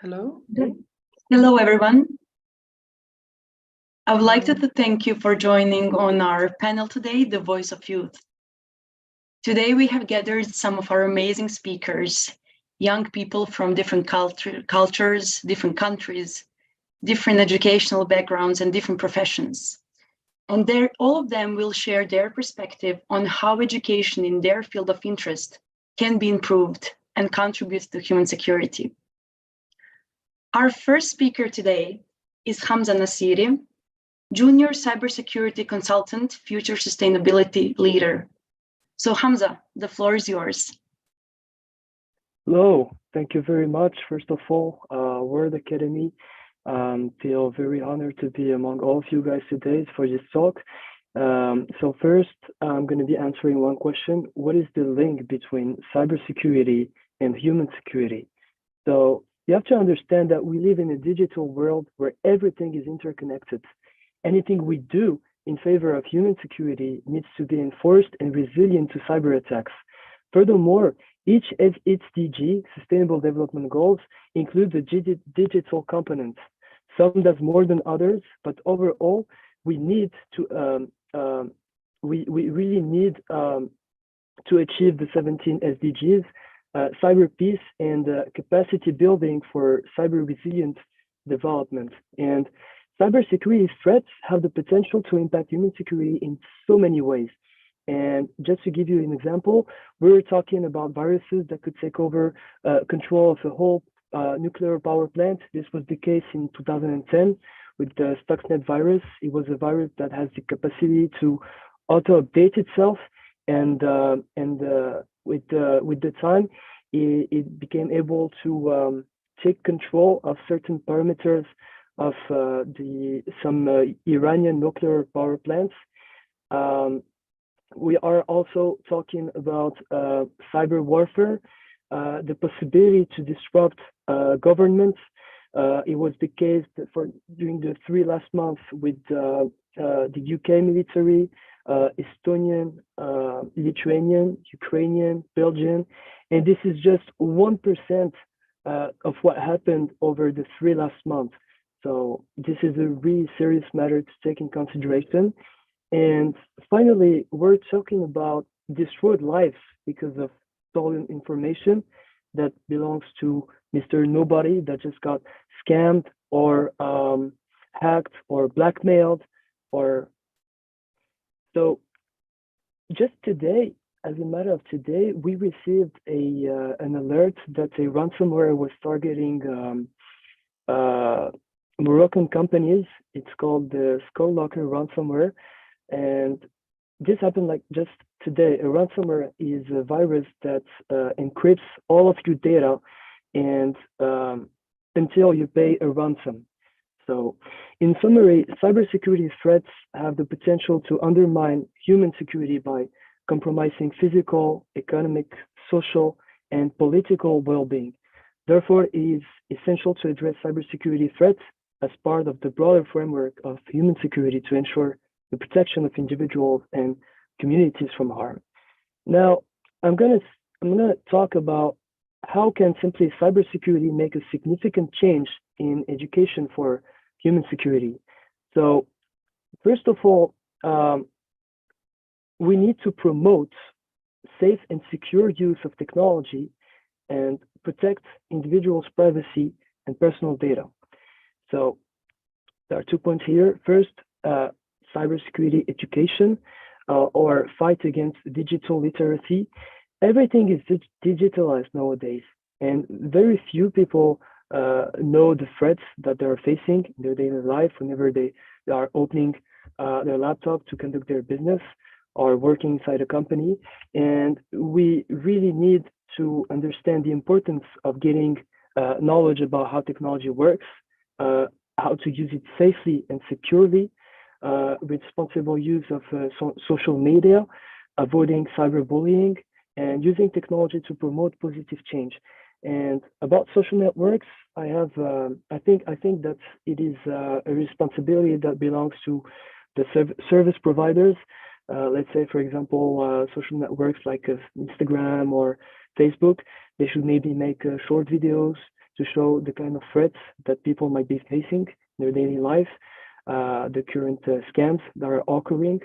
Hello. Hello, everyone. I would like to thank you for joining on our panel today, The Voice of Youth. Today, we have gathered some of our amazing speakers, young people from different cultures, different countries, different educational backgrounds, and different professions. And all of them will share their perspective on how education in their field of interest can be improved and contribute to human security. Our first speaker today is Hamza Nasiri, Junior Cybersecurity Consultant, Future Sustainability Leader. So Hamza, the floor is yours. Hello, thank you very much. First of all, World Academy, feel very honored to be among all of you guys today for this talk. So first, I'm going to be answering one question. What is the link between cybersecurity and human security? So you have to understand that we live in a digital world where everything is interconnected. Anything we do in favor of human security needs to be enforced and resilient to cyber attacks. Furthermore, each SDG, Sustainable Development Goals, includes a digital component. Some does more than others, but overall, we need to we really need to achieve the 17 SDGs, cyber peace and capacity building for cyber resilient development. And cybersecurity threats have the potential to impact human security in so many ways. And just to give you an example, we're talking about viruses that could take over control of a whole nuclear power plant. This was the case in 2010 with the Stuxnet virus. It was a virus that has the capacity to auto-update itself, and with the time, it became able to take control of certain parameters of some Iranian nuclear power plants. We are also talking about cyber warfare, the possibility to disrupt governments. It was the case during the last 3 months with the UK military, Estonian, Lithuanian, Ukrainian, Belgian, and this is just 1% of what happened over the last 3 months. So this is a really serious matter to take in consideration. And finally, we're talking about destroyed lives because of stolen information that belongs to Mr. Nobody that just got scammed or hacked or blackmailed. So just today, as a matter of today, we received an alert that a ransomware was targeting Moroccan companies. It's called the Skulllocker ransomware. And this happened like just today. A ransomware is a virus that encrypts all of your data and until you pay a ransom. So in summary, cybersecurity threats have the potential to undermine human security by compromising physical, economic, social, and political well-being. Therefore, it is essential to address cybersecurity threats as part of the broader framework of human security to ensure the protection of individuals and communities from harm. Now, I'm gonna talk about how can simply cybersecurity make a significant change in education for human security. So, first of all, we need to promote safe and secure use of technology and protect individuals' privacy and personal data. So, there are 2 points here. First, cybersecurity education or fight against digital literacy. Everything is digitalized nowadays, and very few people know the threats that they're facing in their daily life whenever they are opening their laptop to conduct their business or working inside a company. And we really need to understand the importance of getting knowledge about how technology works, how to use it safely and securely, responsible use of social media, avoiding cyberbullying, and using technology to promote positive change. And about social networks, I think that it is a responsibility that belongs to the service providers. Let's say, for example, social networks like Instagram or Facebook, they should maybe make short videos to show the kind of threats that people might be facing in their daily life, the current scams that are occurring.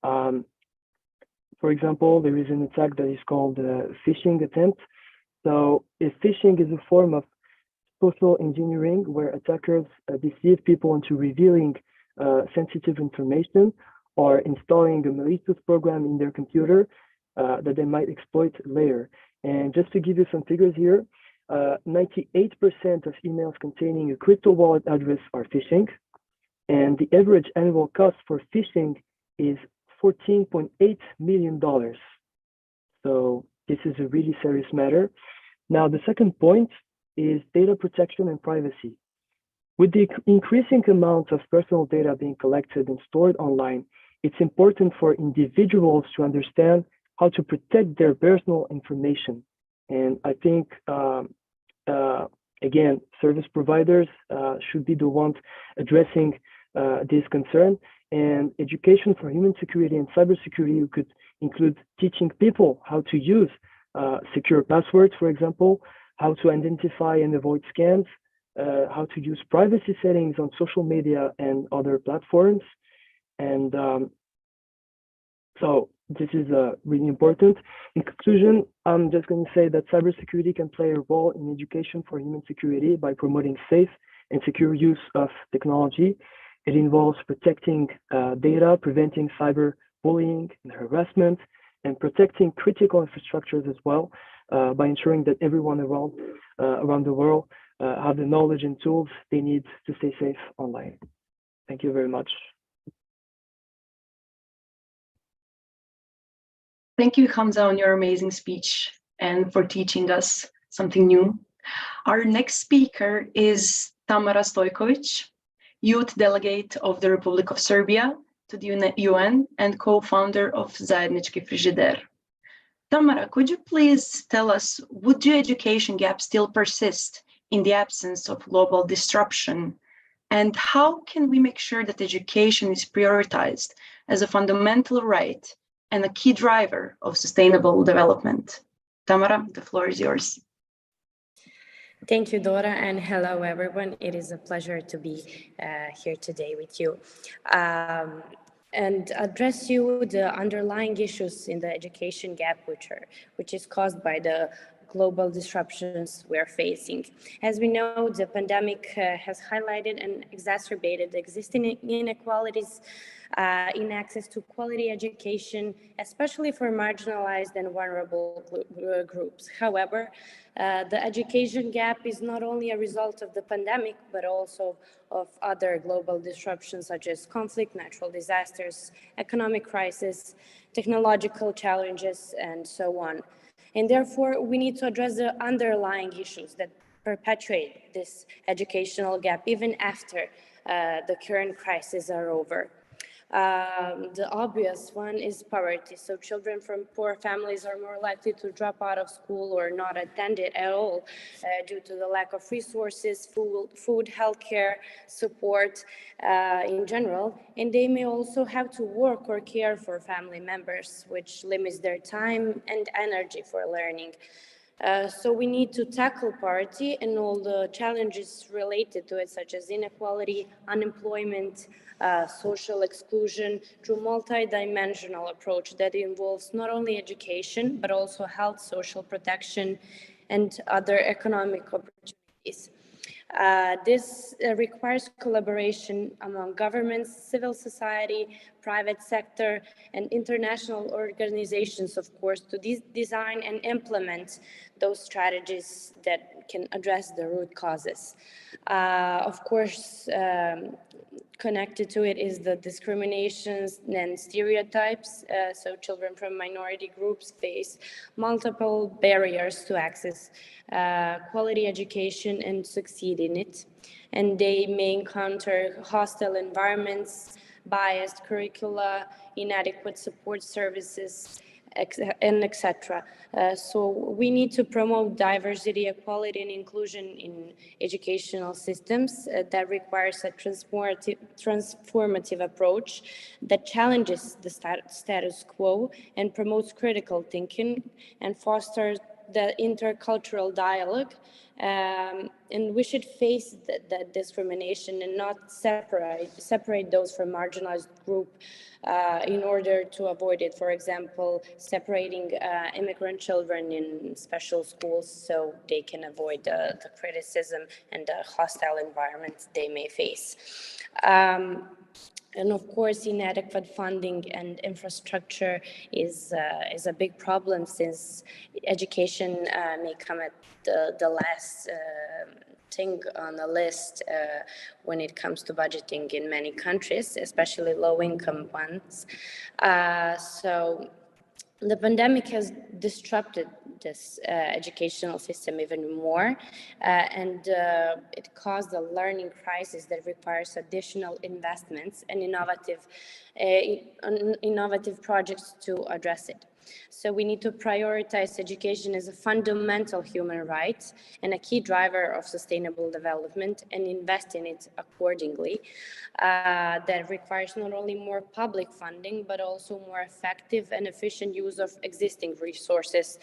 For example, there is an attack that is called phishing attempt. So if phishing is a form of social engineering where attackers deceive people into revealing sensitive information or installing a malicious program in their computer that they might exploit later. And just to give you some figures here, 98% of emails containing a crypto wallet address are phishing, and the average annual cost for phishing is $14.8 million. So this is a really serious matter. Now, the second point is data protection and privacy. With the increasing amount of personal data being collected and stored online, it's important for individuals to understand how to protect their personal information. And I think, again, service providers should be the ones addressing this concern. And education for human security and cybersecurity could include teaching people how to use secure passwords, for example, how to identify and avoid scams, how to use privacy settings on social media and other platforms. And so this is really important. In conclusion, I'm just going to say that cybersecurity can play a role in education for human security by promoting safe and secure use of technology. It involves protecting data, preventing cyberbullying and harassment, and protecting critical infrastructures as well by ensuring that everyone around the world have the knowledge and tools they need to stay safe online. Thank you very much. Thank you, Hamza, on your amazing speech and for teaching us something new. Our next speaker is Tamara Stojkovic, Youth Delegate of the Republic of Serbia to the UN and co-founder of Zajednički frižider. Tamara, could you please tell us, would the education gap still persist in the absence of global disruption? And how can we make sure that education is prioritized as a fundamental right and a key driver of sustainable development? Tamara, the floor is yours. Thank you, Dora, and hello, everyone. It is a pleasure to be here today with you and address you the underlying issues in the education gap, which is caused by the global disruptions we're facing. As we know, the pandemic has highlighted and exacerbated existing inequalities in access to quality education, especially for marginalized and vulnerable groups. However, the education gap is not only a result of the pandemic, but also of other global disruptions such as conflict, natural disasters, economic crisis, technological challenges, and so on. And therefore, we need to address the underlying issues that perpetuate this educational gap even after the current crises are over. The obvious one is poverty. So children from poor families are more likely to drop out of school or not attend it at all due to the lack of resources, food, healthcare, support in general. And they may also have to work or care for family members, which limits their time and energy for learning. So we need to tackle poverty and all the challenges related to it, such as inequality, unemployment, social exclusion, through a multi-dimensional approach that involves not only education, but also health, social protection, and other economic opportunities. This requires collaboration among governments, civil society, private sector, and international organizations, of course, to design and implement those strategies that can address the root causes. Of course, connected to it is the discriminations and stereotypes. So children from minority groups face multiple barriers to access quality education and succeed in it. And they may encounter hostile environments, biased curricula, inadequate support services, and etc. So we need to promote diversity, equality, and inclusion in educational systems that requires a transformative approach that challenges the status quo and promotes critical thinking and fosters the intercultural dialogue, and we should face that discrimination and not separate those from marginalized group in order to avoid it. For example, separating immigrant children in special schools so they can avoid the criticism and the hostile environment they may face. And of course, inadequate funding and infrastructure is a big problem, since education may come at the last thing on the list when it comes to budgeting in many countries, especially low-income ones. So the pandemic has disrupted this educational system even more, and it caused a learning crisis that requires additional investments and innovative projects to address it. So we need to prioritize education as a fundamental human right and a key driver of sustainable development, and invest in it accordingly. That requires not only more public funding, but also more effective and efficient use of existing resources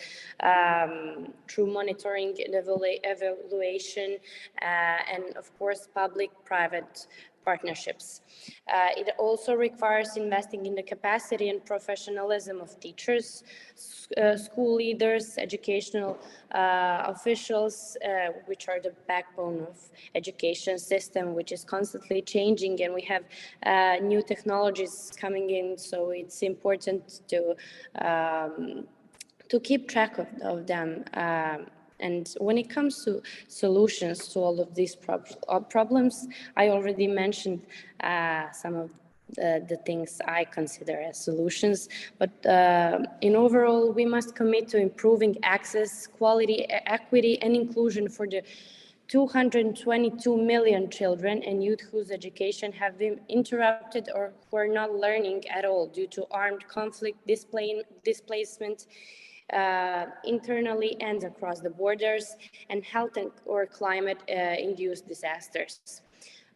through monitoring and evaluation, and of course, public-private partnerships. It also requires investing in the capacity and professionalism of teachers, school leaders, educational officials, which are the backbone of education system, which is constantly changing, and we have new technologies coming in, so it's important to keep track of them. And when it comes to solutions to all of these problems, I already mentioned some of the things I consider as solutions. But in overall, we must commit to improving access, quality, equity, and inclusion for the 222 million children and youth whose education have been interrupted or who are not learning at all due to armed conflict, displacement, internally and across the borders, and health or climate-induced disasters.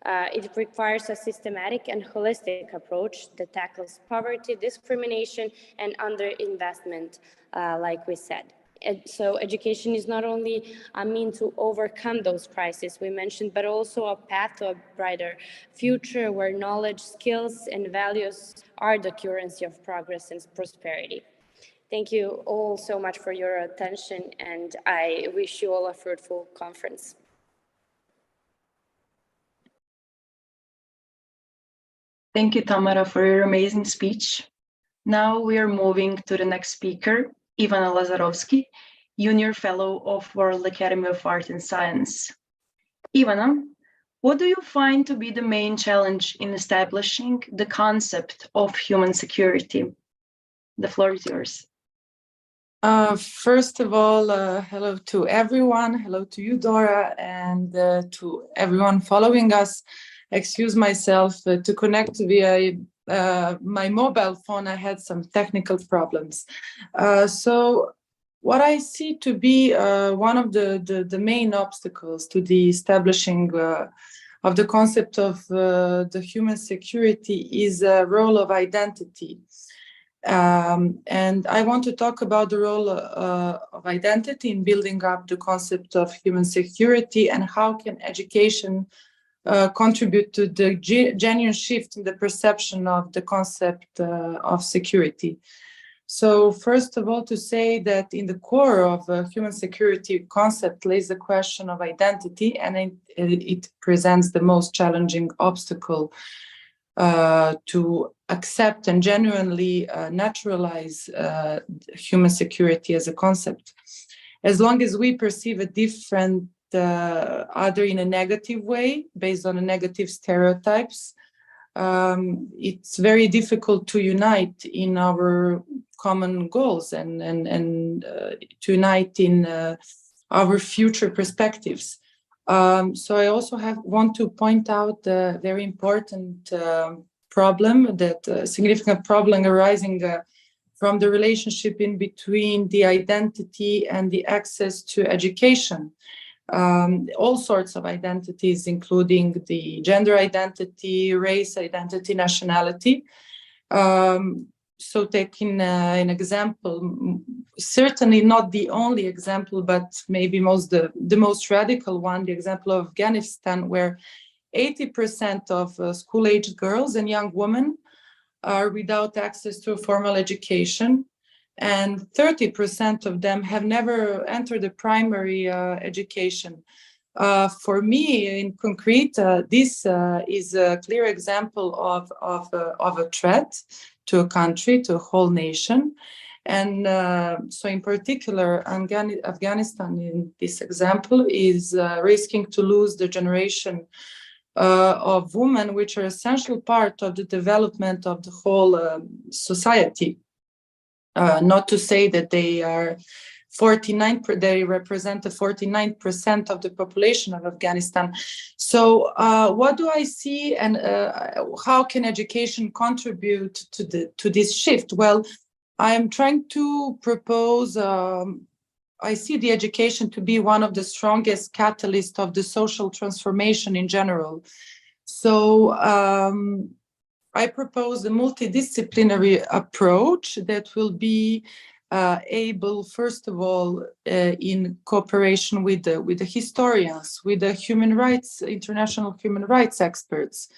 It requires a systematic and holistic approach that tackles poverty, discrimination, and underinvestment, like we said. So education is not only a means to overcome those crises we mentioned, but also a path to a brighter future where knowledge, skills, and values are the currency of progress and prosperity. Thank you all so much for your attention, and I wish you all a fruitful conference. Thank you, Tamara, for your amazing speech. Now we are moving to the next speaker, Ivana Lazarovsky, Junior Fellow of World Academy of Art and Science. Ivana, what do you find to be the main challenge in establishing the concept of human security? The floor is yours. First of all, hello to everyone. Hello to you, Dora, and to everyone following us. Excuse myself to connect via my mobile phone. I had some technical problems. So what I see to be one of the main obstacles to the establishing of the concept of the human security is a role of identity. And I want to talk about the role of identity in building up the concept of human security, and how can education contribute to the genuine shift in the perception of the concept of security. So first of all, to say that in the core of human security concept lays the question of identity, and it presents the most challenging obstacle to accept and genuinely naturalize human security as a concept. As long as we perceive a different other in a negative way, based on negative stereotypes, it's very difficult to unite in our common goals and to unite in our future perspectives. So I also want to point out the very important significant problem arising from the relationship in between the identity and the access to education. All sorts of identities, including the gender identity, race identity, nationality. So taking an example, certainly not the only example, but maybe the most radical one, the example of Afghanistan, where 80% of school-aged girls and young women are without access to a formal education, and 30% of them have never entered a primary education. For me, in concrete, this is a clear example of a threat to a country, to a whole nation. And so in particular, Afghanistan in this example is risking to lose the generation of women, which are essential part of the development of the whole society. Not to say that they are 49%, they represent the 49% of the population of Afghanistan. So what do I see, and how can education contribute to this shift? Well, I am trying to propose, I see the education to be one of the strongest catalysts of the social transformation in general. So I propose a multidisciplinary approach that will be able, first of all, in cooperation with the historians, with the human rights, international human rights experts,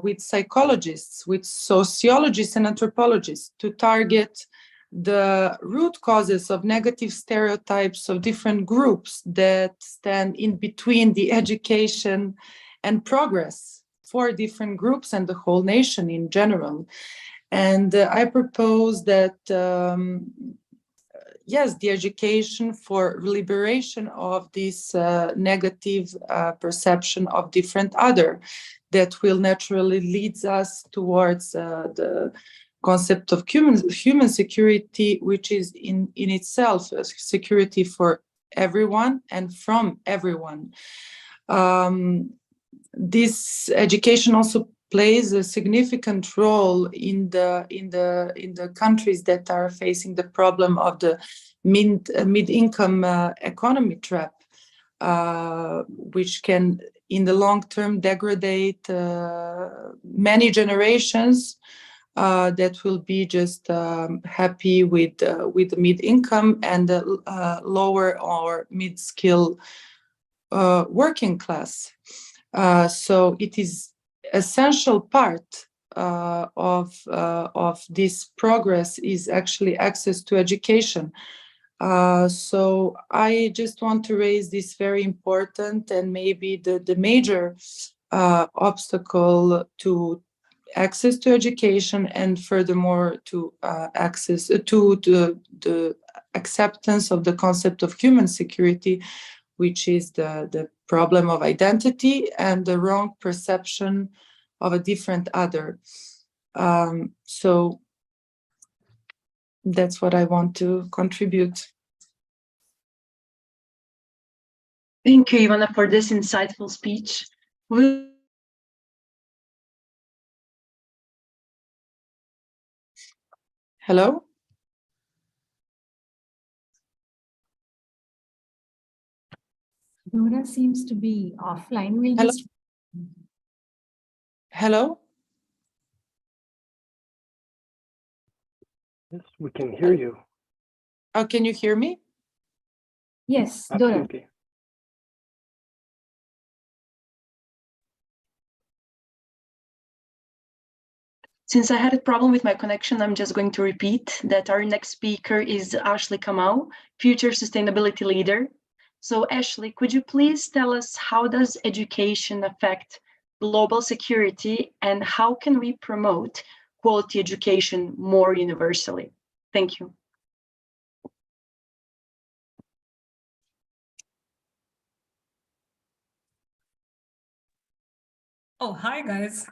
with psychologists, with sociologists and anthropologists, to target the root causes of negative stereotypes of different groups that stand in between the education and progress for different groups and the whole nation in general. And I propose that, yes, the education for liberation of this negative perception of different other, that will naturally leads us towards the concept of human security, which is in itself a security for everyone and from everyone. This education also plays a significant role in the countries that are facing the problem of the mid-income economy trap, which can, in the long term, degrade many generations that will be just happy with the mid-income and the lower or mid-skill working class. So it is essential part of this progress is actually access to education. So I just want to raise this very important and maybe the major obstacle to access to education, and furthermore to access to the acceptance of the concept of human security, which is the problem of identity and the wrong perception of a different other. So that's what I want to contribute. Thank you, Ivana, for this insightful speech. Hello? Dora seems to be offline. We'll Hello? just... Hello? Yes, we can hear you. Oh, can you hear me? Yes, Dora. Absolutely. Since I had a problem with my connection, I'm just going to repeat that our next speaker is Ashley Kamau, Future Sustainability Leader. So Ashley, could you please tell us, how does education affect global security, and how can we promote quality education more universally? Thank you. Oh, hi guys.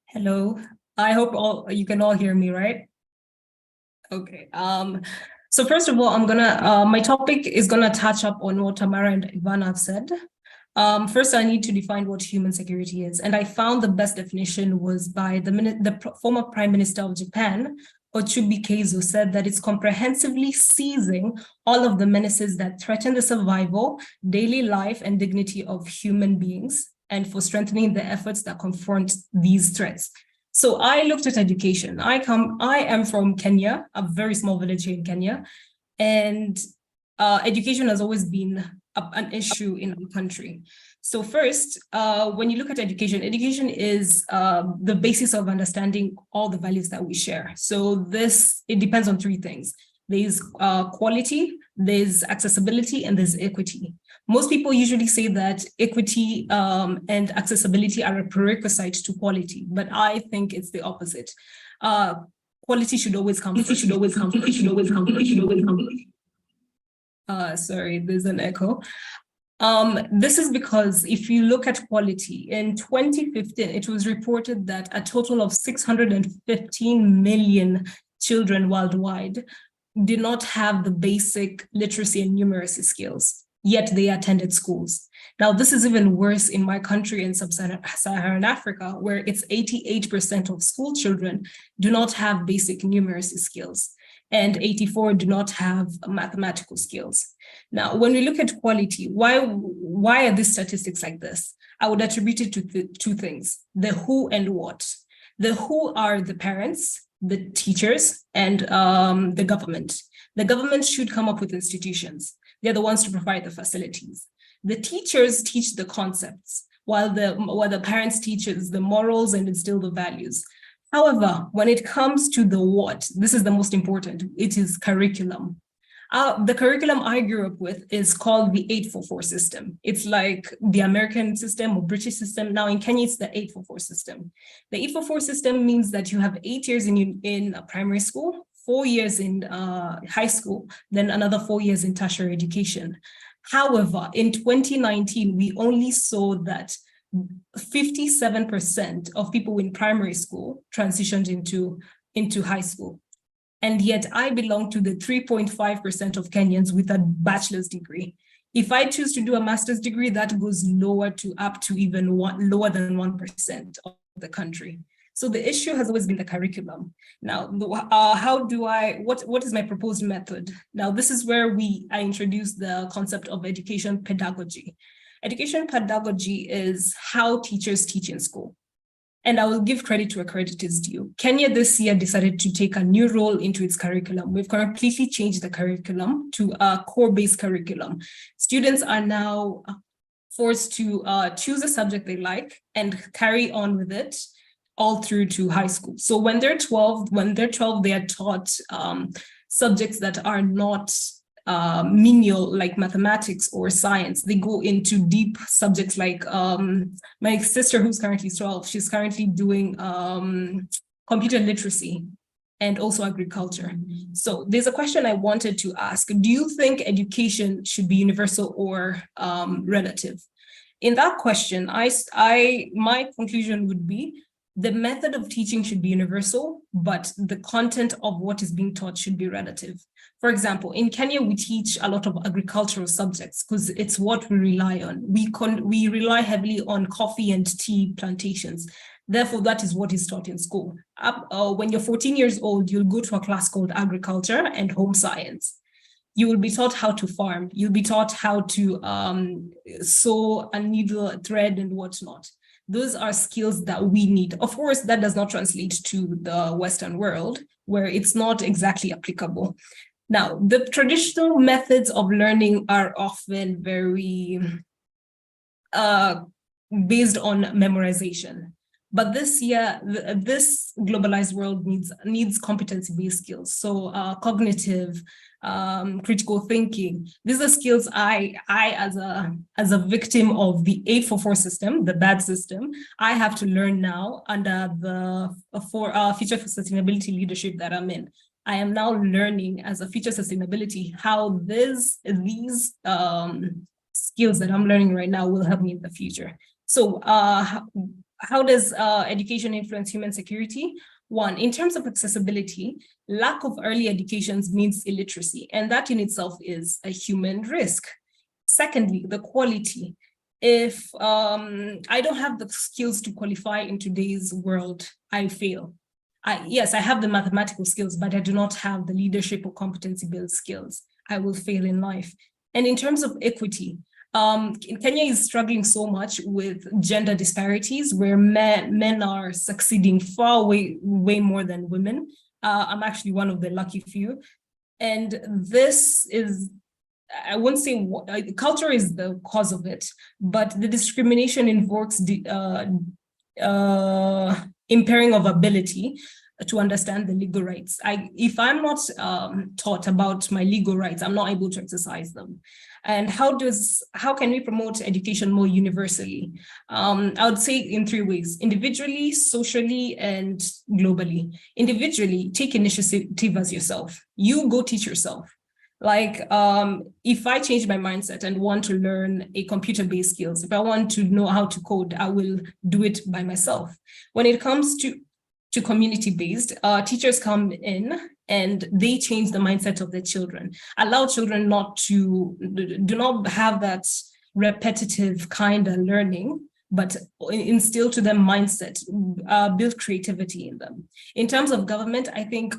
Hello. I hope you can all hear me, right? Okay. So first of all, my topic is gonna touch up on what Tamara and Ivana have said. First, I need to define what human security is, and I found the best definition was by the former Prime Minister of Japan, Ochubi Keizo, said that it's comprehensively seizing all of the menaces that threaten the survival, daily life, and dignity of human beings, and for strengthening the efforts that confront these threats. So I looked at education. I am from Kenya, a very small village here in Kenya, and education has always been an issue in our country. So first, when you look at education, education is the basis of understanding all the values that we share. So it depends on three things. There's quality, there's accessibility, and there's equity. Most people usually say that equity and accessibility are a prerequisite to quality, but I think it's the opposite. Quality should always come first. Sorry, there's an echo. This is because if you look at quality, in 2015, it was reported that a total of 615 million children worldwide did not have the basic literacy and numeracy skills, yet they attended schools. Now, this is even worse in my country in sub-Saharan Africa, where it's 88% of school children do not have basic numeracy skills, and 84 do not have mathematical skills. Now, when we look at quality, why are these statistics like this? I would attribute it to two things, the who and what. The who are the parents, the teachers, and the government. The government should come up with institutions. They're the ones to provide the facilities. The teachers teach the concepts, while the parents teaches the morals and instill the values. However, when it comes to the what, this is the most important, it is curriculum. The curriculum I grew up with is called the 844 system. It's like the American system or British system. Now in Kenya, it's the 844 system. The 844 system means that you have 8 years in primary school, 4 years in high school, then another 4 years in tertiary education. However, in 2019, we only saw that 57% of people in primary school transitioned into high school. And yet I belong to the 3.5% of Kenyans with a bachelor's degree. If I choose to do a master's degree, that goes lower to up to even lower than 1% of the country. So the issue has always been the curriculum. Now, what is my proposed method? Now, this is where I introduce the concept of education pedagogy. Education pedagogy is how teachers teach in school. And I will give credit to where credit is due. Kenya this year decided to take a new role into its curriculum. We've completely changed the curriculum to a core-based curriculum. Students are now forced to choose a subject they like and carry on with it all through to high school. So when they're 12, they are taught subjects that are not menial, like mathematics or science. They go into deep subjects like my sister, who's currently 12, she's currently doing computer literacy and also agriculture. So there's a question I wanted to ask. Do you think education should be universal or relative? In that question, my conclusion would be the method of teaching should be universal, but the content of what is being taught should be relative. For example, in Kenya, we teach a lot of agricultural subjects because it's what we rely on. We rely heavily on coffee and tea plantations. Therefore, that is what is taught in school. When you're 14 years old, you'll go to a class called agriculture and home science. You will be taught how to farm. You'll be taught how to sew a needle, thread, and whatnot. Those are skills that we need. Of course, that does not translate to the Western world, where it's not exactly applicable. Now, the traditional methods of learning are often very based on memorization. But this year, this globalized world needs competency-based skills. So cognitive, critical thinking. These are skills I as a victim of the 844 system, the bad system, I have to learn now under the Future for Sustainability leadership that I'm in. I am now learning as a future sustainability how these skills that I'm learning right now will help me in the future. So how does education influence human security? One, in terms of accessibility, lack of early education means illiteracy, and that in itself is a human risk. Secondly, the quality. If I don't have the skills to qualify in today's world, I fail. Yes, I have the mathematical skills, but I do not have the leadership or competency-built skills. I will fail in life. And in terms of equity, Kenya is struggling so much with gender disparities where men are succeeding far way more than women. I'm actually one of the lucky few. And this is, I won't say culture is the cause of it, but the discrimination invokes impairing of ability to understand the legal rights. If I'm not taught about my legal rights, I'm not able to exercise them. And how can we promote education more universally? I would say in 3 ways: individually, socially, and globally. Individually, take initiative as yourself. You go teach yourself. Like, if I change my mindset and want to learn a computer-based skills, if I want to know how to code, I will do it by myself. When it comes to community-based, teachers come in and they change the mindset of their children. Allow children do not have that repetitive kind of learning, but instill to them mindset, build creativity in them. In terms of government, I think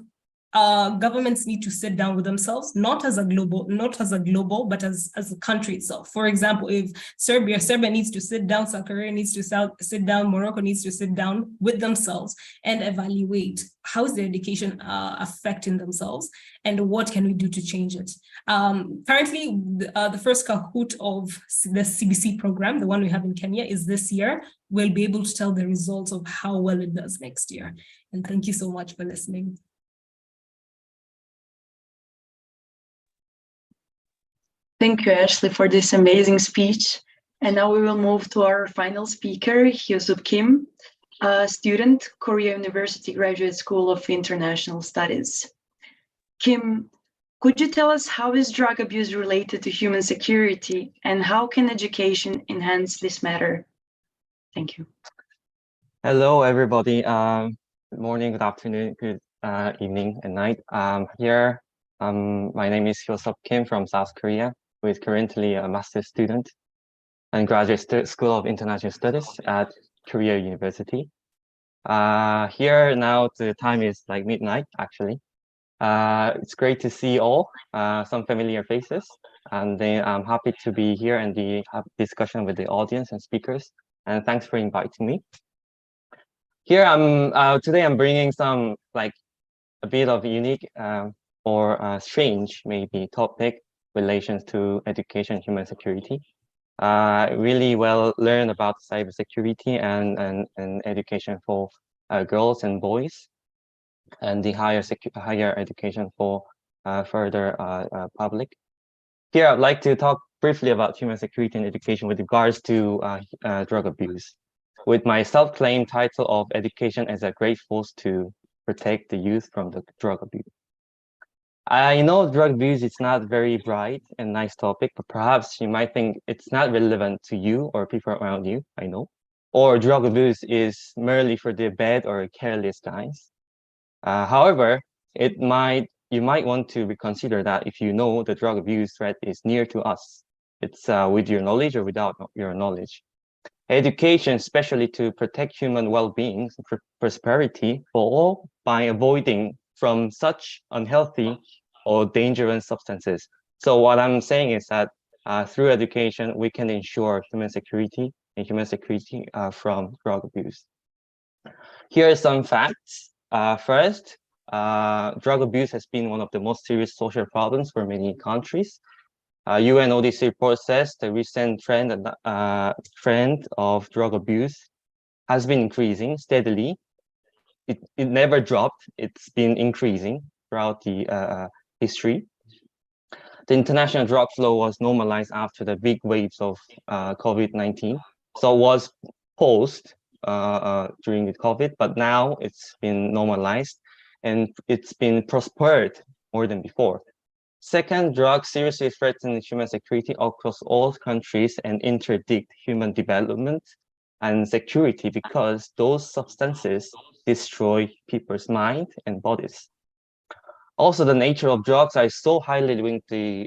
governments need to sit down with themselves, not as a global, but as a country itself. For example, if Serbia needs to sit down, South Korea needs to sit down, Morocco needs to sit down with themselves and evaluate how is their education affecting themselves and what can we do to change it. Currently, the first Kahoot of the CBC program, the one we have in Kenya, is this year. We'll be able to tell the results of how well it does next year. And thank you so much for listening. Thank you, Ashley, for this amazing speech. And now we will move to our final speaker, Hyosub Kim, a student, Korea University Graduate School of International Studies. Kim, could you tell us how is drug abuse related to human security and how can education enhance this matter? Thank you. Hello, everybody. Good morning, good afternoon, good evening and night. Here, my name is Hyosub Kim from South Korea, who is currently a master's student and graduate school of international studies at Korea University. Here now the time is like midnight actually. It's great to see all some familiar faces, and then I'm happy to be here and have discussion with the audience and speakers. And thanks for inviting me. Here today I'm bringing some like a bit of unique or strange maybe topic relations to education, human security. Really well learned about cybersecurity and education for girls and boys, and the higher education for further public. Here, I'd like to talk briefly about human security and education with regards to drug abuse, with my self-claimed title of Education as a Great Force to Protect the Youth from the Drug Abuse. I know drug abuse is not very bright and nice topic, but perhaps you might think it's not relevant to you or people around you, I know. Or drug abuse is merely for the bad or careless guys. However, you might want to reconsider that if you know the drug abuse threat is near to us. It's with your knowledge or without your knowledge. Education, especially to protect human well-being, prosperity for all by avoiding from such unhealthy or dangerous substances. So what I'm saying is that through education, we can ensure human security from drug abuse. Here are some facts. First, drug abuse has been one of the most serious social problems for many countries. UNODC report says the recent trend of drug abuse has been increasing steadily. It never dropped. It's been increasing throughout the history. The international drug flow was normalized after the big waves of COVID-19. So it was paused during the COVID, but now it's been normalized and it's been prospered more than before. Second, drugs seriously threaten human security across all countries and interdict human development and security because those substances destroy people's mind and bodies. Also, the nature of drugs are so highly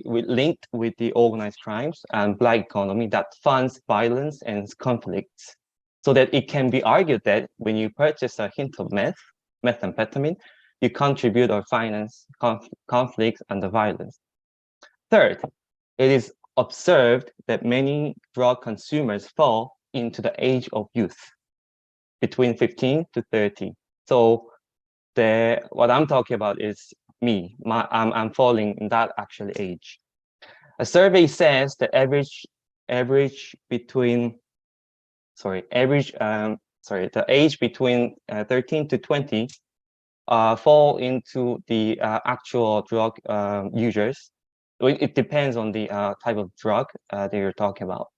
linked with the organized crimes and black economy that funds violence and conflicts, so that it can be argued that when you purchase a hint of methamphetamine, you contribute or finance conflicts and the violence. Third, it is observed that many drug consumers fall into the age of youth, between 15 to 30. So what I'm talking about is me. I'm falling in that actually age. A survey says the the age between 13 to 20 fall into the actual drug users. It depends on the type of drug that you're talking about.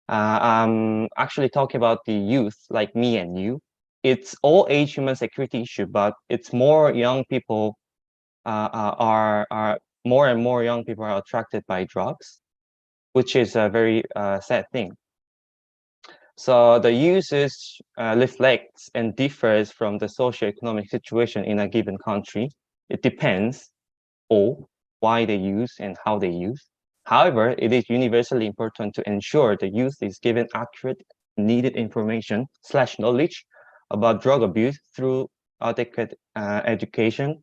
I'm actually talking about the youth, like me and you. It's all age human security issue, but it's more young people are more and more young people are attracted by drugs, which is a very sad thing. So the usage reflects and differs from the socioeconomic situation in a given country. It depends on why they use and how they use. However, it is universally important to ensure the youth is given accurate, needed information / knowledge about drug abuse through adequate education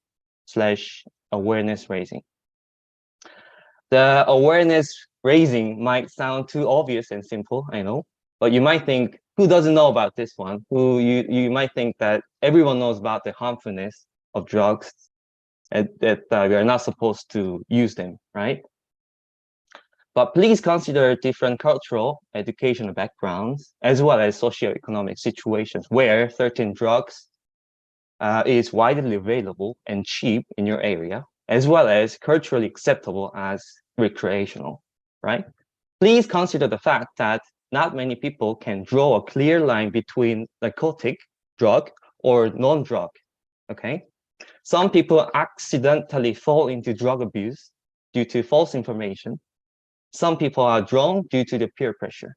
/ awareness raising. The awareness raising might sound too obvious and simple, I know, but you might think, who doesn't know about this one? You might think that everyone knows about the harmfulness of drugs and that we are not supposed to use them, right? But please consider different cultural, educational backgrounds, as well as socioeconomic situations where certain drugs is widely available and cheap in your area, as well as culturally acceptable as recreational, right? Please consider the fact that not many people can draw a clear line between narcotic, drug, or non-drug, okay? Some people accidentally fall into drug abuse due to false information. Some people are drawn due to the peer pressure.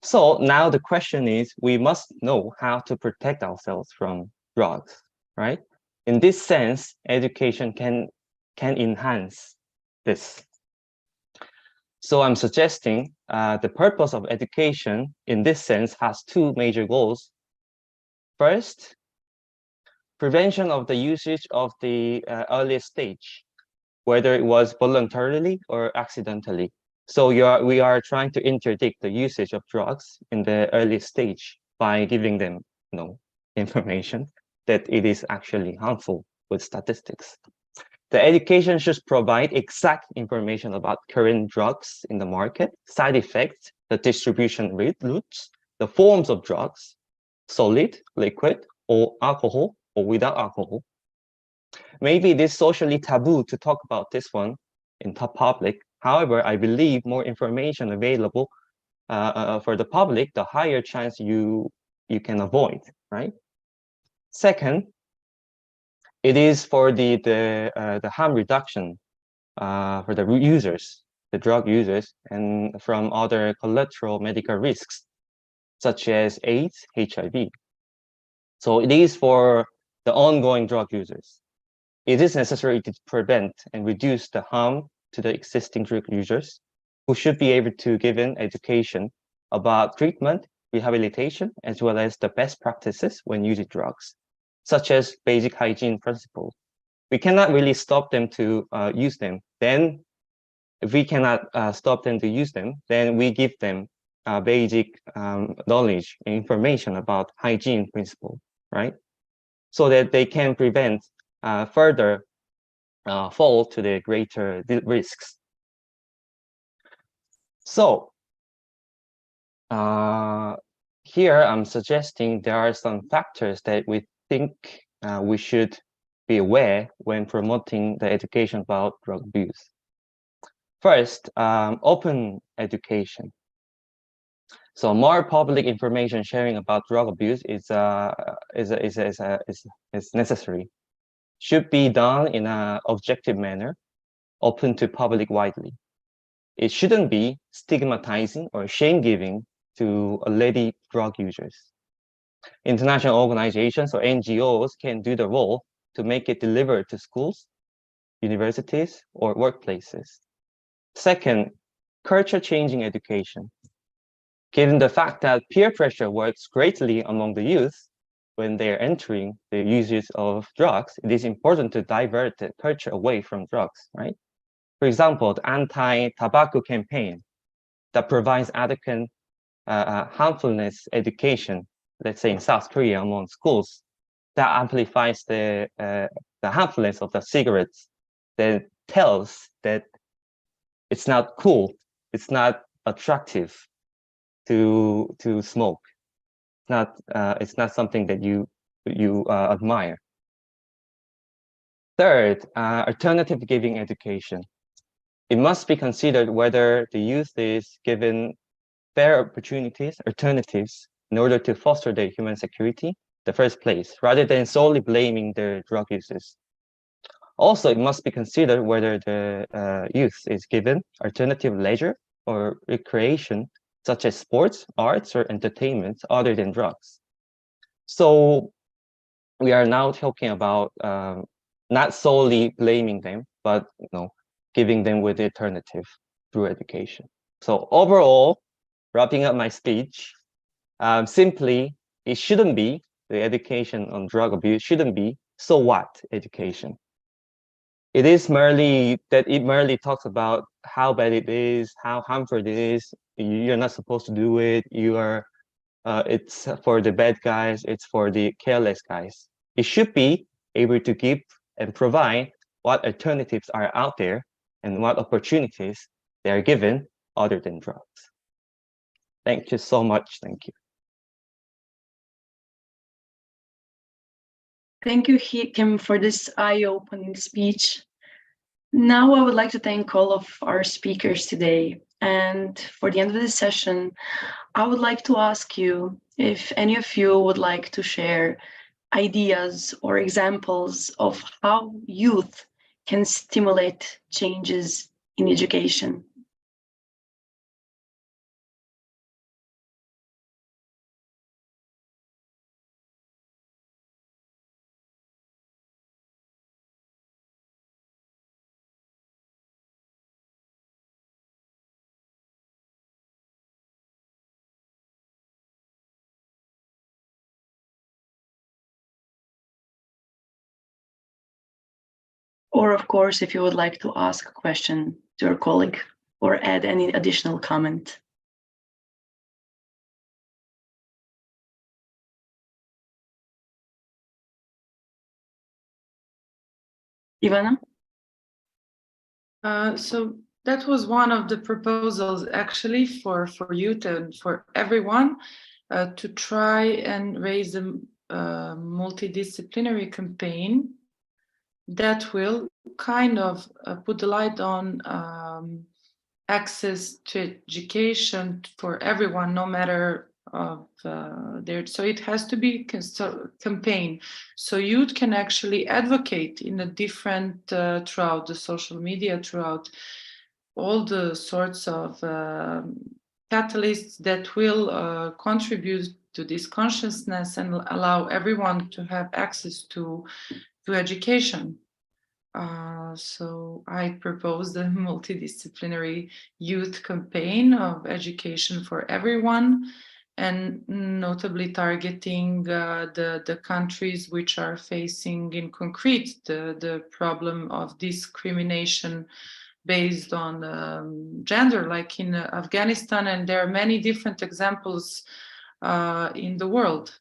So now the question is, we must know how to protect ourselves from drugs, right? In this sense, education can enhance this. So I'm suggesting the purpose of education in this sense has two major goals. First, prevention of the usage of the earliest stage, whether it was voluntarily or accidentally. So we are trying to interdict the usage of drugs in the early stage by giving them information that it is actually harmful with statistics. The education should provide exact information about current drugs in the market, side effects, the distribution routes, the forms of drugs, solid, liquid, or alcohol, or without alcohol. Maybe it is socially taboo to talk about this one in the public. However, I believe more information available for the public, the higher chance you can avoid, right? Second, it is for the harm reduction for the users, the drug users, and from other collateral medical risks, such as AIDS, HIV. So it is for the ongoing drug users. It is necessary to prevent and reduce the harm to the existing drug users, who should be able to give an education about treatment, rehabilitation, as well as the best practices when using drugs, such as basic hygiene principles. We cannot really stop them to use them. Then, if we cannot stop them to use them, then we give them basic knowledge and information about hygiene principle, right? So that they can prevent further fall to the greater risks. So here I'm suggesting there are some factors that we think we should be aware when promoting the education about drug abuse. First, open education. So more public information sharing about drug abuse is necessary. Should be done in an objective manner, open to public widely. It shouldn't be stigmatizing or shame-giving to already drug users. International organizations or NGOs can do the role to make it delivered to schools, universities, or workplaces. Second, culture-changing education. Given the fact that peer pressure works greatly among the youth when they are entering the usage of drugs, it is important to divert the culture away from drugs, right? For example, the anti-tobacco campaign that provides adequate harmfulness education, let's say in South Korea among schools, that amplifies the harmfulness of the cigarettes, that tells that it's not cool, it's not attractive to smoke. It's not something that you admire. Third, alternative giving education. It must be considered whether the youth is given fair opportunities, alternatives, in order to foster their human security in the first place, rather than solely blaming their drug uses. Also, it must be considered whether the youth is given alternative leisure or recreation, such as sports, arts, or entertainment other than drugs. So we are now talking about not solely blaming them, but giving them with the alternative through education. So overall, wrapping up my speech, simply, it shouldn't be, the education on drug abuse shouldn't be, so what education? It is merely that it merely talks about how bad it is, how harmful it is. You're not supposed to do it. You are, it's for the bad guys. It's for the careless guys. It should be able to give and provide what alternatives are out there and what opportunities they are given other than drugs. Thank you so much. Thank you. Thank you, Kim, for this eye-opening speech. Now I would like to thank all of our speakers today. And for the end of the session, I would like to ask you if any of you would like to share ideas or examples of how youth can stimulate changes in education. Or, of course, if you would like to ask a question to your colleague or add any additional comment. Ivana? So that was one of the proposals actually for youth and for everyone to try and raise a multidisciplinary campaign that will kind of put the light on access to education for everyone, no matter of so it has to be campaign, so youth can actually advocate in a different throughout the social media, throughout all the sorts of catalysts that will contribute to this consciousness and allow everyone to have access to education. So I propose the multidisciplinary youth campaign of education for everyone, and notably targeting the countries which are facing in concrete the problem of discrimination based on gender, like in Afghanistan, and there are many different examples in the world.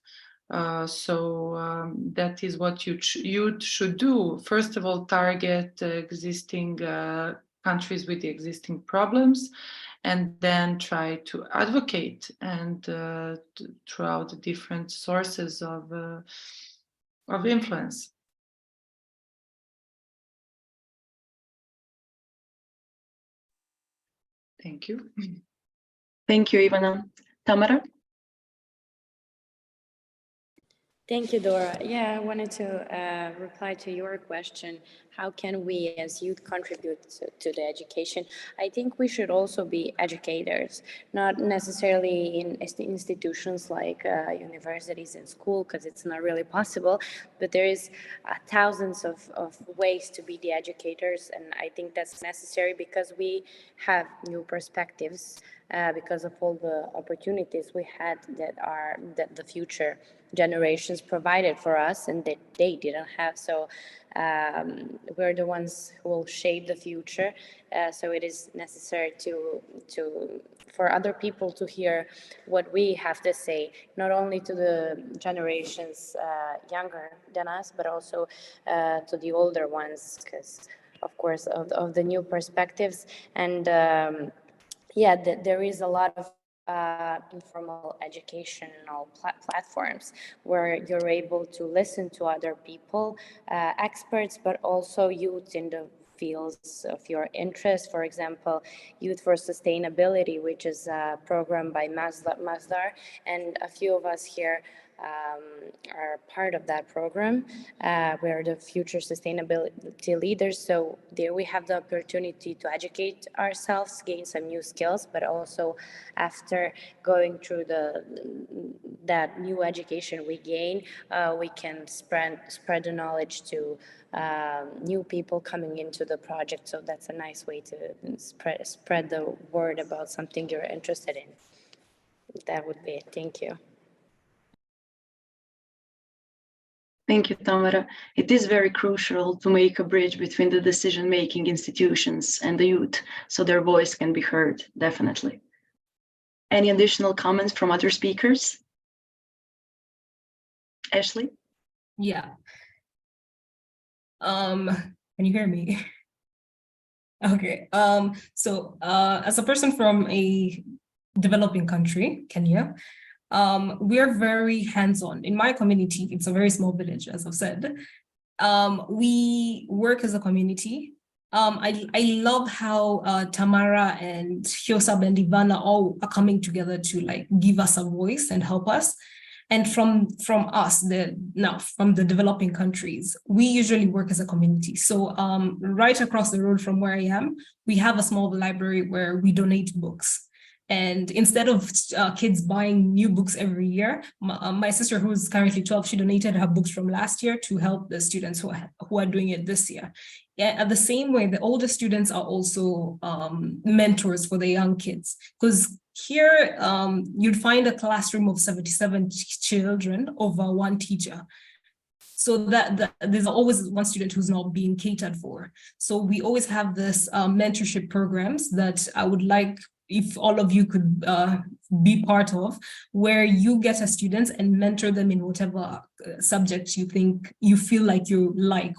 So that is what you should do. First of all, target existing countries with the existing problems, and then try to advocate and throughout the different sources of influence. Thank you. Thank you, Ivana. Tamara? Thank you, Dora. Yeah, I wanted to reply to your question. How can we as youth contribute to the education? I think we should also be educators, not necessarily in institutions like universities and school, because it's not really possible, but there is thousands of ways to be the educators, and I think that's necessary because we have new perspectives because of all the opportunities we had that the future generations provided for us and that they didn't have. So we're the ones who will shape the future. So it is necessary for other people to hear what we have to say, not only to the generations younger than us, but also to the older ones, because of course of the new perspectives. And there is a lot of informal educational platforms where you're able to listen to other people, experts, but also youth in the fields of your interest. For example, Youth for Sustainability, which is a program by Masdar, and a few of us here are part of that program. We're the future sustainability leaders. So there we have the opportunity to educate ourselves, gain some new skills, but also after going through that new education we gain, we can spread the knowledge to new people coming into the project. So that's a nice way to spread the word about something you're interested in. That would be it. Thank you. Thank you, Tamara. It is very crucial to make a bridge between the decision-making institutions and the youth, so their voice can be heard, definitely. Any additional comments from other speakers? Ashley? Yeah. Can you hear me? Okay. So as a person from a developing country, Kenya, we're very hands-on. In my community, it's a very small village, as I've said. We work as a community. I love how Tamara and Hyosab and Ivana all are coming together to like give us a voice and help us. And from us, from the developing countries, we usually work as a community. So right across the road from where I am, we have a small library where we donate books. And instead of kids buying new books every year, my sister, who's currently 12, she donated her books from last year to help the students who are doing it this year. Yeah, the same way, the older students are also mentors for the young kids. Because here, you'd find a classroom of 77 children over one teacher. So that there's always one student who's not being catered for. So we always have this mentorship programs that I would like if all of you could be part of, where you get a student and mentor them in whatever subject you feel like you like,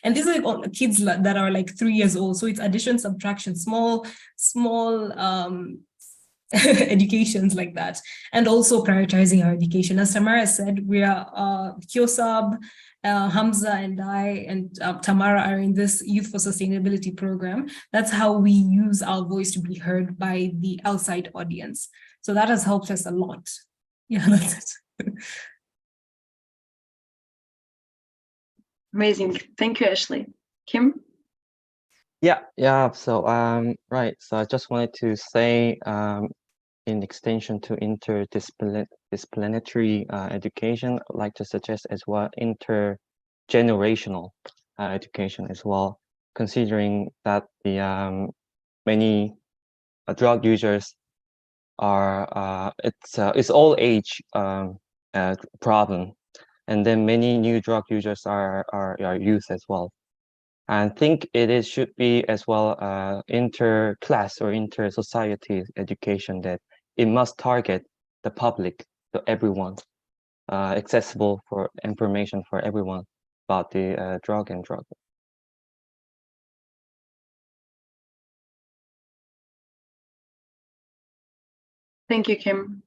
and these are kids that are like 3 years old. So it's addition, subtraction, small educations like that, and also prioritizing our education. As Tamara said, we are Hyosab, Hamza and I and Tamara are in this Youth for Sustainability program. That's how we use our voice to be heard by the outside audience. So that has helped us a lot. Yeah, that's it. Amazing. Thank you, Ashley. Kim? Yeah. So right. So I just wanted to say in extension to interdisciplinary education, I'd like to suggest as well intergenerational education as well, considering that the many drug users are it's all age problem, and then many new drug users are youth as well. And think it should be as well inter-class or inter-society education, that it must target the public, so everyone, accessible for information for everyone about the drug and drug. Thank you, Kim.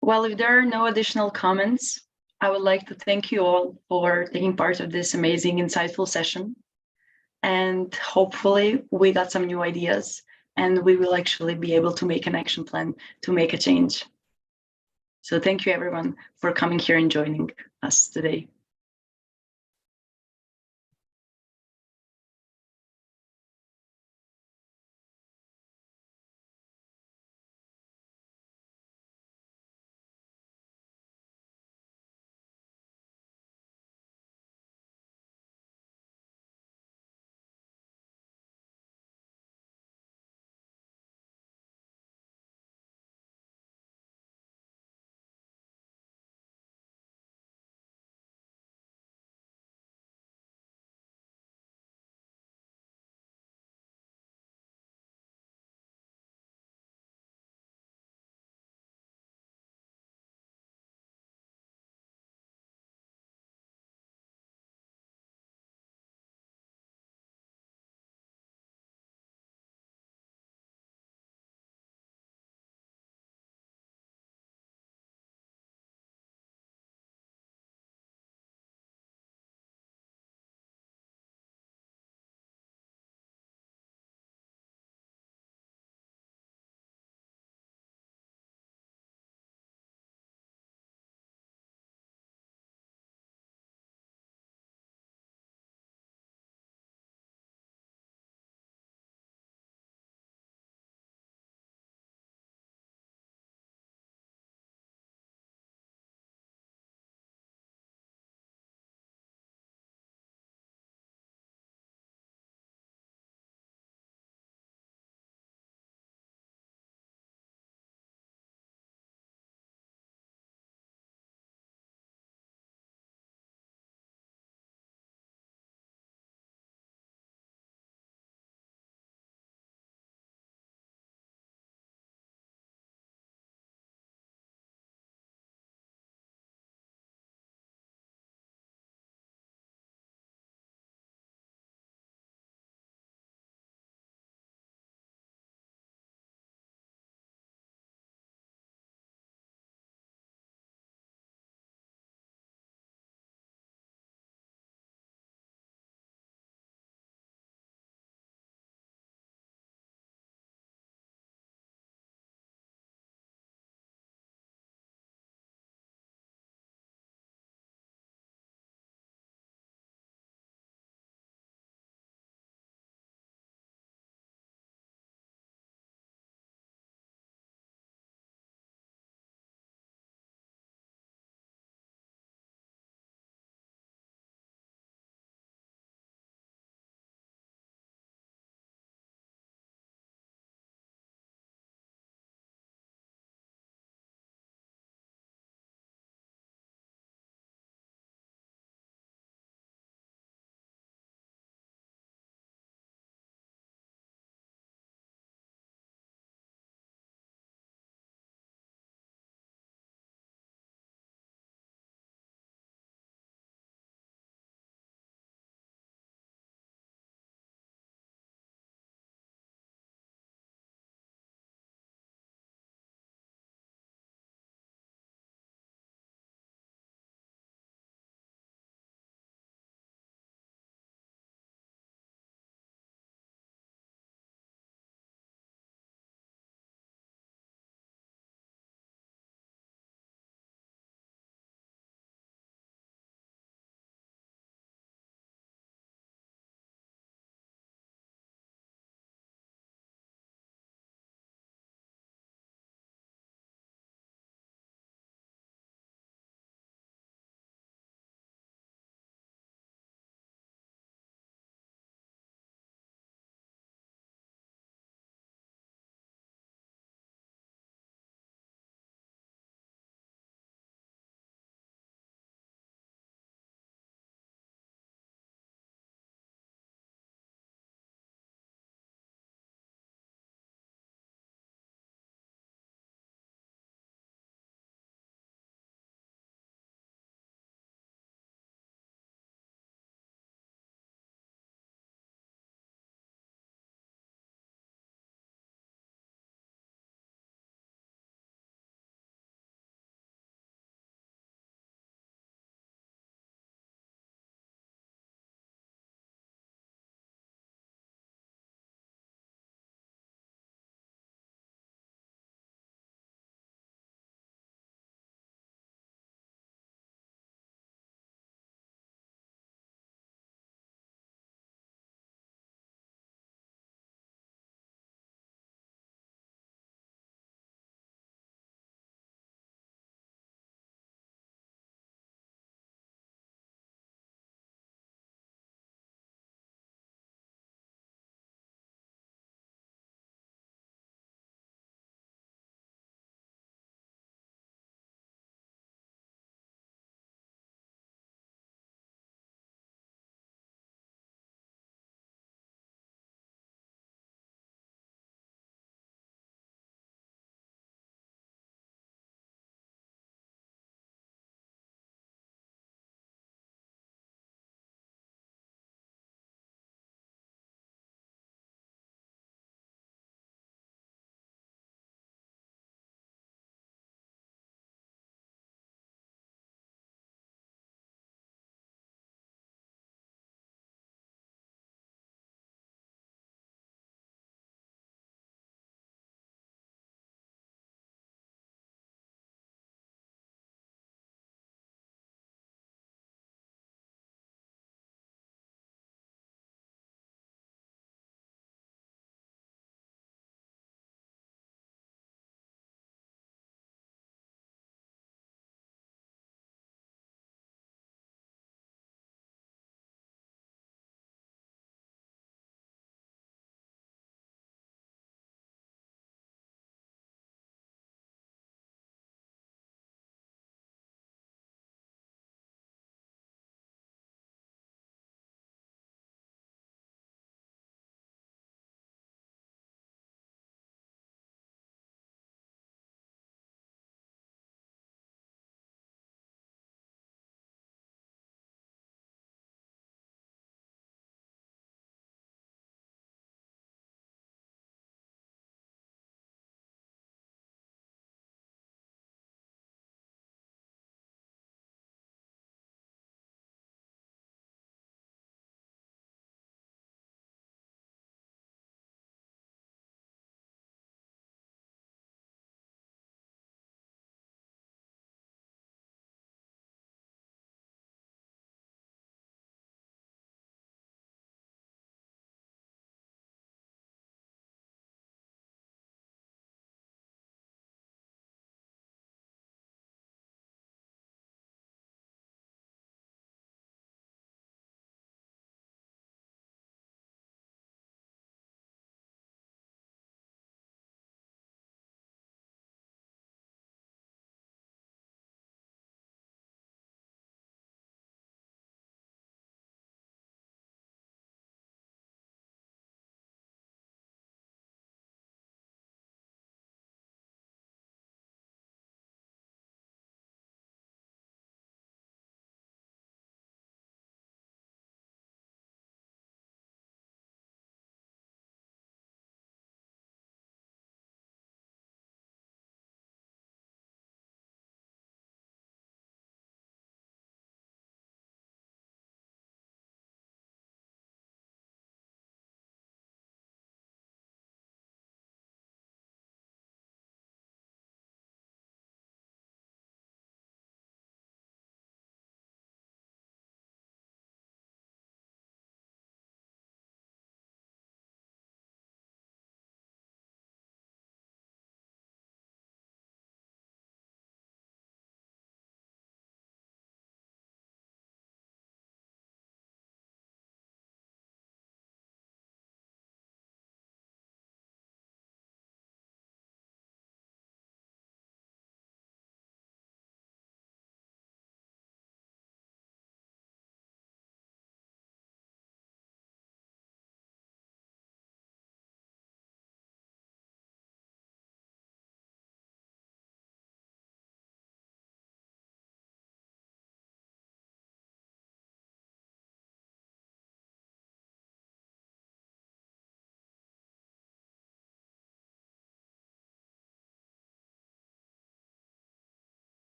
Well, if there are no additional comments, I would like to thank you all for taking part of this amazing, insightful session. And hopefully we got some new ideas and we will actually be able to make an action plan to make a change. So thank you everyone for coming here and joining us today.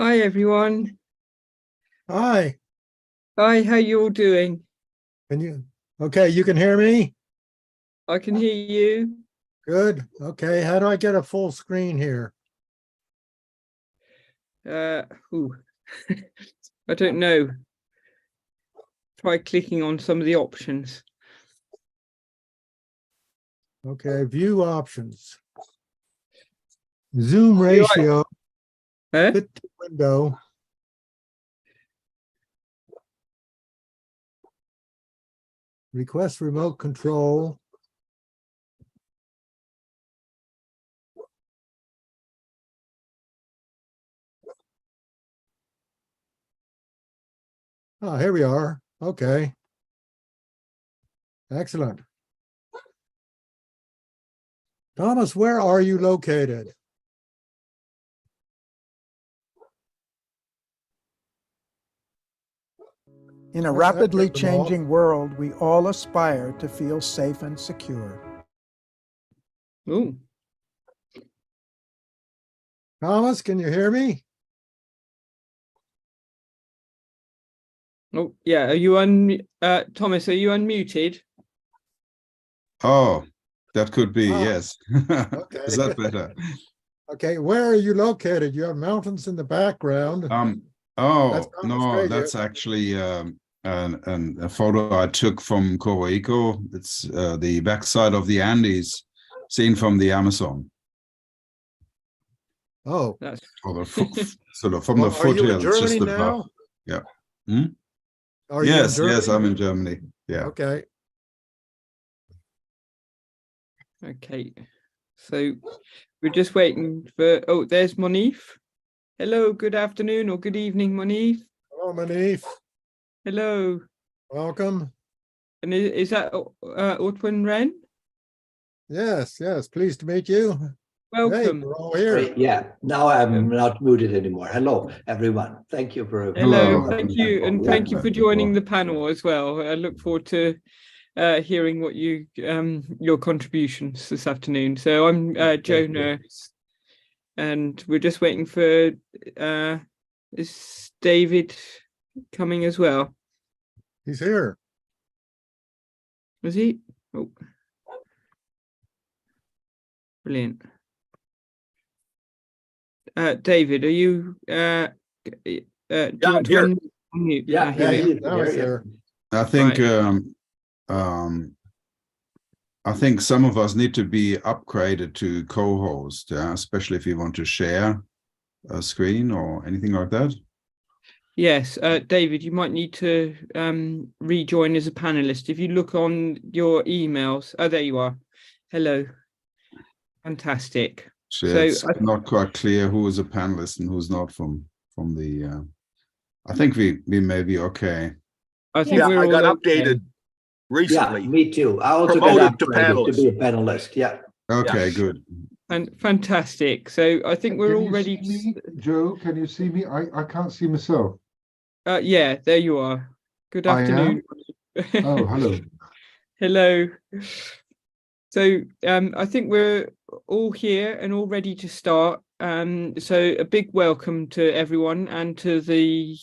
Hi, everyone. Hi, Hi, how you all doing? okay, you can hear me? I can hear you. Good. Okay, how do I get a full screen here? Ooh. I don't know. Try clicking on some of the options. Okay, view options. Zoom You like- ratio, Huh? fit to window. Request remote control. Oh, here we are. Okay. Excellent. Thomas, where are you located? In a That's rapidly excellent, Jamal. changing world, we all aspire to feel safe and secure. Ooh. Thomas, can you hear me? Oh, yeah. Are you Thomas, are you unmuted? Oh, that could be, Ah, yes. okay. Is that better? Okay, where are you located? You have mountains in the background. Oh, That's no, Australia. that's actually a photo I took from Coroico. It's the backside of the Andes, seen from the Amazon, Oh, That's or the sort of from well, the are you in foothills, just Germany above. now? Yeah. Hmm? Are you in Yes, Germany? yes, I'm in Germany. Yeah. Okay. okay. So we're just waiting for, oh, there's Monif. Hello, good afternoon or good evening, Monif. Hello, Manif. Hello. Welcome. And is that Otwin Ren? Yes, yes. Pleased to meet you. Hey, Welcome. we're all here. Great, yeah, now I'm not muted anymore. Hello, everyone. Thank you for Hello, Hello. thank you, and Yeah. thank you for joining the panel as well. I look forward to hearing what you your contributions this afternoon. So I'm Joe Nurse, and we're just waiting for is David coming as well? He's here. Was he? Oh, brilliant. David, are you? Do you want to unmute? Yeah, Here we are. Now he's here. I think Right. I think some of us need to be upgraded to co-host, especially if you want to share a screen or anything like that. Yes, David, you might need to rejoin as a panelist. If you look on your emails, oh, there you are. Hello. Fantastic. So So it's not quite clear who is a panelist and who's not from the. I think we may be okay. I think we're I got all updated Yeah, recently. me too. I also Promoted got to upgraded to panelist. be a panelist. Yeah. Okay, Yes. good. and fantastic. So I think we're Can all you ready. see me, Joe? Can you see me? I can't see myself. Yeah, there you are. Good I am? afternoon. Oh, hello. Hello. So I think we're all here and all ready to start. So a big welcome to everyone and to the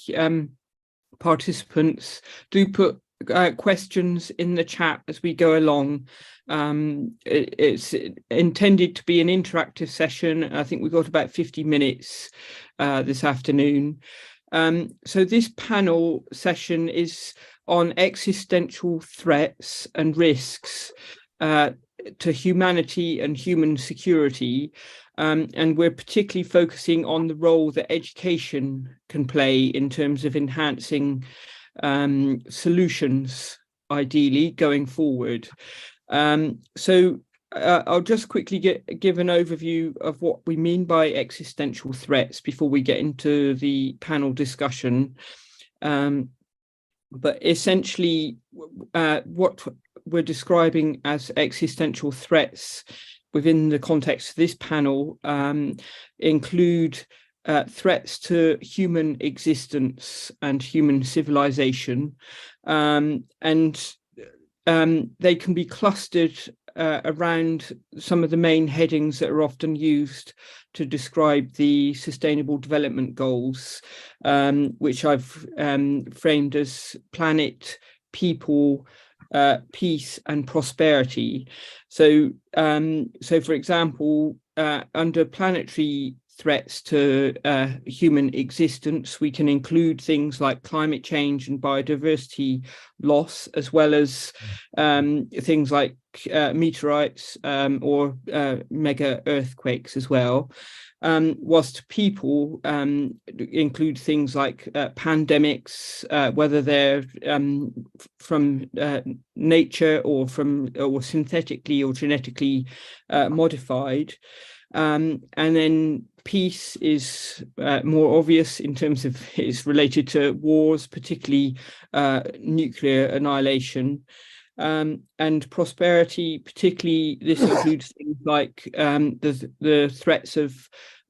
participants. Do put questions in the chat as we go along. It's intended to be an interactive session. I think we've got about 50 minutes this afternoon. So this panel session is on existential threats and risks to humanity and human security. And we're particularly focusing on the role that education can play in terms of enhancing solutions, ideally, going forward. So I'll just quickly give an overview of what we mean by existential threats before we get into the panel discussion. But essentially, what we're describing as existential threats within the context of this panel include threats to human existence and human civilization, and they can be clustered around some of the main headings that are often used to describe the Sustainable Development Goals, which I've framed as planet, people, peace and prosperity. So, for example, under planetary threats to human existence, we can include things like climate change and biodiversity loss, as well as things like meteorites or mega earthquakes as well. Whilst people include things like pandemics, whether they're from nature or synthetically or genetically modified. And then peace is more obvious in terms of it's related to wars, particularly nuclear annihilation. And prosperity, particularly, this includes things like the threats of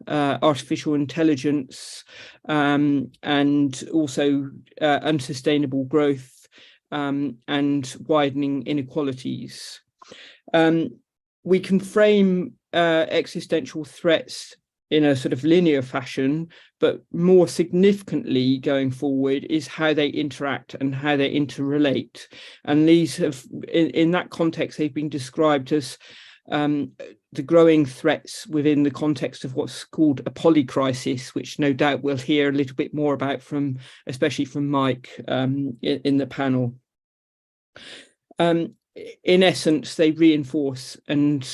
artificial intelligence and also unsustainable growth and widening inequalities. We can frame existential threats in a sort of linear fashion, but more significantly going forward is how they interact and how they interrelate. And these have, in that context, they've been described as the growing threats within the context of what's called a polycrisis, which no doubt we'll hear a little bit more about especially from Mike in the panel. In essence, they reinforce and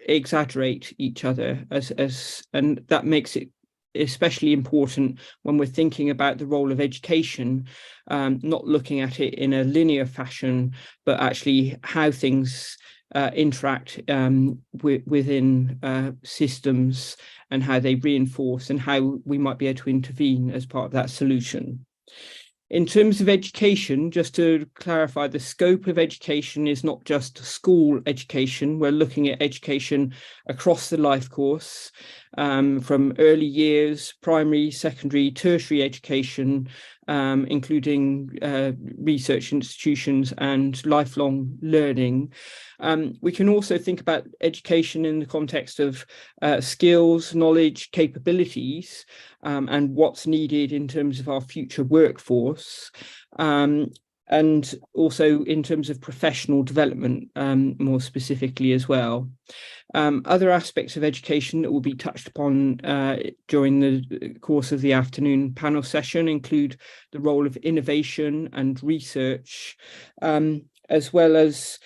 exaggerate each other, and that makes it especially important when we're thinking about the role of education, not looking at it in a linear fashion, but actually how things interact within systems and how they reinforce and how we might be able to intervene as part of that solution. In terms of education, just to clarify, the scope of education is not just school education. We're looking at education across the life course, from early years, primary, secondary, tertiary education, including research institutions and lifelong learning. We can also think about education in the context of skills, knowledge, capabilities, and what's needed in terms of our future workforce, and also in terms of professional development, more specifically as well. Other aspects of education that will be touched upon during the course of the afternoon panel session include the role of innovation and research, as well as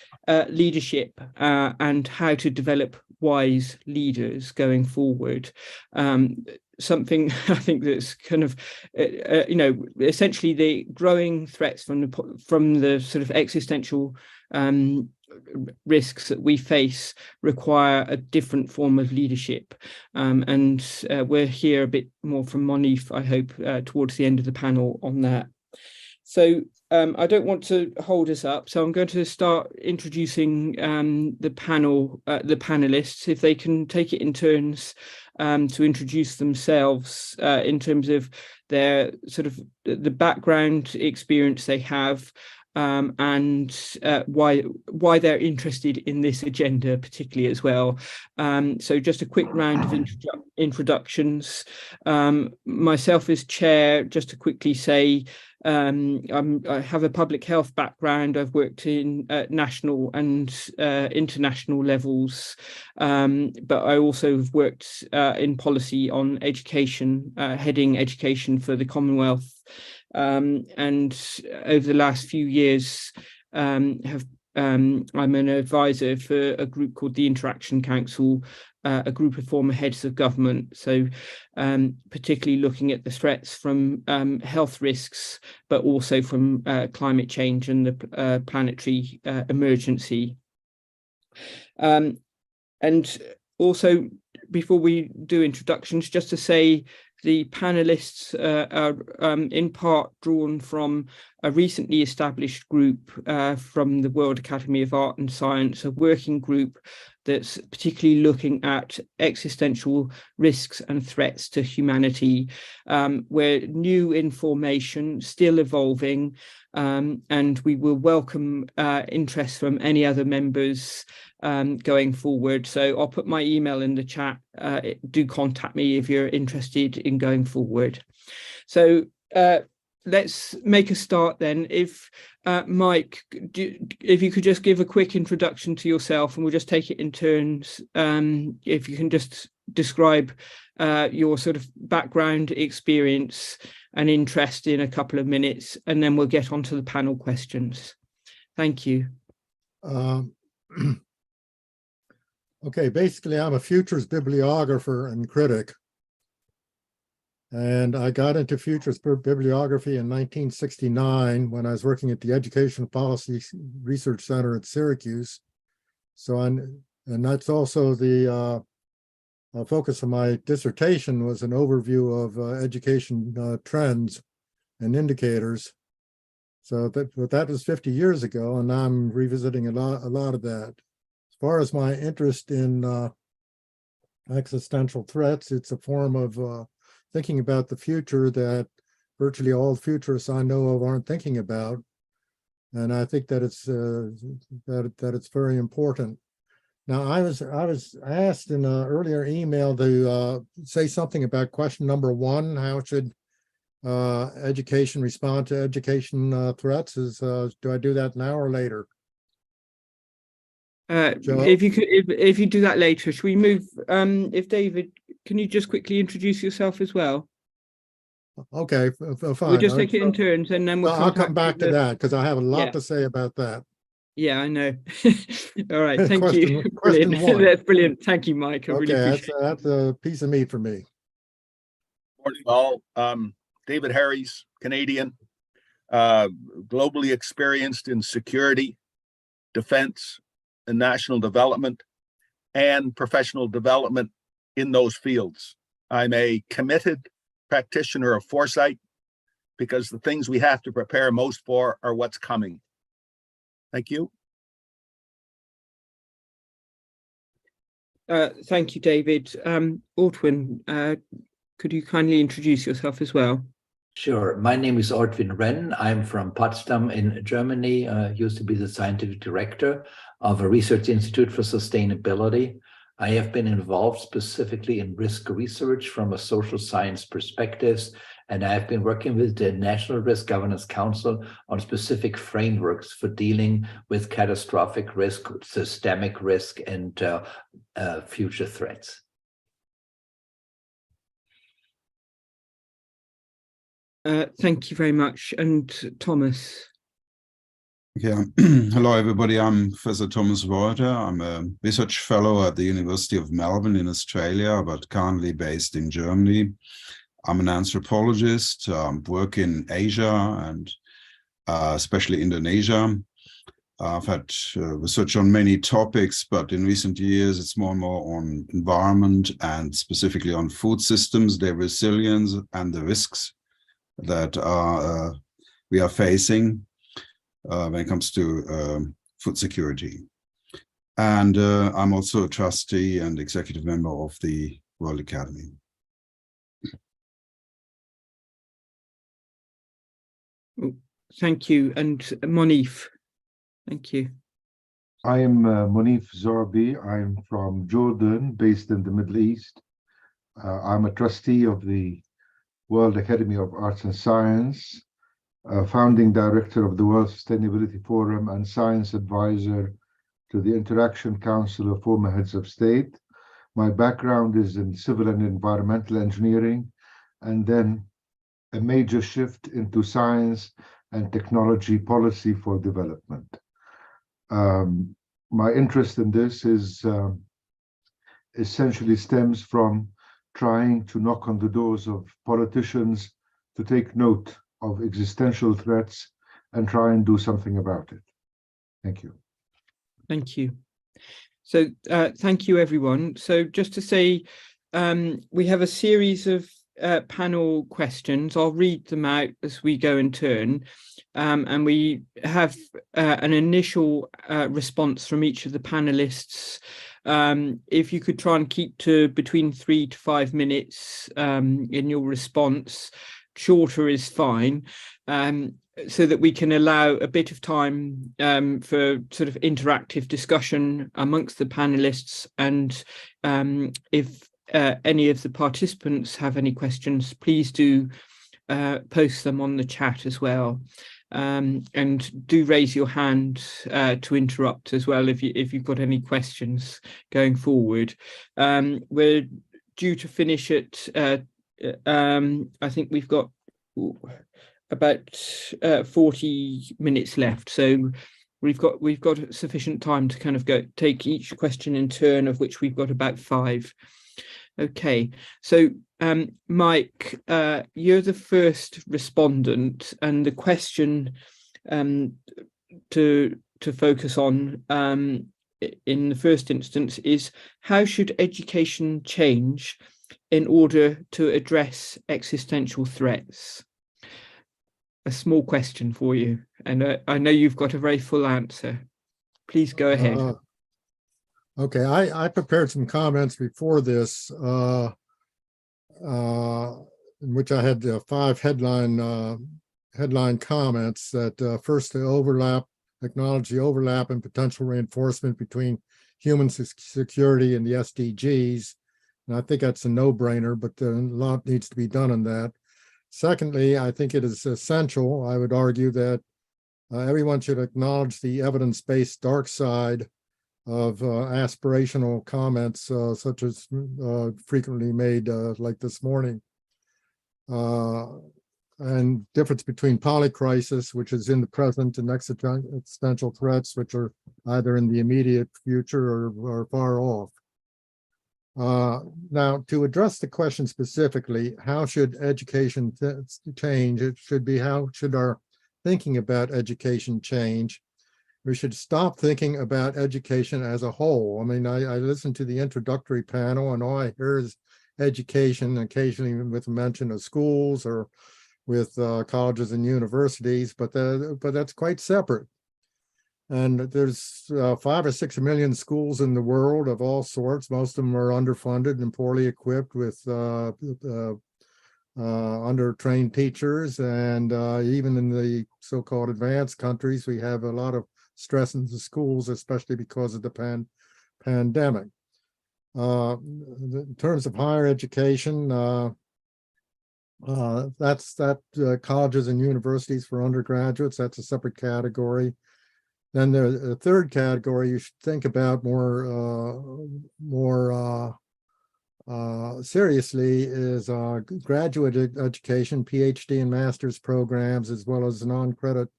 leadership and how to develop wise leaders going forward. Something I think that's kind of, essentially the growing threats from the sort of existential risks that we face require a different form of leadership. And we'll hear a bit more from Monif, I hope, towards the end of the panel on that. So I don't want to hold us up, so I'm going to start introducing the panelists, if they can take it in turns to introduce themselves in terms of their sort of the background experience they have, and why they're interested in this agenda particularly as well. So just a quick round of introductions. Myself as chair, just to quickly say, I have a public health background. I've worked in national and international levels, but I also have worked in policy on education, heading education for the Commonwealth. And over the last few years, I'm an advisor for a group called the Interaction Council, a group of former heads of government. So particularly looking at the threats from health risks, but also from climate change and the planetary emergency. And also, before we do introductions, just to say the panelists are in part drawn from a recently established group from the World Academy of Art and Science, a working group that's particularly looking at existential risks and threats to humanity, where new information, still evolving, and we will welcome interest from any other members going forward. So I'll put my email in the chat. Do contact me if you're interested in going forward. So let's make a start then. If Mike, if you could just give a quick introduction to yourself, and we'll just take it in turns. If you can just describe your sort of background, experience and interest in a couple of minutes, and then we'll get on to the panel questions. Thank you. Okay, basically I'm a futures bibliographer and critic. And I got into futures bibliography in 1969 when I was working at the Education Policy Research Center at Syracuse. So, and that's also the focus of my dissertation was an overview of education trends and indicators. So that was 50 years ago, and I'm revisiting a lot of that. As far as my interest in existential threats, it's a form of thinking about the future that virtually all futurists I know of aren't thinking about, and I think that it's that it's very important. Now, I was asked in an earlier email to say something about question number 1: how should education respond to education threats? Do I do that now or later? If you do that later, should we move? If David, can you just quickly introduce yourself as well? Okay, fine. We'll just take it in turns, and then I'll come back to that because I have a lot to say about that. Yeah, I know. All right, thank you. Question Brilliant. That's brilliant. Thank you, Mike. I really appreciate it. That's a piece of meat for me. Morning, all. David Harries, Canadian, globally experienced in security, defense, and national development, and professional development in those fields. I'm a committed practitioner of foresight because the things we have to prepare most for are what's coming. Thank you. Thank you, David. Ortwin, could you kindly introduce yourself as well? Sure. My name is Ortwin Renn. I'm from Potsdam in Germany. Used to be the scientific director of a research institute for sustainability. I have been involved specifically in risk research from a social science perspective, and I have been working with the National Risk Governance Council on specific frameworks for dealing with catastrophic risk, systemic risk, and future threats. Thank you very much. And Thomas. Okay. Hello, everybody. I'm Professor Thomas Walter. I'm a research fellow at the University of Melbourne in Australia, but currently based in Germany. I'm an anthropologist, work in Asia and especially Indonesia. I've had research on many topics, but in recent years, it's more and more on environment and specifically on food systems, their resilience and the risks that we are facing when it comes to food security. And I'm also a trustee and executive member of the World Academy. Thank you. And Monif, thank you. I am Monif Zorbi. I'm from Jordan, based in the Middle East. I'm a trustee of the World Academy of Arts and Science, founding director of the World Sustainability Forum and science advisor to the Interaction Council of former heads of state. My background is in civil and environmental engineering, and then a major shift into science and technology policy for development. My interest in this is essentially stems from trying to knock on the doors of politicians to take note of existential threats and try and do something about it. Thank you. Thank you. So thank you, everyone. So just to say, we have a series of panel questions. I'll read them out as we go in turn. And we have an initial response from each of the panelists. If you could try and keep to between 3 to 5 minutes in your response, shorter is fine, so that we can allow a bit of time for sort of interactive discussion amongst the panelists. And if any of the participants have any questions, please do post them on the chat as well. And do raise your hand to interrupt as well if you've got any questions going forward. We're due to finish at I think we've got about 40 minutes left, so we've got sufficient time to kind of take each question in turn, of which we've got about 5. Okay, so Mike, you're the first respondent, and the question to focus on in the first instance is, how should education change in order to address existential threats? A small question for you, and I know you've got a very full answer. Please go ahead. Okay, I prepared some comments before this, in which I had 5 headline comments. That first, the acknowledge the overlap and potential reinforcement between human security and the SDGs. And I think that's a no-brainer, but a lot needs to be done on that. Secondly, I think it is essential, I would argue, that everyone should acknowledge the evidence-based dark side of aspirational comments, such as frequently made like this morning. And difference between polycrisis, which is in the present, and existential threats, which are either in the immediate future or far off. Now, to address the question specifically, how should education change? It should be, how should our thinking about education change? We should stop thinking about education as a whole. I mean, I listened to the introductory panel, and all I hear is education, occasionally with mention of schools or with colleges and universities, but that's quite separate. And there's 5 or 6 million schools in the world of all sorts. Most of them are underfunded and poorly equipped with under-trained teachers. And even in the so-called advanced countries, we have a lot of stress in the schools, especially because of the pandemic. In terms of higher education, that's colleges and universities for undergraduates. That's a separate category. Then the third category you should think about more seriously is graduate education, PhD and master's programs, as well as non-credit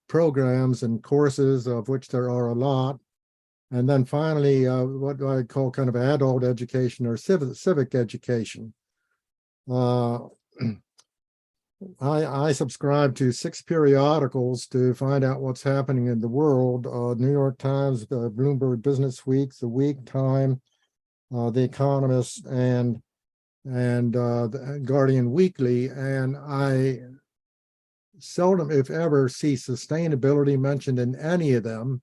programs and courses, of which there are a lot. And then finally, what I call kind of adult education or civic education. I subscribe to 6 periodicals to find out what's happening in the world: New York Times, Bloomberg Business Week, The Week, Time, The Economist, and the Guardian Weekly. And I seldom, if ever, see sustainability mentioned in any of them,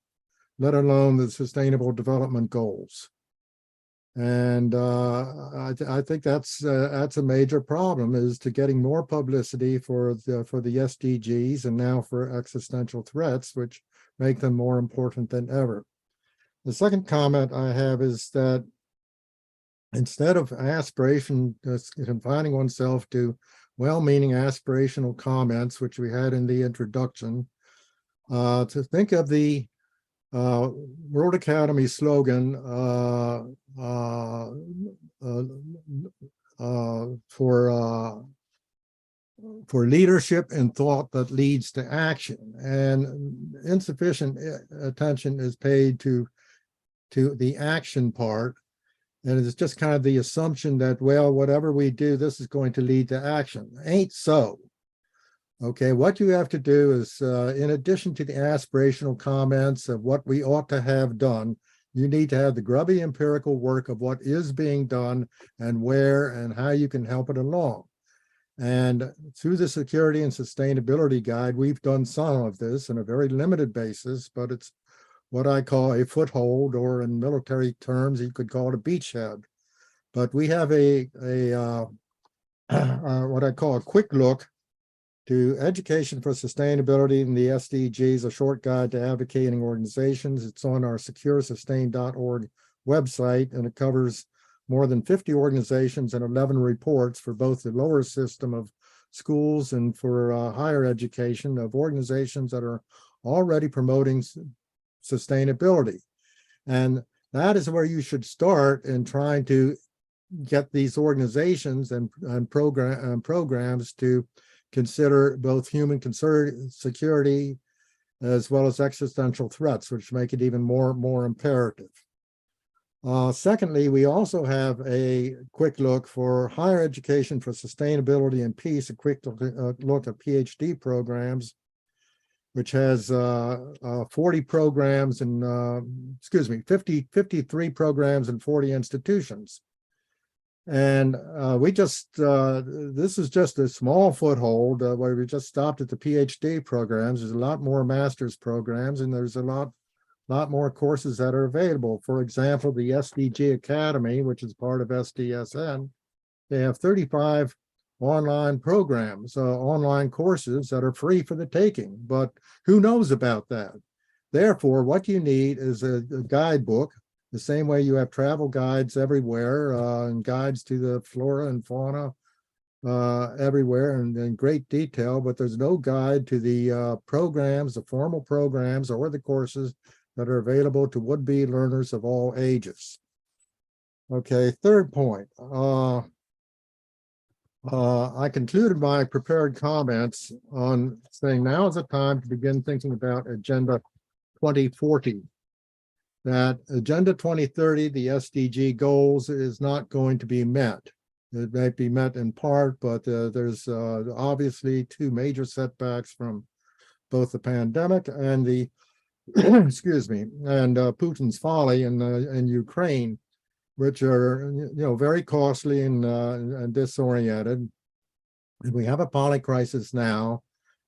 let alone the Sustainable Development Goals. And I think that's a major problem, is to getting more publicity for the SDGs and now for existential threats, which make them more important than ever. The second comment I have is that instead of confining oneself to well-meaning aspirational comments, which we had in the introduction, to think of the World Academy slogan for leadership and thought that leads to action, and insufficient attention is paid to the action part, and it's just kind of the assumption that, well, whatever we do, this is going to lead to action. Ain't so. Okay, what you have to do is, in addition to the aspirational comments of what we ought to have done, You need to have the grubby empirical work of what is being done and where and how you can help it along. And through the Security and Sustainability Guide, we've done some of this on a very limited basis, but it's what I call a foothold, or in military terms, you could call it a beachhead. But we have what I call a quick look to Education for Sustainability and the SDGs, a short guide to advocating organizations. It's on our securesustain.org website, and it covers more than 50 organizations and 11 reports for both the lower system of schools and for higher education of organizations that are already promoting sustainability. And that is where you should start in trying to get these organizations and programs to consider both human security as well as existential threats, which make it even more imperative. Secondly, we also have a quick look for higher education for sustainability and peace, a quick look at PhD programs, which has 40 programs and 53 programs and 40 institutions. And this is just a small foothold where we just stopped at the PhD programs. There's a lot more master's programs, and there's a lot more courses that are available. For example, the SDG Academy, which is part of SDSN, they have 35 online programs, online courses that are free for the taking, but who knows about that? Therefore, what you need is a guidebook, the same way you have travel guides everywhere and guides to the flora and fauna everywhere and in great detail, but there's no guide to the programs, the formal programs or the courses that are available to would-be learners of all ages. Okay, third point. I concluded my prepared comments on saying now is the time to begin thinking about Agenda 2040. That Agenda 2030, the SDG goals, is not going to be met. It may be met in part, but there's obviously two major setbacks from both the pandemic and the excuse me, and Putin's folly in Ukraine, which are very costly and disoriented. And we have a polycrisis now,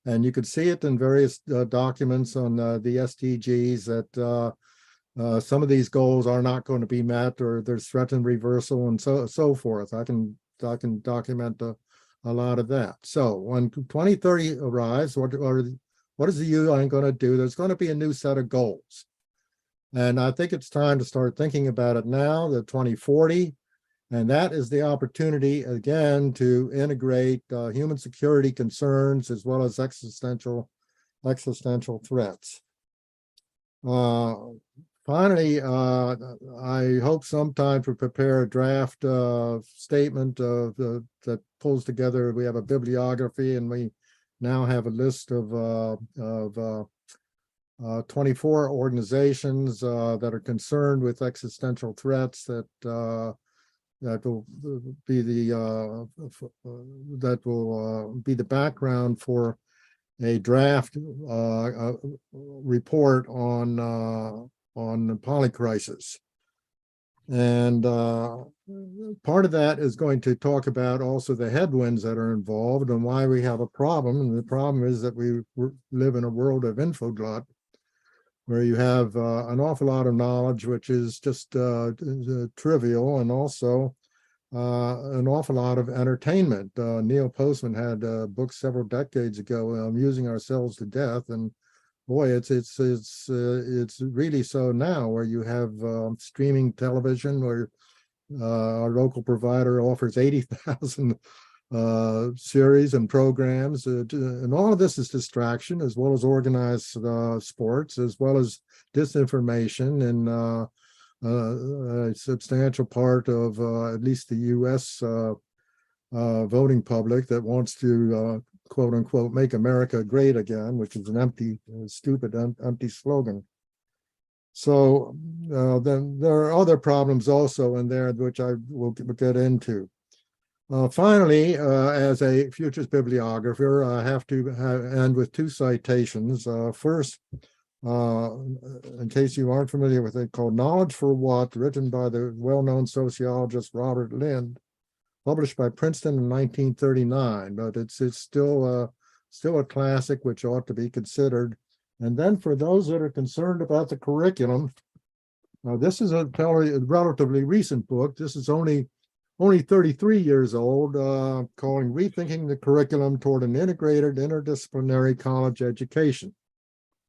and you could see it in various documents on the SDGs that some of these goals are not going to be met, or there's threatened reversal, and so forth. I can document a lot of that. So when 2030 arrives, what is the UN going to do? There's going to be a new set of goals. And I think it's time to start thinking about it now, the 2040. And that is the opportunity, again, to integrate human security concerns as well as existential threats. Finally, I hope sometime to prepare a draft statement that pulls together. We have a bibliography, and we now have a list of 24 organizations that are concerned with existential threats that will be the background for a draft report on polycrisis. And part of that is going to talk about also the headwinds that are involved and why we have a problem. And the problem is that we live in a world of infoglut, where you have an awful lot of knowledge, which is just trivial, and also an awful lot of entertainment. Neil Postman had a book several decades ago, Amusing Ourselves to Death, and boy, it's really so now, where you have streaming television, where our local provider offers 80,000 series and programs, and all of this is distraction, as well as organized sports, as well as disinformation, and a substantial part of at least the U.S. Voting public that wants to quote unquote make America great again, which is an empty, stupid, empty slogan. So then there are other problems also in there, which I will get into. Finally, as a futures bibliographer, I have to end with two citations. First, in case you aren't familiar with it, called Knowledge for What, written by the well-known sociologist Robert Lind, published by Princeton in 1939, but it's still a classic which ought to be considered. And then for those that are concerned about the curriculum, this is a relatively recent book. This is only 33 years old, calling Rethinking the Curriculum Toward an Integrated Interdisciplinary College Education.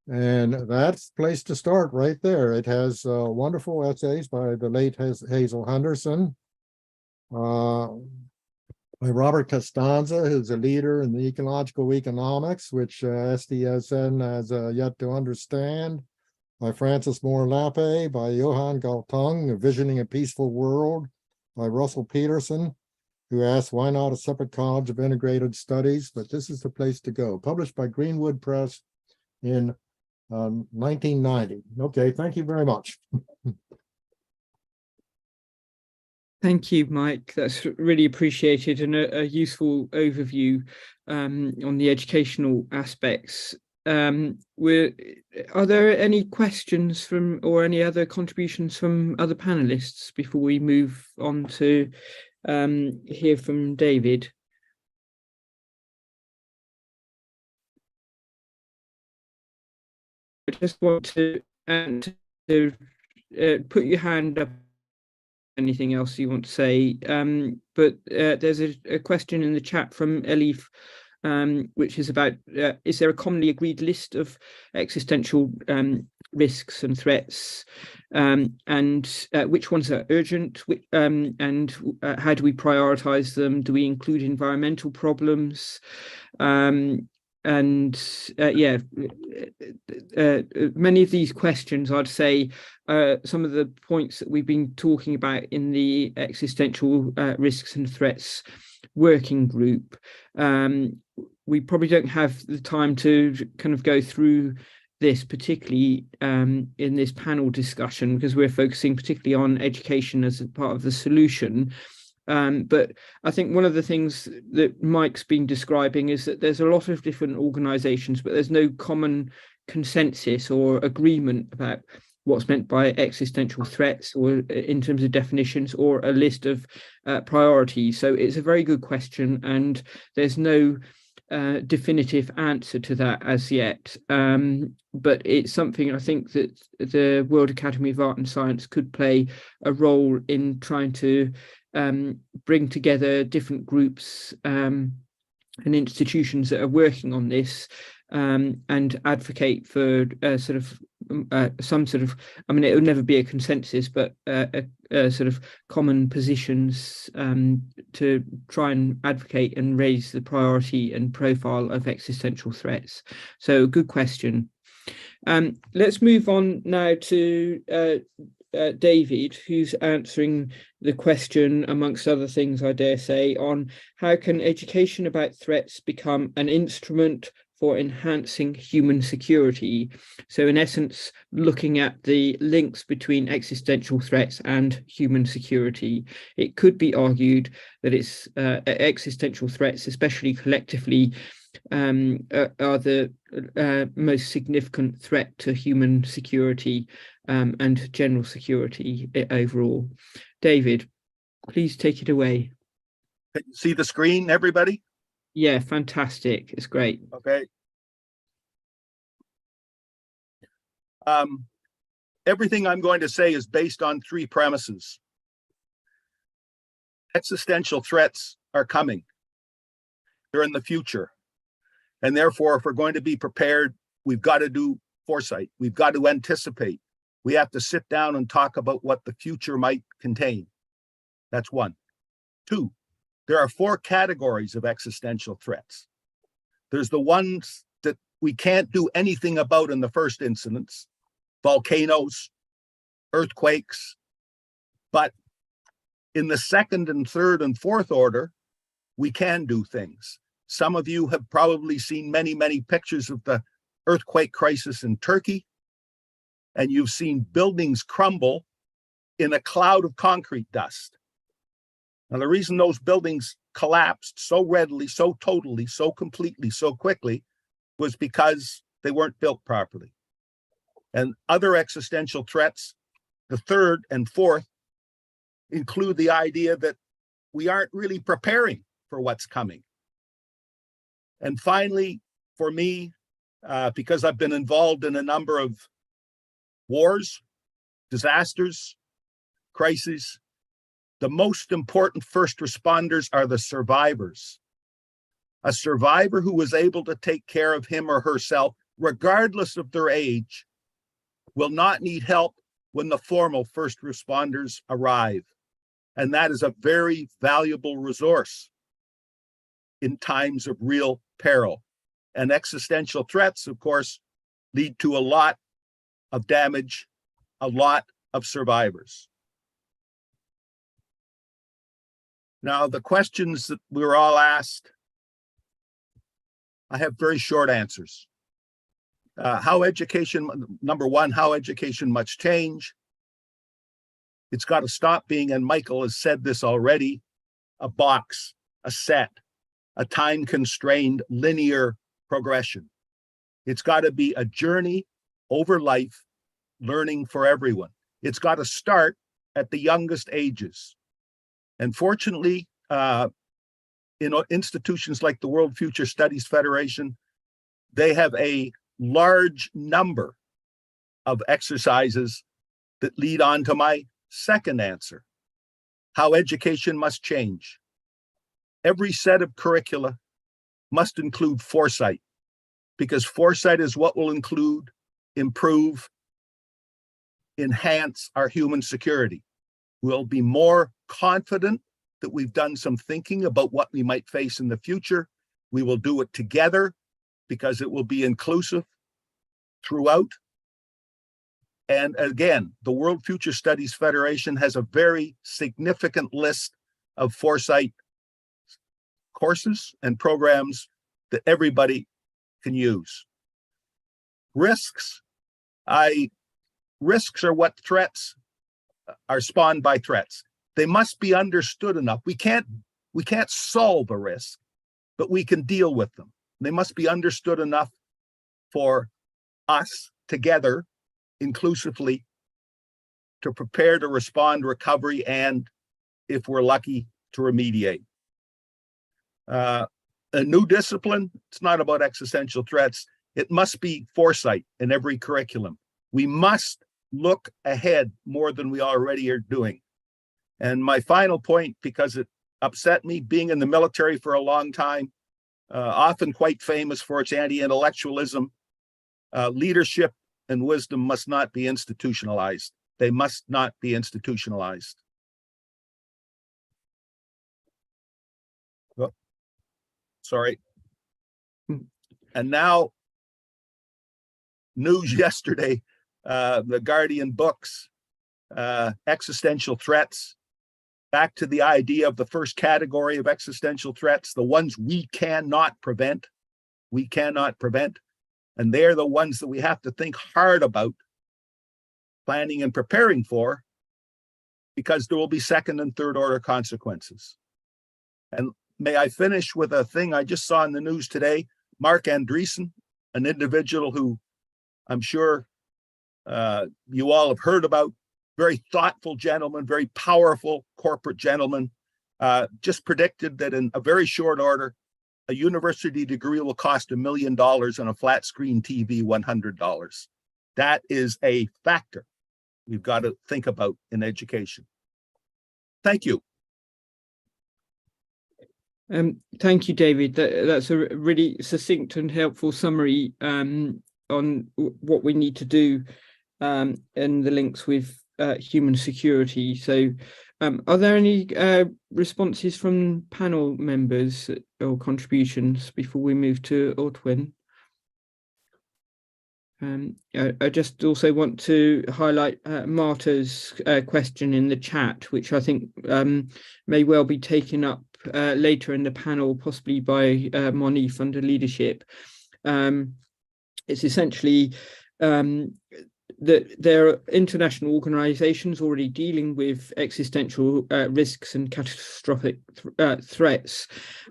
And that's the place to start right there. It has wonderful essays by the late Hazel Henderson, by Robert Costanza, who's a leader in the ecological economics, which SDSN has yet to understand, by Francis Moore Lappe, by Johan Galtung, Visioning a Peaceful World, by Russell Peterson, who asked, why not a separate college of integrated studies? But this is the place to go. Published by Greenwood Press in 1990. Okay, thank you very much. Thank you, Mike. That's really appreciated, and a useful overview on the educational aspects. Are there any questions from or any other contributions from other panelists before we move on to hear from David? I just want to put your hand up. Anything else you want to say? But there's a question in the chat from Elif, which is about, is there a commonly agreed list of existential risks and threats, and which ones are urgent, and how do we prioritize them? Do we include environmental problems? And yeah, many of these questions, I'd say, some of the points that we've been talking about in the existential risks and threats working group. We probably don't have the time to kind of go through this, particularly in this panel discussion, because we're focusing particularly on education as a part of the solution. But I think one of the things that Mike's been describing is that there's a lot of different organizations, but there's no common consensus or agreement about what's meant by existential threats, or in terms of definitions, or a list of priorities. So it's a very good question, and there's no definitive answer to that as yet. But it's something I think that the World Academy of Art and Science could play a role in trying to bring together different groups and institutions that are working on this, and advocate for some sort of, I mean, it would never be a consensus, but sort of common positions to try and advocate and raise the priority and profile of existential threats. So good question. Let's move on now to David, who's answering the question, amongst other things, I dare say, on how can education about threats become an instrument for enhancing human security. So in essence, looking at the links between existential threats and human security. It could be argued that it's existential threats, especially collectively, are the most significant threat to human security and general security overall. David, please take it away. See the screen, everybody? Yeah, fantastic. It's great. Okay. Everything I'm going to say is based on three premises. Existential threats are coming. They're in the future. And therefore, if we're going to be prepared, we've got to do foresight. We've got to anticipate. We have to sit down and talk about what the future might contain. That's one. Two, there are four categories of existential threats. There's the ones that we can't do anything about in the first instance, volcanoes, earthquakes, but in the second and third and fourth order, we can do things. Some of you have probably seen many, many pictures of the earthquake crisis in Turkey, and you've seen buildings crumble in a cloud of concrete dust. Now, the reason those buildings collapsed so readily, so totally, so completely, so quickly was because they weren't built properly. And other existential threats, the third and fourth, include the idea that we aren't really preparing for what's coming. And finally, for me, because I've been involved in a number of wars, disasters, crises, the most important first responders are the survivors. A survivor who was able to take care of him or herself, regardless of their age, will not need help when the formal first responders arrive. And that is a very valuable resource in times of real peril. And existential threats, of course, lead to a lot of damage, a lot of survivors. Now, the questions that we were all asked, I have very short answers. How education, number one, how education must change. It's got to stop being, and Michael has said this already, a box, a set, a time-constrained linear progression. It's got to be a journey over life, learning for everyone. It's got to start at the youngest ages. And fortunately, in institutions like the World Future Studies Federation, they have a large number of exercises that lead on to my second answer, how education must change. Every set of curricula must include foresight, because foresight is what will include, improve, enhance our human security. We'll be more confident that we've done some thinking about what we might face in the future. We will do it together because it will be inclusive throughout. And again, the World Future Studies Federation has a very significant list of foresight courses and programs that everybody can use. Risks. Risks are what threats are spawned by threats. They must be understood enough. We can't solve a risk, but we can deal with them. They must be understood enough for us together, inclusively, to prepare to respond, recovery, and if we're lucky, to remediate. A new discipline, it's not about existential threats. It must be foresight in every curriculum. We must look ahead more than we already are doing. And my final point, because it upset me, being in the military for a long time, often quite famous for its anti-intellectualism, leadership and wisdom must not be institutionalized. They must not be institutionalized. Oh, sorry. And now, news yesterday, the Guardian books, existential threats, back to the idea of the first category of existential threats, the ones we cannot prevent. We cannot prevent. And they're the ones that we have to think hard about planning and preparing for, because there will be second and third order consequences. And may I finish with a thing I just saw in the news today. Mark Andreessen, an individual who I'm sure you all have heard about, very thoughtful gentleman, very powerful corporate gentleman, just predicted that in a very short order, a university degree will cost $1 million and a flat screen TV $100. That is a factor we've got to think about in education. Thank you. Thank you, David. That's a really succinct and helpful summary on what we need to do and the links with human security. So are there any responses from panel members or contributions before we move to Ortwin? I just also want to highlight Marta's question in the chat, which I think may well be taken up later in the panel, possibly by Monif under leadership. It's essentially that there are international organizations already dealing with existential risks and catastrophic threats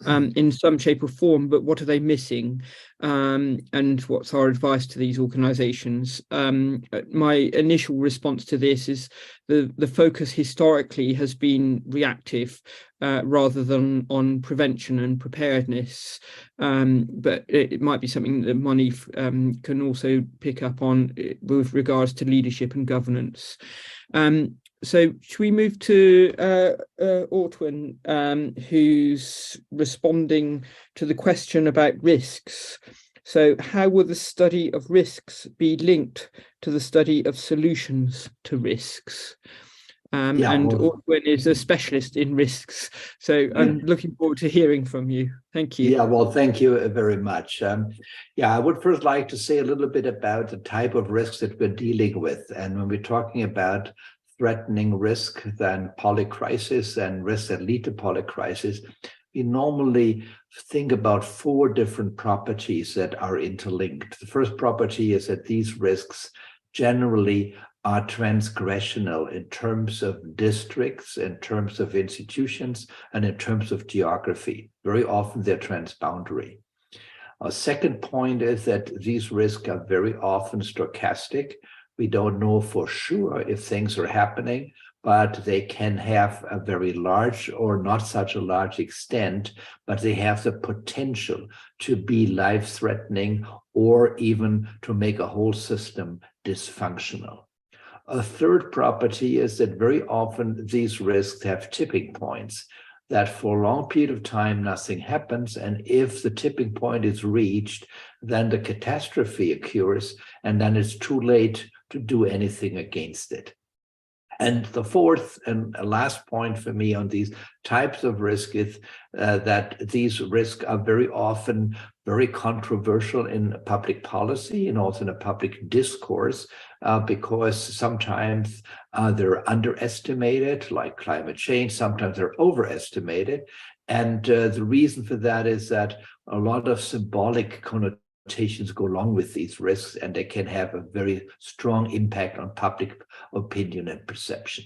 in some shape or form, but what are they missing? and what's our advice to these organizations. My initial response to this is the focus historically has been reactive rather than on prevention and preparedness, but it might be something that Monique can also pick up on with regards to leadership and governance. So should we move to Ortwin, who's responding to the question about risks? So how will the study of risks be linked to the study of solutions to risks? And Ortwin is a specialist in risks. So I'm looking forward to hearing from you. Thank you. Yeah, well, thank you very much. I would first like to say a little bit about the type of risks that we're dealing with. And when we're talking about threatening risk, then polycrisis and risks that lead to polycrisis, we normally think about 4 different properties that are interlinked. The first property is that these risks generally are transgressional in terms of districts, in terms of institutions, and in terms of geography. Very often they're transboundary. A second point is that these risks are very often stochastic. We don't know for sure if things are happening, but they can have a very large or not such a large extent, but they have the potential to be life-threatening or even to make a whole system dysfunctional. A third property is that very often these risks have tipping points, that for a long period of time, nothing happens. And if the tipping point is reached, then the catastrophe occurs, and then it's too late to do anything against it. And the fourth and last point for me on these types of risk is that these risks are very often very controversial in public policy and also in a public discourse, because sometimes they're underestimated, like climate change, sometimes they're overestimated. And the reason for that is that a lot of symbolic connotations go along with these risks, and they can have a very strong impact on public opinion and perception.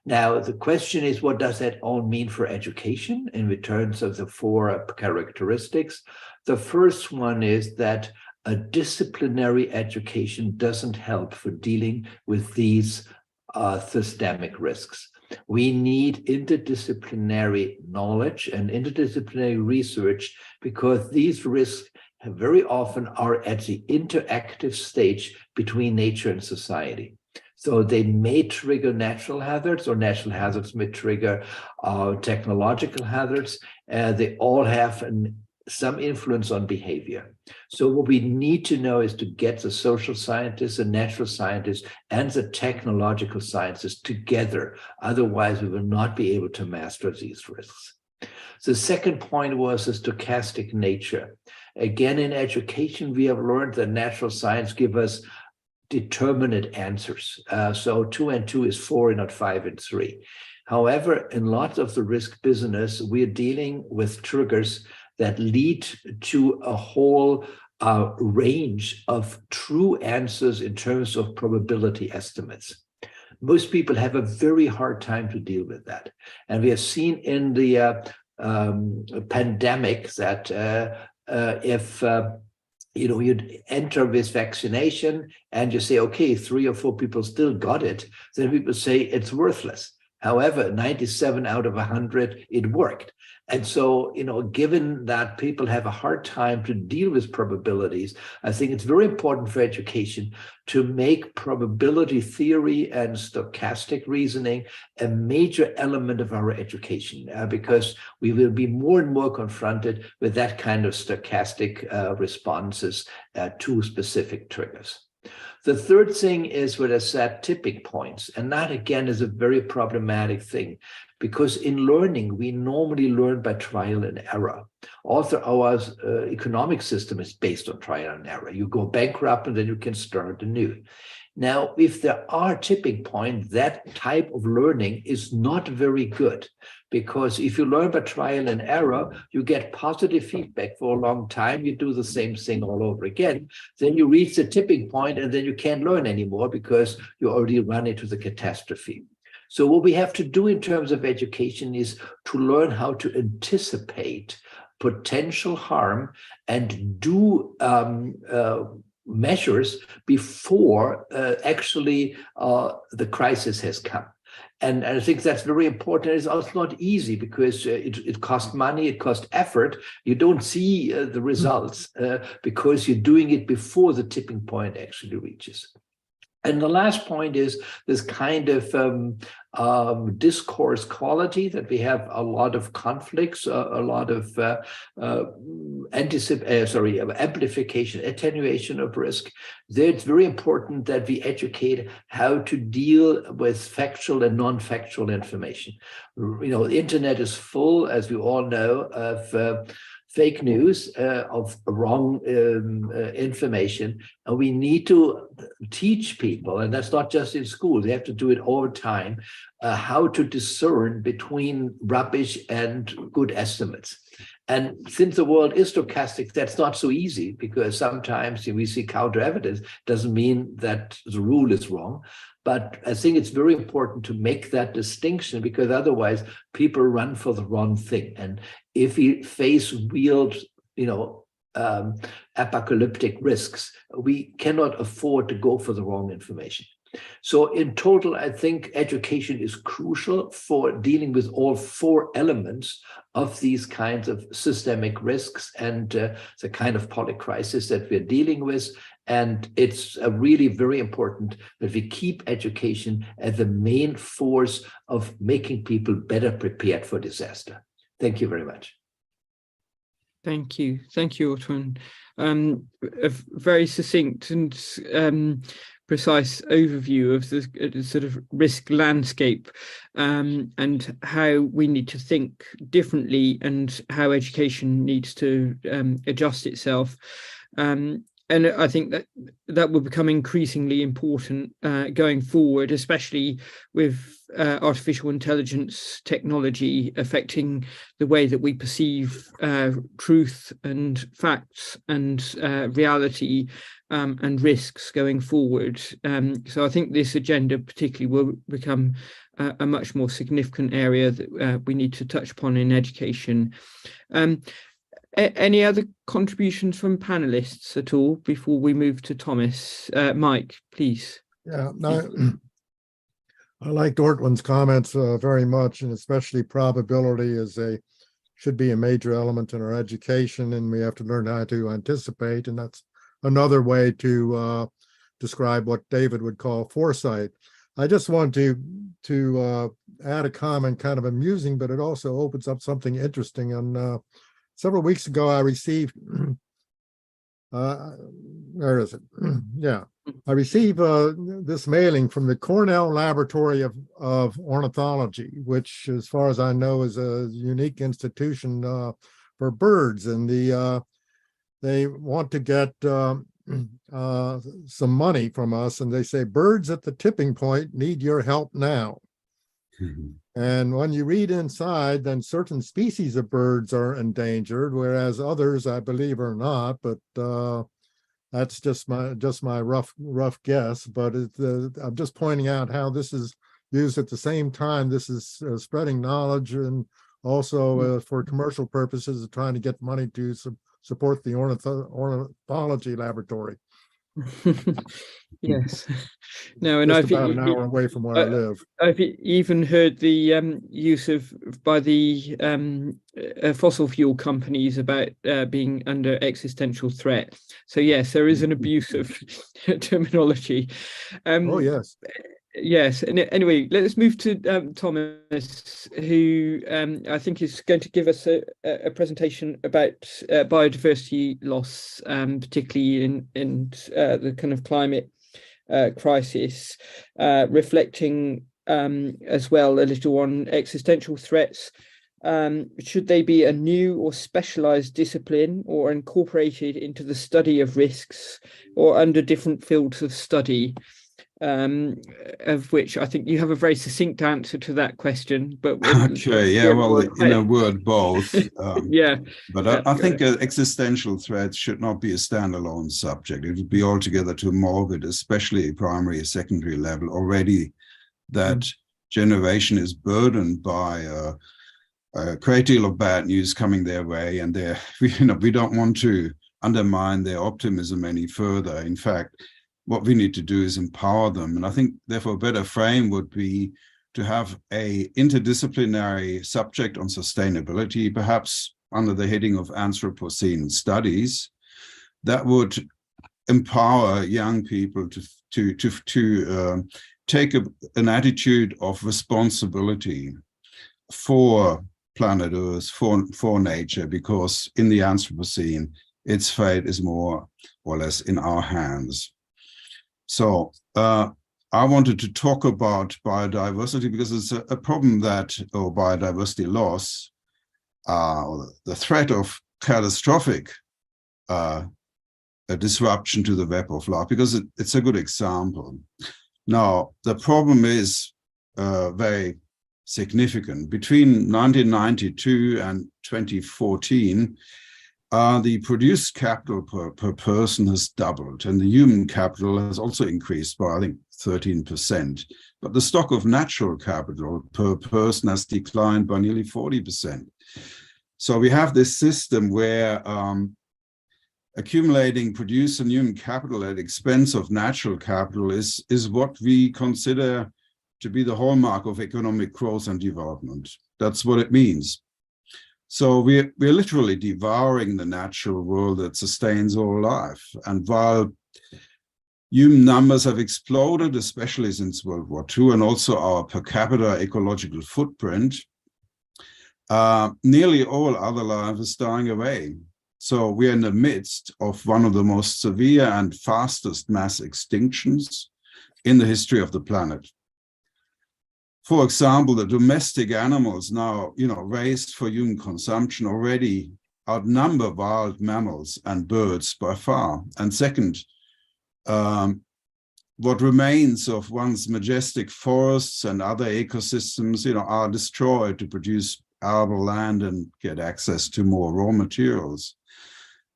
Now, the question is, what does that all mean for education in terms of the 4 characteristics? The first one is that a disciplinary education doesn't help for dealing with these systemic risks. We need interdisciplinary knowledge and interdisciplinary research, because these risks very often are at the interactive stage between nature and society. So they may trigger natural hazards, or natural hazards may trigger technological hazards. They all have some influence on behavior. So what we need to know is to get the social scientists, the natural scientists, and the technological sciences together. Otherwise, we will not be able to master these risks. The second point was the stochastic nature. Again, in education, we have learned that natural science gives us determinate answers. So 2 and 2 is 4 and not 5 and 3. However, in lots of the risk business, we're dealing with triggers that lead to a whole range of true answers in terms of probability estimates. Most people have a very hard time to deal with that. And we have seen in the pandemic that if you'd enter with vaccination and you say, okay, 3 or 4 people still got it, then people say it's worthless. However, 97 out of 100, it worked. And so, given that people have a hard time to deal with probabilities, I think it's very important for education to make probability theory and stochastic reasoning a major element of our education, because we will be more and more confronted with that kind of stochastic responses to specific triggers. The third thing is what I said, tipping points. And that, again, is a very problematic thing, because in learning, we normally learn by trial and error. Also, our economic system is based on trial and error. You go bankrupt and then you can start anew. Now, if there are tipping points, that type of learning is not very good, because if you learn by trial and error, you get positive feedback for a long time. You do the same thing all over again. Then you reach the tipping point and then you can't learn anymore because you already run into the catastrophe. So what we have to do in terms of education is to learn how to anticipate potential harm and do measures before actually the crisis has come. And I think that's very important. It's also not easy because it costs money, it costs effort. You don't see the results because you're doing it before the tipping point actually reaches. And the last point is this kind of discourse quality, that we have a lot of conflicts, a lot of amplification, attenuation of risk. There it's very important that we educate how to deal with factual and non-factual information. You know, the internet is full, as we all know, of fake news, of wrong information. And we need to teach people, and that's not just in school, they have to do it all the time, how to discern between rubbish and good estimates. And since the world is stochastic, that's not so easy, because sometimes we see counter evidence, doesn't mean that the rule is wrong. But I think it's very important to make that distinction, because otherwise people run for the wrong thing. And if we face real, apocalyptic risks, we cannot afford to go for the wrong information. So in total, I think education is crucial for dealing with all four elements of these kinds of systemic risks and the kind of polycrisis that we're dealing with. And it's really very important that we keep education as the main force of making people better prepared for disaster. Thank you very much. Thank you. Thank you, Ortwin. A very succinct and precise overview of the sort of risk landscape and how we need to think differently and how education needs to adjust itself. And I think that will become increasingly important going forward, especially with artificial intelligence technology affecting the way that we perceive truth and facts and reality and risks going forward. So I think this agenda particularly will become a much more significant area that we need to touch upon in education. Any other contributions from panelists at all before we move to Thomas? Mike, please. Yeah, I liked Ortwin's comments very much, and especially probability should be a major element in our education, and we have to learn how to anticipate, and that's another way to describe what David would call foresight. I just want to add a comment, kind of amusing, but it also opens up something interesting. And several weeks ago, I received, where is it? Yeah, I received this mailing from the Cornell Laboratory of Ornithology, which, as far as I know, is a unique institution for birds. And they want to get some money from us. And they say, birds at the tipping point need your help now. Mm-hmm. And when you read inside, then certain species of birds are endangered, whereas others, I believe, are not. But that's just my rough guess. But I'm just pointing out how this is used at the same time. This is spreading knowledge, and also for commercial purposes of trying to get money to support the ornithology laboratory. Yes. No, and I've about an hour away from where I live. I've even heard the use of by the fossil fuel companies about being under existential threat. So yes, there is an abuse of terminology. Oh yes. Yes. And anyway, let's move to Thomas, who I think is going to give us a presentation about biodiversity loss, particularly in the kind of climate crisis, reflecting as well a little on existential threats. Should they be a new or specialized discipline, or incorporated into the study of risks, or under different fields of study? Of which I think you have a very succinct answer to that question. But okay, yeah, well, in a word, both. Yeah, but I think existential threats should not be a standalone subject. It would be altogether too morbid, especially primary, secondary level. Already, that generation is burdened by a great deal of bad news coming their way, and we don't want to undermine their optimism any further. In fact, what we need to do is empower them. And I think, therefore, a better frame would be to have a interdisciplinary subject on sustainability, perhaps under the heading of Anthropocene Studies, that would empower young people to take an attitude of responsibility for planet Earth, for nature, because in the Anthropocene, its fate is more or less in our hands. So I wanted to talk about biodiversity because it's a problem or biodiversity loss, the threat of catastrophic a disruption to the web of life, because it's a good example. Now, the problem is very significant. Between 1992 and 2014, the produced capital per person has doubled, and the human capital has also increased by, I think, 13%. But the stock of natural capital per person has declined by nearly 40%. So we have this system where accumulating produced and human capital at expense of natural capital is what we consider to be the hallmark of economic growth and development. That's what it means. So we're literally devouring the natural world that sustains all life. And while human numbers have exploded, especially since World War II, and also our per capita ecological footprint, nearly all other life is dying away. So we're in the midst of one of the most severe and fastest mass extinctions in the history of the planet. For example, the domestic animals now, raised for human consumption already outnumber wild mammals and birds by far. And second, what remains of once majestic forests and other ecosystems, are destroyed to produce arable land and get access to more raw materials.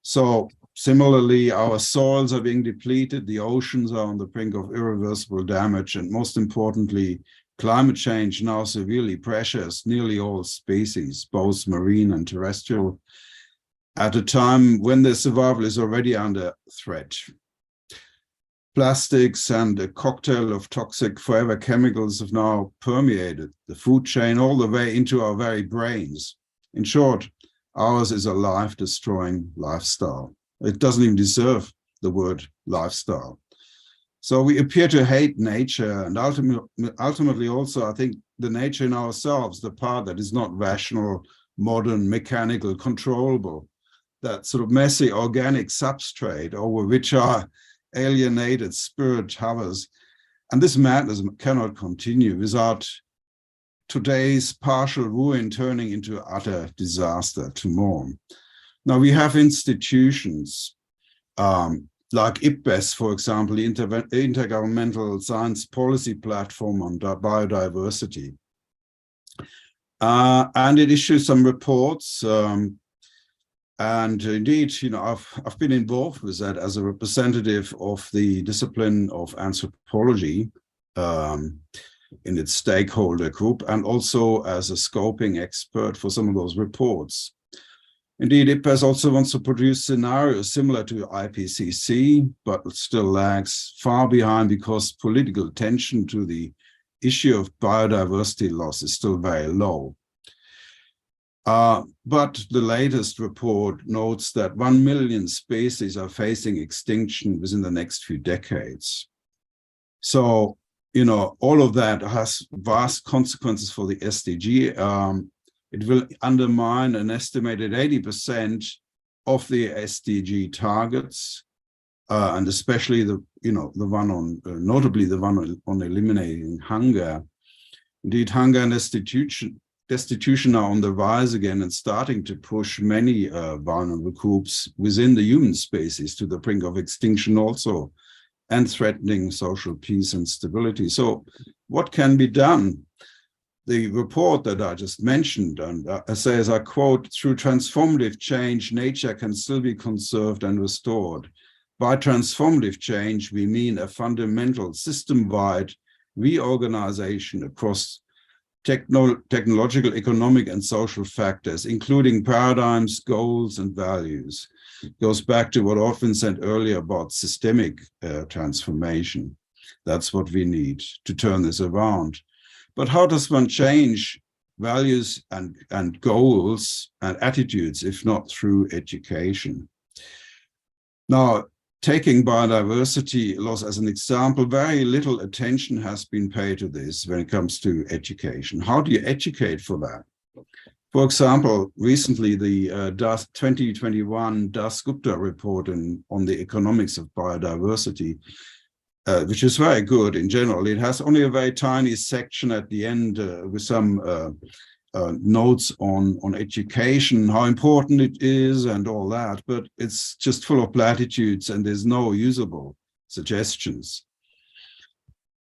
So similarly, our soils are being depleted, the oceans are on the brink of irreversible damage, and most importantly, climate change now severely pressures nearly all species, both marine and terrestrial, at a time when their survival is already under threat. Plastics and a cocktail of toxic forever chemicals have now permeated the food chain all the way into our very brains. In short, ours is a life-destroying lifestyle. It doesn't even deserve the word lifestyle. So we appear to hate nature, and ultimately also, I think, the nature in ourselves, the part that is not rational, modern, mechanical, controllable, that sort of messy organic substrate over which our alienated spirit hovers. And this madness cannot continue without today's partial ruin turning into utter disaster tomorrow. Now we have institutions like IPBES, for example, the Intergovernmental Science Policy Platform on Biodiversity. And it issues some reports. And indeed, I've been involved with that as a representative of the discipline of anthropology in its stakeholder group, and also as a scoping expert for some of those reports. Indeed, IPBES also wants to produce scenarios similar to IPCC, but still lags far behind because political attention to the issue of biodiversity loss is still very low. But the latest report notes that 1 million species are facing extinction within the next few decades. So, all of that has vast consequences for the SDG. It will undermine an estimated 80% of the SDG targets, and especially notably the one on eliminating hunger. Indeed, hunger and destitution are on the rise again and starting to push many vulnerable groups within the human species to the brink of extinction also, and threatening social peace and stability. So what can be done? The report that I just mentioned says, I quote, "Through transformative change, nature can still be conserved and restored. By transformative change, we mean a fundamental system-wide reorganization across technological, economic, and social factors, including paradigms, goals, and values. It goes back to what Ortwin said earlier about systemic transformation. That's what we need to turn this around. But how does one change values and goals and attitudes if not through education? Now, taking biodiversity loss as an example, very little attention has been paid to this when it comes to education. How do you educate for that? For example, recently the 2021 Das Gupta report on the economics of biodiversity, which is very good in general. It has only a very tiny section at the end with some notes on education, how important it is and all that, but it's just full of platitudes and there's no usable suggestions.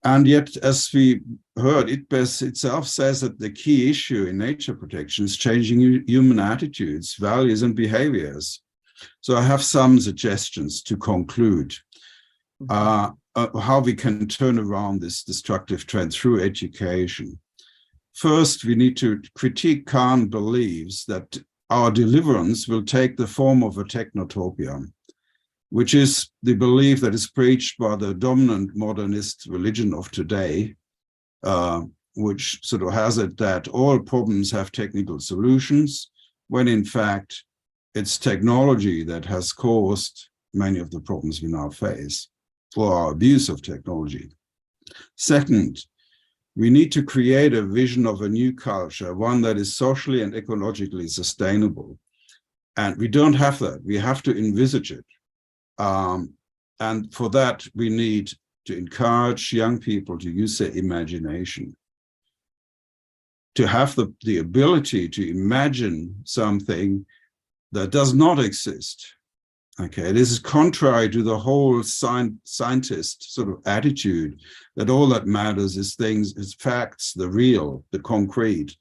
And yet, as we heard, IPBES itself says that the key issue in nature protection is changing human attitudes, values, and behaviors. So I have some suggestions to conclude how we can turn around this destructive trend through education. First, we need to critique current beliefs that our deliverance will take the form of a technotopia, which is the belief that is preached by the dominant modernist religion of today, which sort of has it that all problems have technical solutions, when in fact it's technology that has caused many of the problems we now face, or our abuse of technology. Second, we need to create a vision of a new culture, one that is socially and ecologically sustainable. And we don't have that. We have to envisage it. And for that, we need to encourage young people to use their imagination, to have the ability to imagine something that does not exist. Okay, this is contrary to the whole scientist sort of attitude that all that matters is things, is facts, the real, the concrete,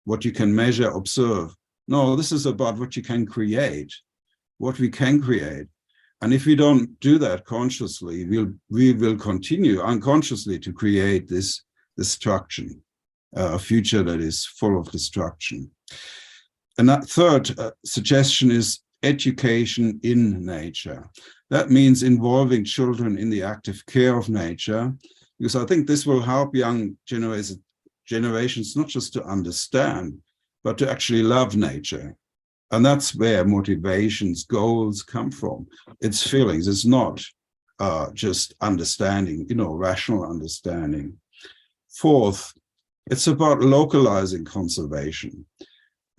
what you can measure, observe. No, this is about what you can create, what we can create. And if we don't do that consciously, we will continue unconsciously to create this destruction, a future that is full of destruction. And that third suggestion is education in nature. That means involving children in the active care of nature, because I think this will help young generations not just to understand, but to actually love nature. And that's where motivations, goals come from. It's feelings, it's not just understanding, rational understanding. Fourth, it's about localizing conservation.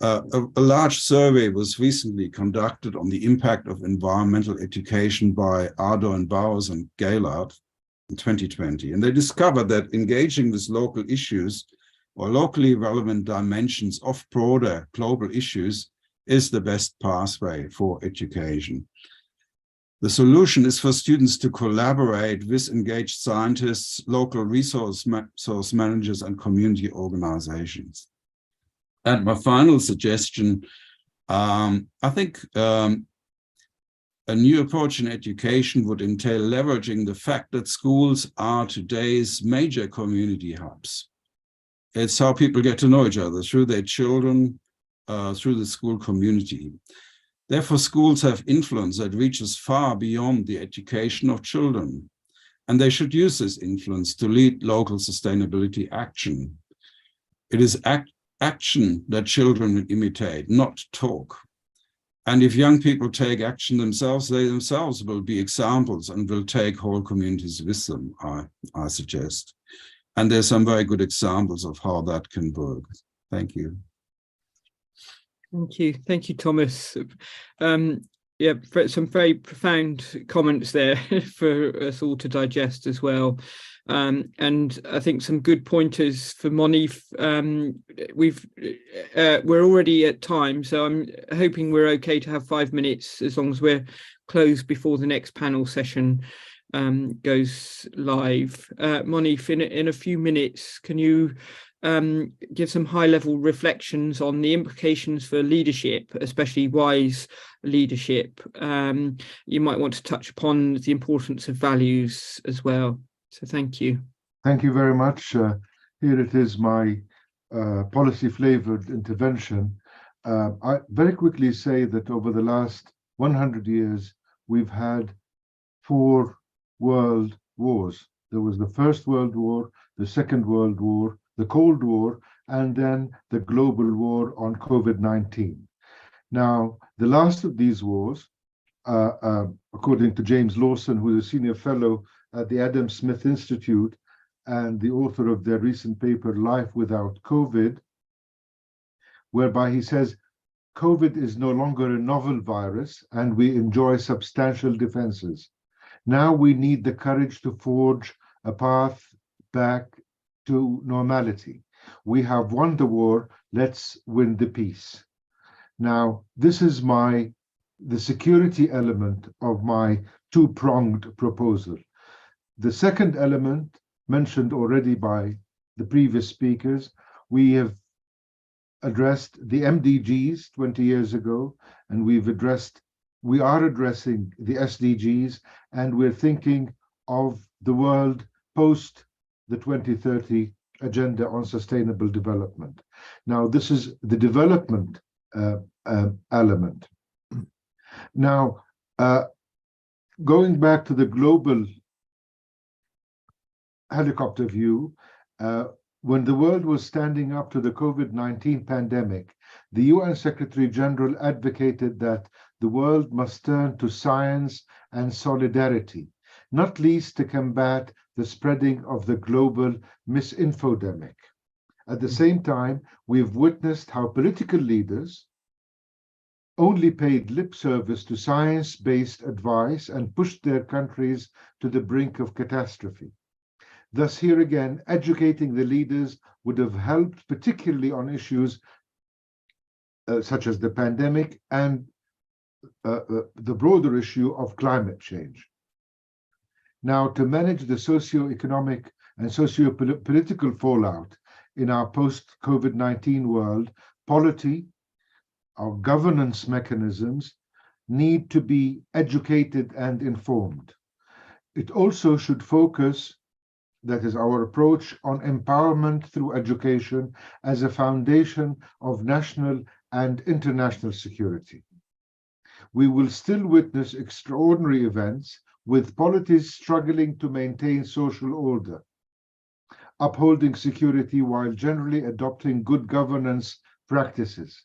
A large survey was recently conducted on the impact of environmental education by Ardor and Bowers and Gaillard in 2020. And they discovered that engaging with local issues or locally relevant dimensions of broader global issues is the best pathway for education. The solution is for students to collaborate with engaged scientists, local resource managers, and community organizations. And my final suggestion, I think a new approach in education would entail leveraging the fact that schools are today's major community hubs. It's how people get to know each other, through their children, through the school community. Therefore, schools have influence that reaches far beyond the education of children, and they should use this influence to lead local sustainability action. It is action that children will imitate, not talk. And if young people take action themselves, they themselves will be examples and will take whole communities with them, I suggest. And there's some very good examples of how that can work. Thank you. Thank you, Thomas. Yeah, some very profound comments there for us all to digest as well. And I think some good pointers for Monif. We're already at time, so I'm hoping we're okay to have 5 minutes as long as we're closed before the next panel session goes live. Monif, in a few minutes, can you give some high-level reflections on the implications for leadership, especially wise leadership? You might want to touch upon the importance of values as well. So thank you. Thank you very much. Here it is, my policy-flavored intervention, I very quickly say that over the last 100 years, we've had 4 world wars. There was the First World War, the Second World War, the Cold War, and then the global war on COVID-19. Now, the last of these wars, according to James Lawson, who is a senior fellow at the Adam Smith Institute and the author of their recent paper, Life Without COVID, whereby he says, COVID is no longer a novel virus and we enjoy substantial defenses. Now we need the courage to forge a path back to normality. We have won the war, let's win the peace. Now, this is the security element of my two-pronged proposal. The second element, mentioned already by the previous speakers, we have addressed the MDGs 20 years ago, and we are addressing the SDGs, and we're thinking of the world post the 2030 Agenda on Sustainable Development. Now, this is the development element. Now, going back to the global helicopter view, when the world was standing up to the COVID-19 pandemic, the UN Secretary General advocated that the world must turn to science and solidarity, not least to combat the spreading of the global misinfodemic. At the same time, we've witnessed how political leaders only paid lip service to science-based advice and pushed their countries to the brink of catastrophe. Thus, here again, educating the leaders would have helped, particularly on issues such as the pandemic and the broader issue of climate change. Now, to manage the socio-economic and socio-political fallout in our post-COVID-19 world, polity, our governance mechanisms need to be educated and informed. It also should focus, that is our approach, on empowerment through education as a foundation of national and international security. We will still witness extraordinary events with polities struggling to maintain social order, upholding security while generally adopting good governance practices.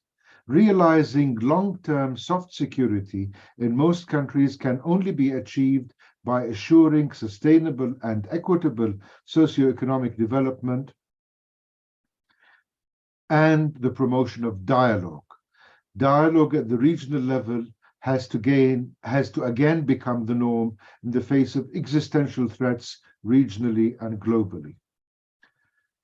Realizing long-term soft security in most countries can only be achieved by assuring sustainable and equitable socioeconomic development and the promotion of dialogue. Dialogue at the regional level has to again become the norm in the face of existential threats regionally and globally.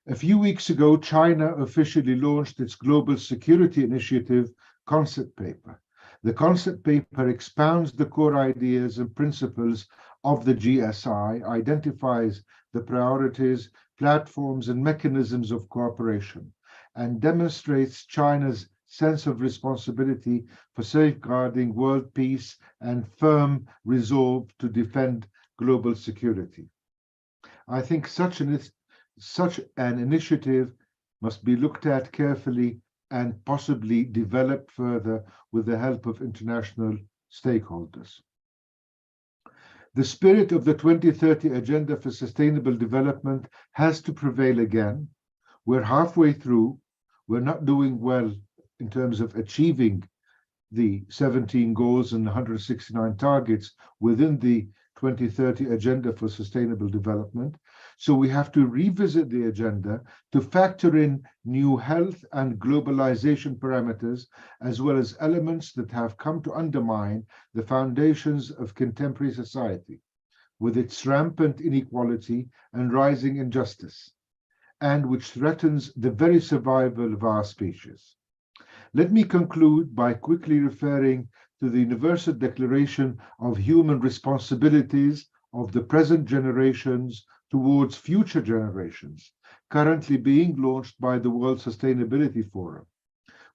A few weeks ago, China officially launched its Global Security Initiative concept paper. The concept paper expounds the core ideas and principles of the GSI, identifies the priorities, platforms, and mechanisms of cooperation, and demonstrates China's sense of responsibility for safeguarding world peace and firm resolve to defend global security. I think such an initiative must be looked at carefully and possibly developed further with the help of international stakeholders. The spirit of the 2030 Agenda for Sustainable Development has to prevail again. We're halfway through. We're not doing well in terms of achieving the 17 goals and 169 targets within the 2030 Agenda for Sustainable Development. So we have to revisit the agenda to factor in new health and globalization parameters, as well as elements that have come to undermine the foundations of contemporary society, with its rampant inequality and rising injustice, and which threatens the very survival of our species. Let me conclude by quickly referring to the Universal Declaration of Human Responsibilities of the present generations towards future generations, currently being launched by the World Sustainability Forum,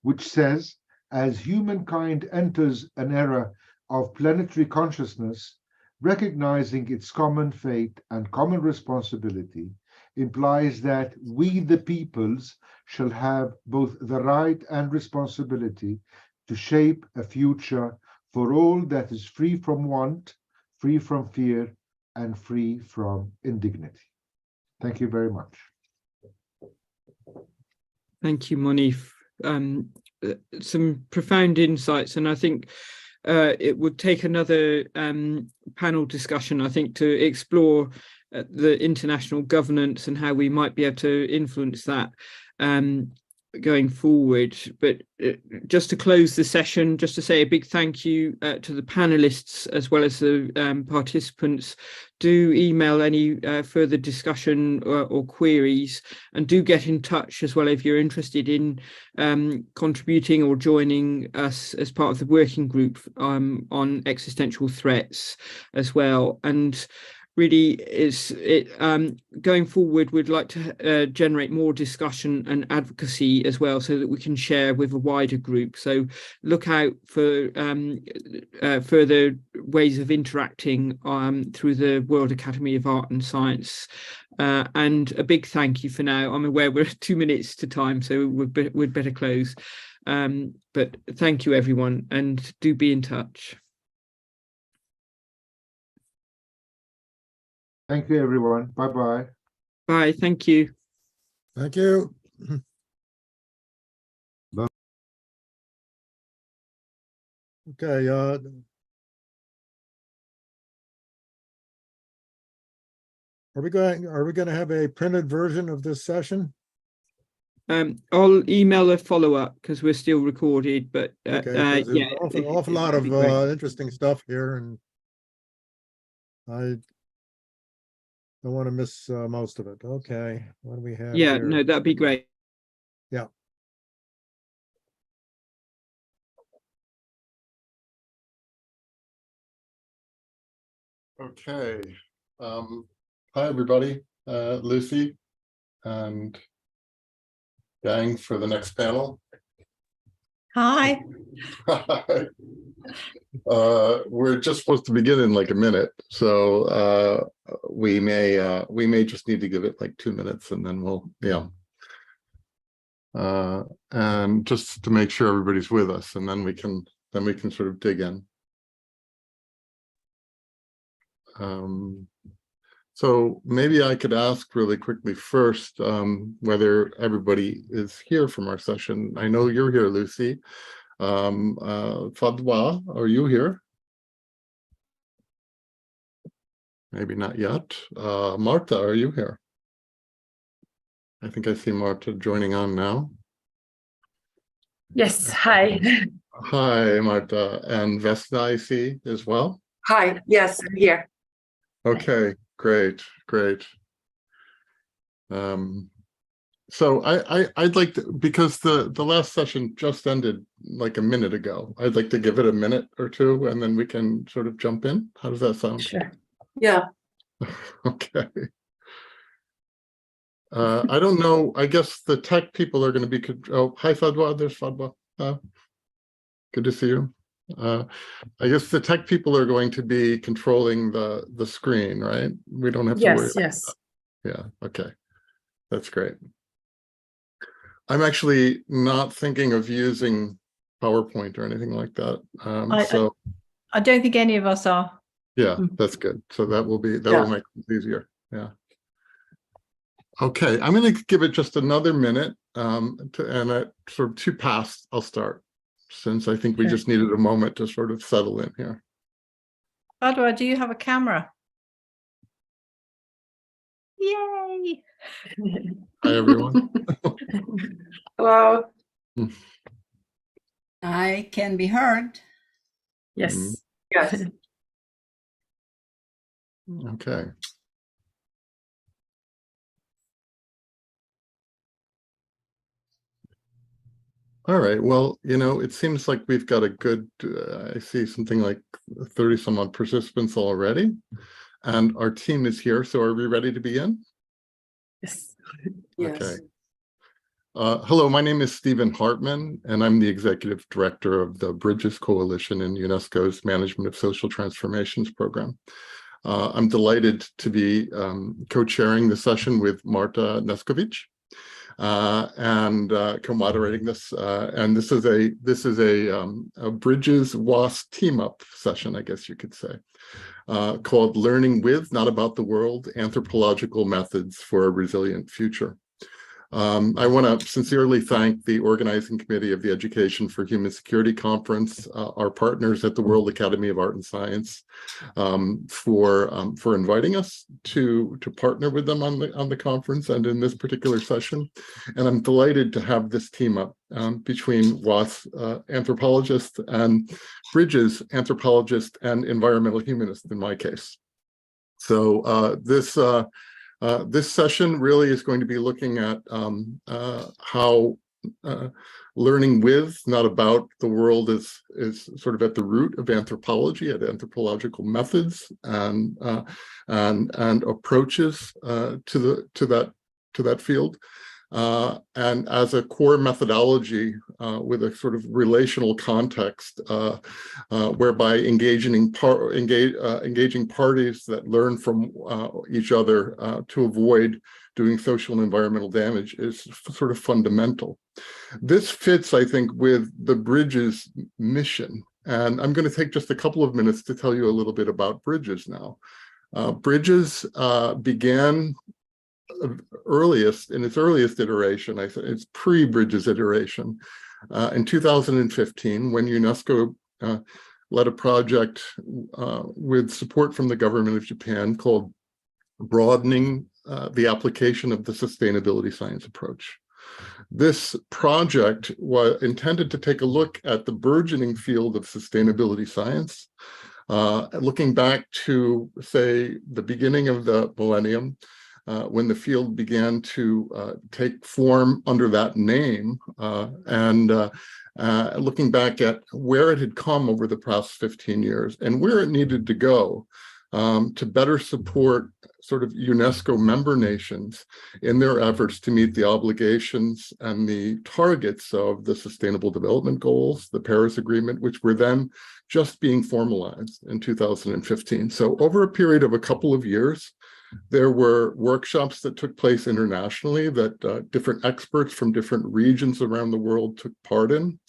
which says, as humankind enters an era of planetary consciousness, recognizing its common fate and common responsibility, implies that we, the peoples, shall have both the right and responsibility to shape a future for all that is free from want, free from fear, and free from indignity. Thank you very much. Thank you, Monif. Some profound insights, and I think it would take another panel discussion, I think, to explore the international governance and how we might be able to influence that going forward. But just to close the session, just to say a big thank you to the panelists as well as the participants. Do email any further discussion or queries, and do get in touch as well if you're interested in contributing or joining us as part of the working group on existential threats as well. And really going forward, we'd like to generate more discussion and advocacy as well, so that we can share with a wider group. So look out for further ways of interacting through the World Academy of Art and Science. And a big thank you for now. I'm aware we're 2 minutes to time, so we'd better close. But thank you, everyone, and do be in touch. Thank you, everyone. Bye-bye. Bye. Thank you. Thank you. Okay, are we going to have a printed version of this session? I'll email a follow-up because we're still recorded, but Okay, yeah, an awful lot of interesting stuff here, and I don't want to miss most of it. Okay, what do we have yeah, here? no, that'd be great. Yeah. Okay. Hi, everybody. Lucy and gang for the next panel. Hi. We're just supposed to begin in like a minute, so we may just need to give it like 2 minutes, and then we'll, yeah. And just to make sure everybody's with us, and then we can sort of dig in. So maybe I could ask really quickly first whether everybody is here from our session. I know you're here, Lucy. Fadwa, are you here? Maybe not yet. Marta, are you here? I think I see Marta joining on now. Yes, hi. Hi, Marta. And Vesna, I see as well. Hi, yes, I'm here. Okay, great. So I'd like to, because the last session just ended like a minute ago, I'd like to give it a minute or two, and then we can sort of jump in. How does that sound? Sure. Yeah. Okay. I don't know. I guess the tech people are going to be. Oh, hi, Fadwa. There's Fadwa. Good to see you. I guess the tech people are going to be controlling the screen, right? We don't have to worry about that. Yeah, okay. That's great. I'm actually not thinking of using PowerPoint or anything like that. I don't think any of us are. Yeah, that's good. So that will make it easier. Yeah. Okay, I'm going to give it just another minute, and at sort of 2 past, I'll start, since I think we just needed a moment to sort of settle in here. Fadwa, do you have a camera? Yay! Hi, everyone. Hello. I can be heard. Yes. Yes. Okay. All right. Well, it seems like we've got a good, I see something like 30 some odd participants already, and our team is here. So are we ready to begin? Yes. Okay. Hello, my name is Stephen Hartman, and I'm the Executive Director of the Bridges Coalition in UNESCO's Management of Social Transformations program. I'm delighted to be co-chairing the session with Marta Neskovic and co-moderating this. And this is a Bridges WAS team-up session, I guess you could say, called Learning With, Not About the World, Anthropological Methods for a Resilient Future. I want to sincerely thank the organizing committee of the Education for Human Security Conference, our partners at the World Academy of Art and Science, for inviting us to partner with them on the conference and in this particular session. And I'm delighted to have this team up between WAS anthropologist and Bridges anthropologist and environmental humanist in my case. So this session really is going to be looking at how learning with, not about the world is sort of at the root of anthropology, at anthropological methods and approaches to that field. And as a core methodology with a sort of relational context, whereby engaging parties that learn from each other to avoid doing social and environmental damage is sort of fundamental. This fits, I think, with the Bridges mission. And I'm going to take just a couple of minutes to tell you a little bit about Bridges now. Bridges began in its earliest iteration, I think it's pre-Bridges iteration, in 2015, when UNESCO led a project with support from the government of Japan called Broadening the Application of the Sustainability Science Approach. This project was intended to take a look at the burgeoning field of sustainability science, looking back to, say, the beginning of the millennium, when the field began to take form under that name, and looking back at where it had come over the past 15 years and where it needed to go to better support sort of UNESCO member nations in their efforts to meet the obligations and the targets of the Sustainable Development Goals, the Paris Agreement, which were then just being formalized in 2015. So over a period of a couple of years, there were workshops that took place internationally that different experts from different regions around the world took part in,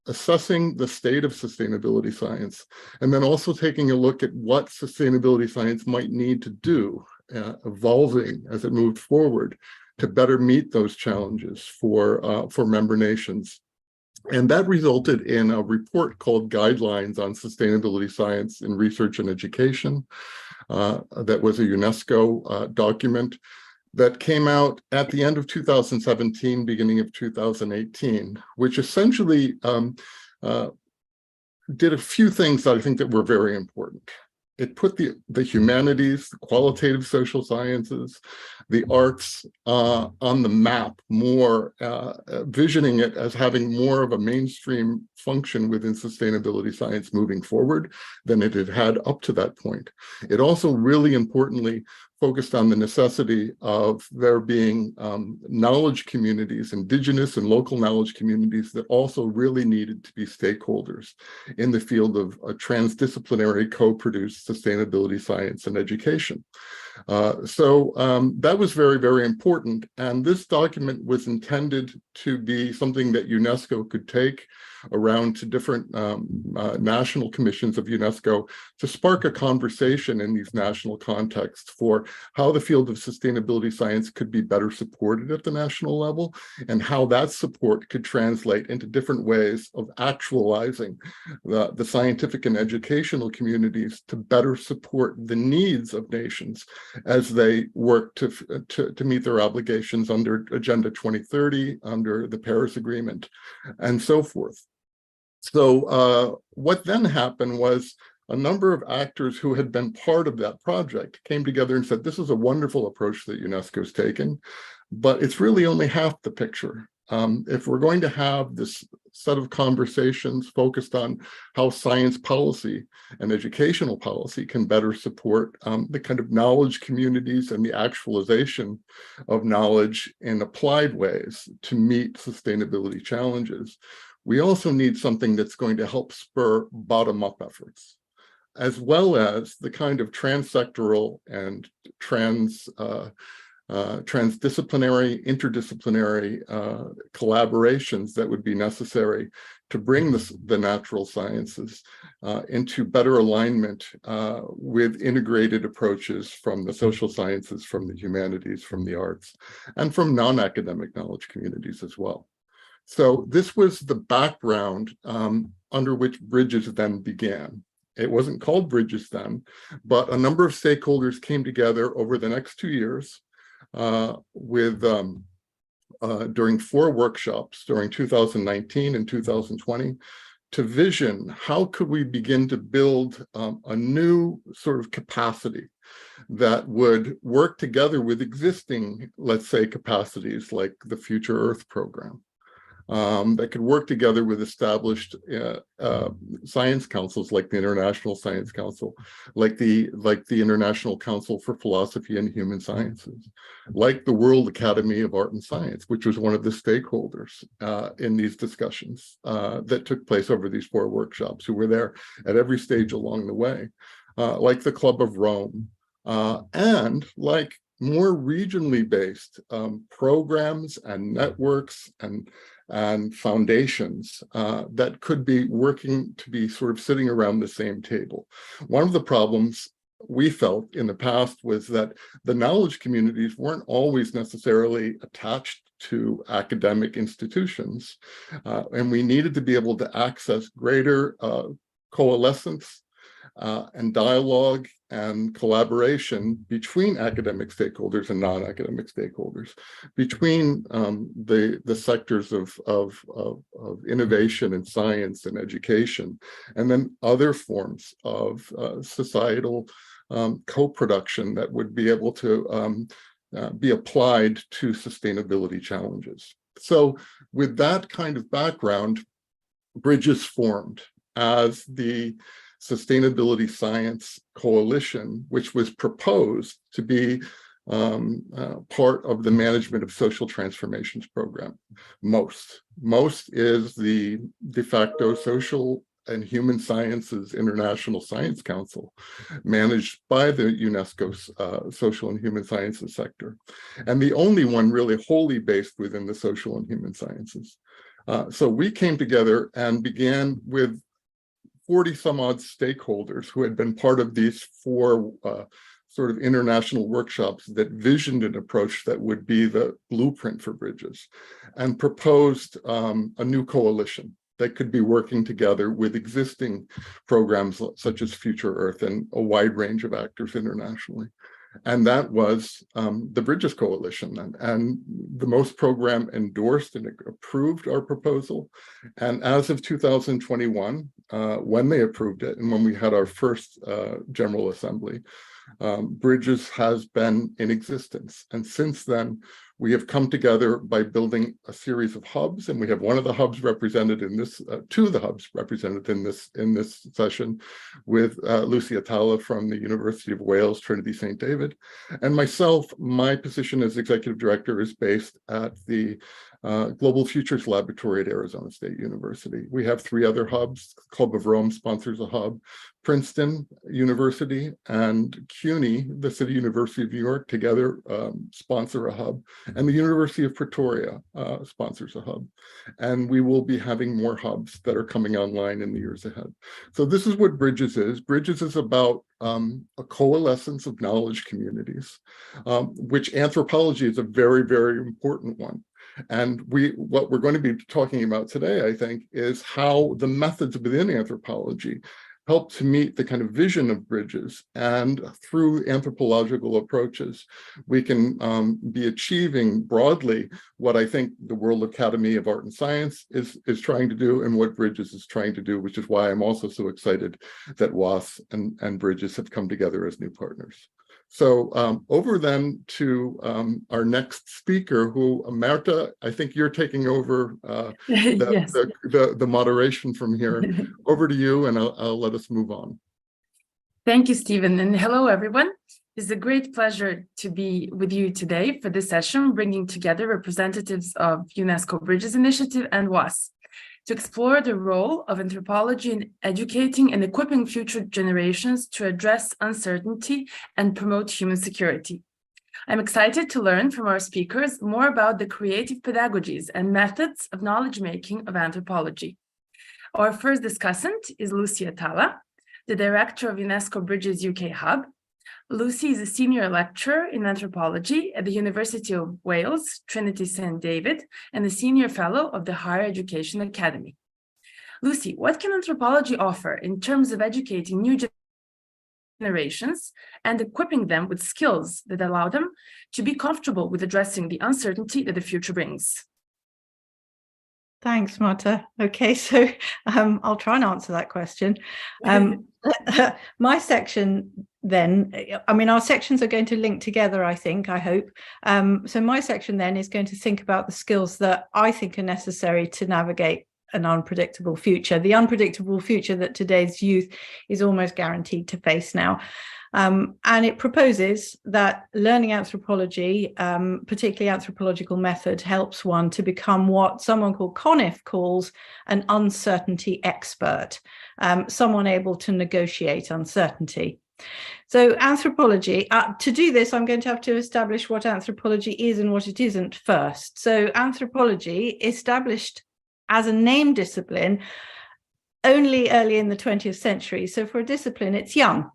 assessing the state of sustainability science, and then also taking a look at what sustainability science might need to do, evolving as it moved forward to better meet those challenges for member nations. And that resulted in a report called Guidelines on Sustainability Science in Research and Education. That was a UNESCO document that came out at the end of 2017, beginning of 2018, which essentially did a few things that I think that were very important. It put the humanities, the qualitative social sciences, the arts on the map more, visioning it as having more of a mainstream function within sustainability science moving forward than it had had up to that point. It also really importantly focused on the necessity of there being knowledge communities, indigenous and local knowledge communities that also really needed to be stakeholders in the field of transdisciplinary co-produced sustainability science and education. So that was very, very important. And this document was intended to be something that UNESCO could take around to different national commissions of UNESCO to spark a conversation in these national contexts for how the field of sustainability science could be better supported at the national level and how that support could translate into different ways of actualizing the scientific and educational communities to better support the needs of nations as they work to meet their obligations under Agenda 2030, under the Paris Agreement, and so forth. So what then happened was a number of actors who had been part of that project came together and said, this is a wonderful approach that UNESCO's taken, but it's really only half the picture. If we're going to have this set of conversations focused on how science policy and educational policy can better support the kind of knowledge communities and the actualization of knowledge in applied ways to meet sustainability challenges, we also need something that's going to help spur bottom-up efforts. as well as the kind of transsectoral and transdisciplinary, interdisciplinary collaborations that would be necessary to bring the natural sciences into better alignment with integrated approaches from the social sciences, from the humanities, from the arts, and from non-academic knowledge communities as well. So this was the background under which Bridges then began. It wasn't called Bridges then, but a number of stakeholders came together over the next 2 years during 4 workshops during 2019 and 2020 to vision how could we begin to build a new sort of capacity that would work together with existing, let's say, capacities like the Future Earth program. That could work together with established science councils like the International Science Council, like the International Council for Philosophy and Human Sciences, like the World Academy of Art and Science, which was one of the stakeholders in these discussions that took place over these 4 workshops, who were there at every stage along the way, like the Club of Rome, and like more regionally based programs and networks and foundations that could be working to be sort of sitting around the same table. One of the problems we felt in the past was that the knowledge communities weren't always necessarily attached to academic institutions, and we needed to be able to access greater coalescence and dialogue and collaboration between academic stakeholders and non-academic stakeholders, between the sectors of innovation and science and education, and then other forms of societal co-production that would be able to be applied to sustainability challenges. So with that kind of background, Bridges formed as the Sustainability Science Coalition, which was proposed to be part of the Management of Social Transformations program. MOST is the de facto Social and Human Sciences International Science Council, managed by the UNESCO's social and human sciences sector, and the only one really wholly based within the social and human sciences. So we came together and began with 40 some odd stakeholders who had been part of these 4 sort of international workshops that visioned an approach that would be the blueprint for Bridges, and proposed a new coalition that could be working together with existing programs such as Future Earth and a wide range of actors internationally. And that was the Bridges Coalition. And the MOST program endorsed and approved our proposal. And as of 2021, when they approved it and when we had our first General Assembly, Bridges has been in existence. And since then, we have come together by building a series of hubs, and we have one of the hubs represented in this, 2 of the hubs represented in this session, with Lucy Atala from the University of Wales, Trinity St. David, and myself. My position as executive director is based at the Global Futures Laboratory at Arizona State University. We have 3 other hubs. Club of Rome sponsors a hub. Princeton University and CUNY, the City University of New York, together sponsor a hub. And the University of Pretoria sponsors a hub. And we will be having more hubs that are coming online in the years ahead. So this is what Bridges is. Bridges is about a coalescence of knowledge communities, which anthropology is a very, very important one. And what we're going to be talking about today, I think, is how the methods within anthropology help to meet the kind of vision of Bridges. And through anthropological approaches, we can be achieving broadly what I think the World Academy of Art and Science is trying to do, and what Bridges is trying to do, which is why I'm also so excited that WAS and Bridges have come together as new partners. So over then to our next speaker, who, Marta, I think you're taking over Yes. the moderation from here. Over to you, and I'll let us move on. Thank you, Stephen, and hello, everyone. It's a great pleasure to be with you today for this session, bringing together representatives of UNESCO Bridges Initiative and WAS. to explore the role of anthropology in educating and equipping future generations to address uncertainty and promote human security. I'm excited to learn from our speakers more about the creative pedagogies and methods of knowledge-making of anthropology. Our first discussant is Lucy Atala, the director of UNESCO Bridges UK Hub. Lucy is a senior lecturer in anthropology at the University of Wales, Trinity St. David, and a senior fellow of the Higher Education Academy. Lucy, what can anthropology offer in terms of educating new generations and equipping them with skills that allow them to be comfortable with addressing the uncertainty that the future brings? Thanks, Marta. Okay, so I'll try and answer that question. My section then, I mean, our sections are going to link together, I hope. So my section then is going to think about the skills that I think are necessary to navigate an unpredictable future, the unpredictable future that today's youth is almost guaranteed to face now. And it proposes that learning anthropology, particularly anthropological method, helps one to become what someone called Conniff calls an uncertainty expert, someone able to negotiate uncertainty. So anthropology, to do this, I'm going to have to establish what anthropology is and what it isn't first. So anthropology, established as a named discipline only early in the 20th century. So for a discipline, it's young.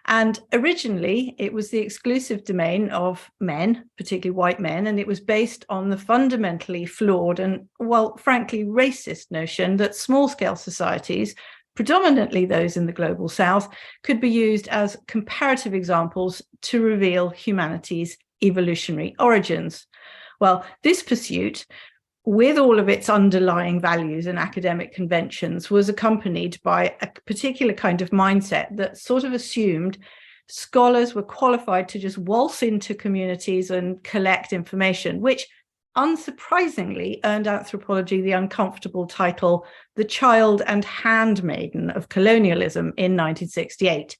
And originally, it was the exclusive domain of men, particularly white men, and it was based on the fundamentally flawed and, well, frankly, racist notion that small-scale societies, predominantly those in the global south, could be used as comparative examples to reveal humanity's evolutionary origins. Well, this pursuit, with all of its underlying values and academic conventions, was accompanied by a particular kind of mindset that sort of assumed scholars were qualified to just waltz into communities and collect information, which unsurprisingly earned anthropology the uncomfortable title, the child and handmaiden of colonialism in 1968.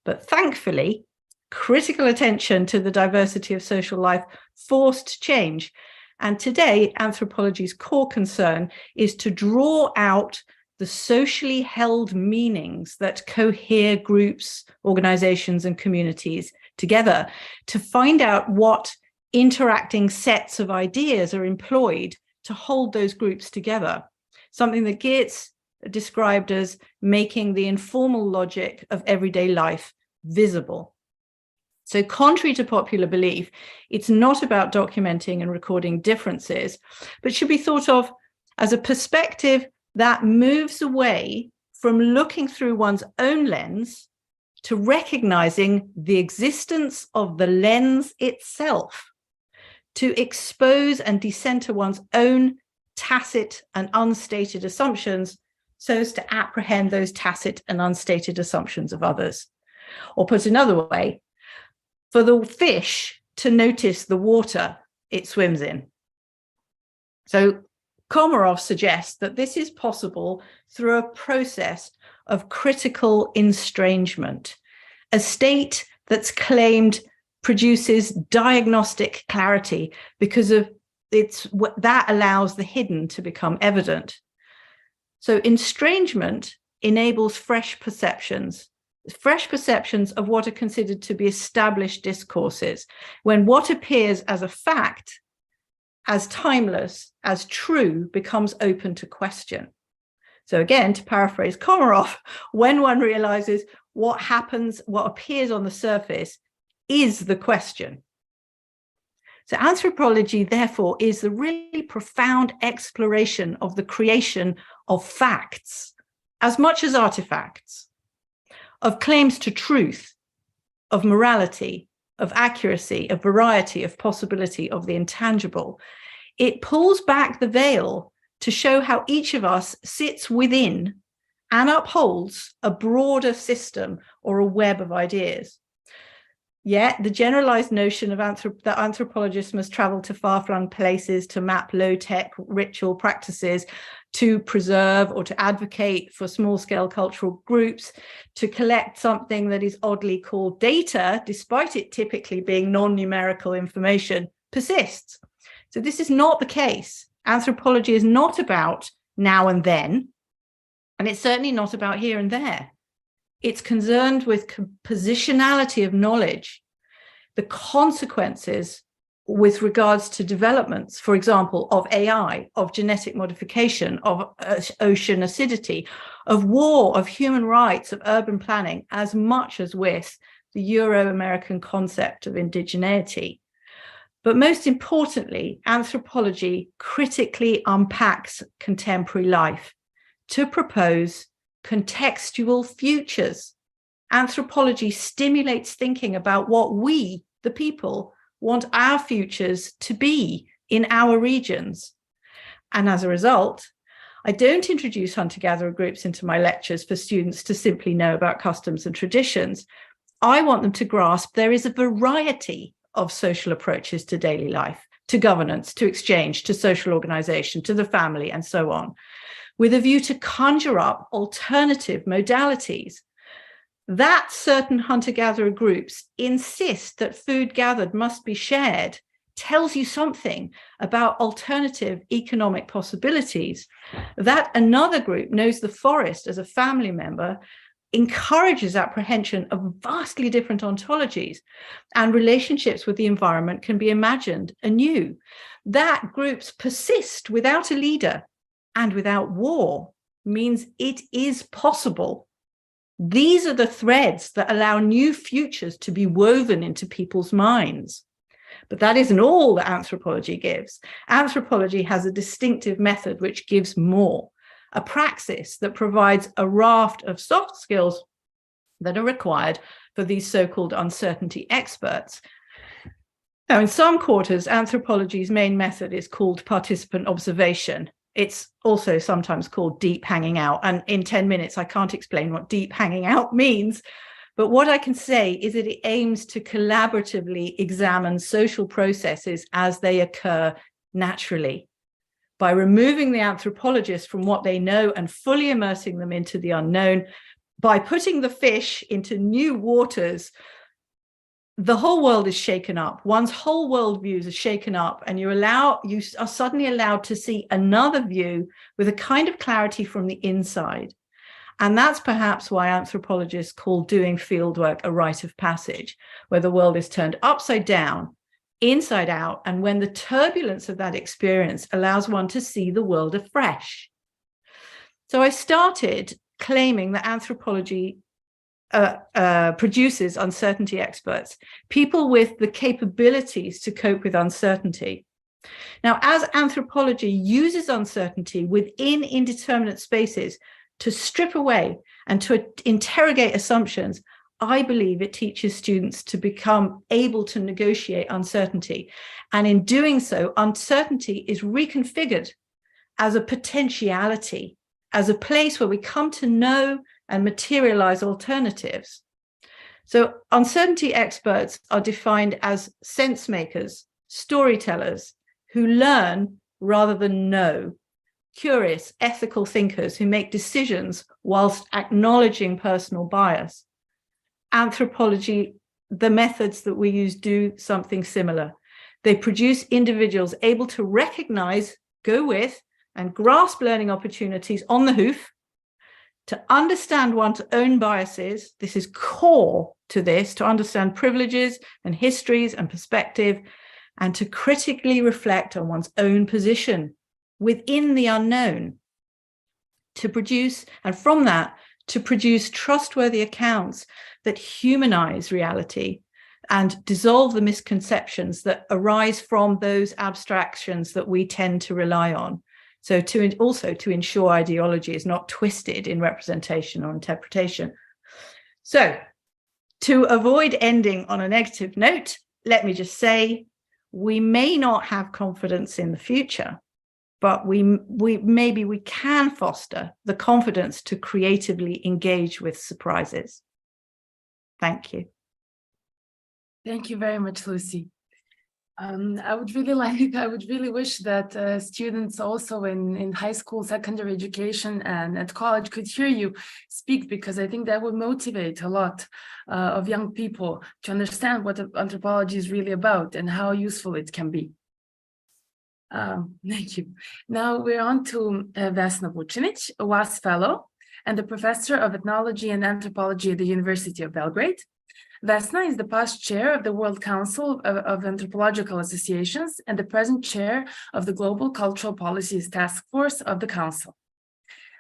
But thankfully, critical attention to the diversity of social life forced change. And today, anthropology's core concern is to draw out the socially held meanings that cohere groups, organizations, and communities together to find out what interacting sets of ideas are employed to hold those groups together. Something that Geertz described as making the informal logic of everyday life visible. So contrary to popular belief, it's not about documenting and recording differences, but should be thought of as a perspective that moves away from looking through one's own lens to recognizing the existence of the lens itself, to expose and decenter one's own tacit and unstated assumptions so as to apprehend those tacit and unstated assumptions of others. Or put another way, for the fish to notice the water it swims in. So Komarov suggests that this is possible through a process of critical estrangement, a state that's claimed produces diagnostic clarity because of that allows the hidden to become evident. So estrangement enables fresh perceptions of what are considered to be established discourses, when what appears as a fact, as timeless, as true, becomes open to question. So again, to paraphrase Komarov, when one realizes what happens, what appears on the surface is the question. So anthropology, therefore, is the really profound exploration of the creation of facts, as much as artifacts, of claims to truth, of morality, of accuracy, of variety, of possibility, of the intangible. It pulls back the veil to show how each of us sits within and upholds a broader system or a web of ideas. Yet the generalized notion of that anthropologists must travel to far-flung places to map low-tech ritual practices, to preserve or to advocate for small-scale cultural groups, to collect something that is oddly called data, despite it typically being non-numerical information, persists. So this is not the case. Anthropology is not about now and then, and it's certainly not about here and there. It's concerned with positionality of knowledge, the consequences with regards to developments, for example, of AI, of genetic modification, of ocean acidity, of war, of human rights, of urban planning, as much as with the Euro-American concept of indigeneity. But most importantly, anthropology critically unpacks contemporary life to propose contextual futures. Anthropology stimulates thinking about what we, the people, want our futures to be in our regions. And as a result, I don't introduce hunter-gatherer groups into my lectures for students to simply know about customs and traditions. I want them to grasp there is a variety of social approaches to daily life, to governance, to exchange, to social organization, to the family, and so on, with a view to conjure up alternative modalities. That certain hunter-gatherer groups insist that food gathered must be shared tells you something about alternative economic possibilities. That another group knows the forest as a family member encourages apprehension of vastly different ontologies, and relationships with the environment can be imagined anew. That groups persist without a leader and without war means it is possible. These are the threads that allow new futures to be woven into people's minds. But that isn't all that anthropology gives. Anthropology has a distinctive method which gives more, a praxis that provides a raft of soft skills that are required for these so-called uncertainty experts. Now, in some quarters, anthropology's main method is called participant observation. It's also sometimes called deep hanging out. And in 10 minutes, I can't explain what deep hanging out means. But what I can say is that it aims to collaboratively examine social processes as they occur naturally, by removing the anthropologist from what they know and fully immersing them into the unknown, by putting the fish into new waters. The whole world is shaken up. One's whole worldviews are shaken up, and you are suddenly allowed to see another view with a kind of clarity from the inside. And that's perhaps why anthropologists call doing fieldwork a rite of passage, where the world is turned upside down, inside out, and when the turbulence of that experience allows one to see the world afresh. So I started claiming that anthropology produces uncertainty experts, people with the capabilities to cope with uncertainty. Now, as anthropology uses uncertainty within indeterminate spaces to strip away and to interrogate assumptions, I believe it teaches students to become able to negotiate uncertainty. And in doing so, uncertainty is reconfigured as a potentiality, as a place where we come to know and materialize alternatives. So uncertainty experts are defined as sense makers, storytellers who learn rather than know, curious, ethical thinkers who make decisions whilst acknowledging personal bias. Anthropology, the methods that we use do something similar. They produce individuals able to recognize, go with, and grasp learning opportunities on the hoof, to understand one's own biases. This is core to this, to understand privileges and histories and perspective, and to critically reflect on one's own position within the unknown, to produce, and from that, to produce trustworthy accounts that humanize reality and dissolve the misconceptions that arise from those abstractions that we tend to rely on. So also to ensure ideology is not twisted in representation or interpretation. So to avoid ending on a negative note, let me just say, we may not have confidence in the future, but maybe we can foster the confidence to creatively engage with surprises. Thank you. Thank you very much, Lucy. I would really wish that students also in high school, secondary education, and at college could hear you speak, because I think that would motivate a lot of young people to understand what anthropology is really about and how useful it can be. Thank you. Now we're on to Vesna Vucinic, a WAS Fellow and a Professor of Ethnology and Anthropology at the University of Belgrade. Vesna is the past chair of the World Council of Anthropological Associations and the present chair of the Global Cultural Policies Task Force of the Council.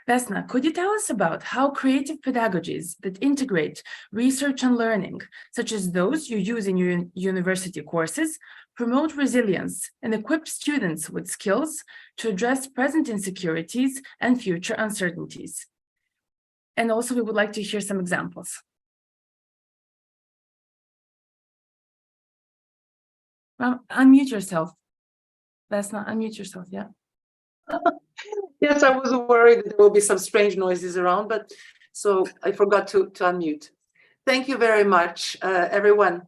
Vesna, could you tell us about how creative pedagogies that integrate research and learning, such as those you use in your university courses, promote resilience and equip students with skills to address present insecurities and future uncertainties? And also, we would like to hear some examples. Unmute yourself. Vesna, unmute yourself, yeah. Yes, I was worried that there will be some strange noises around, but so I forgot to unmute. Thank you very much, everyone.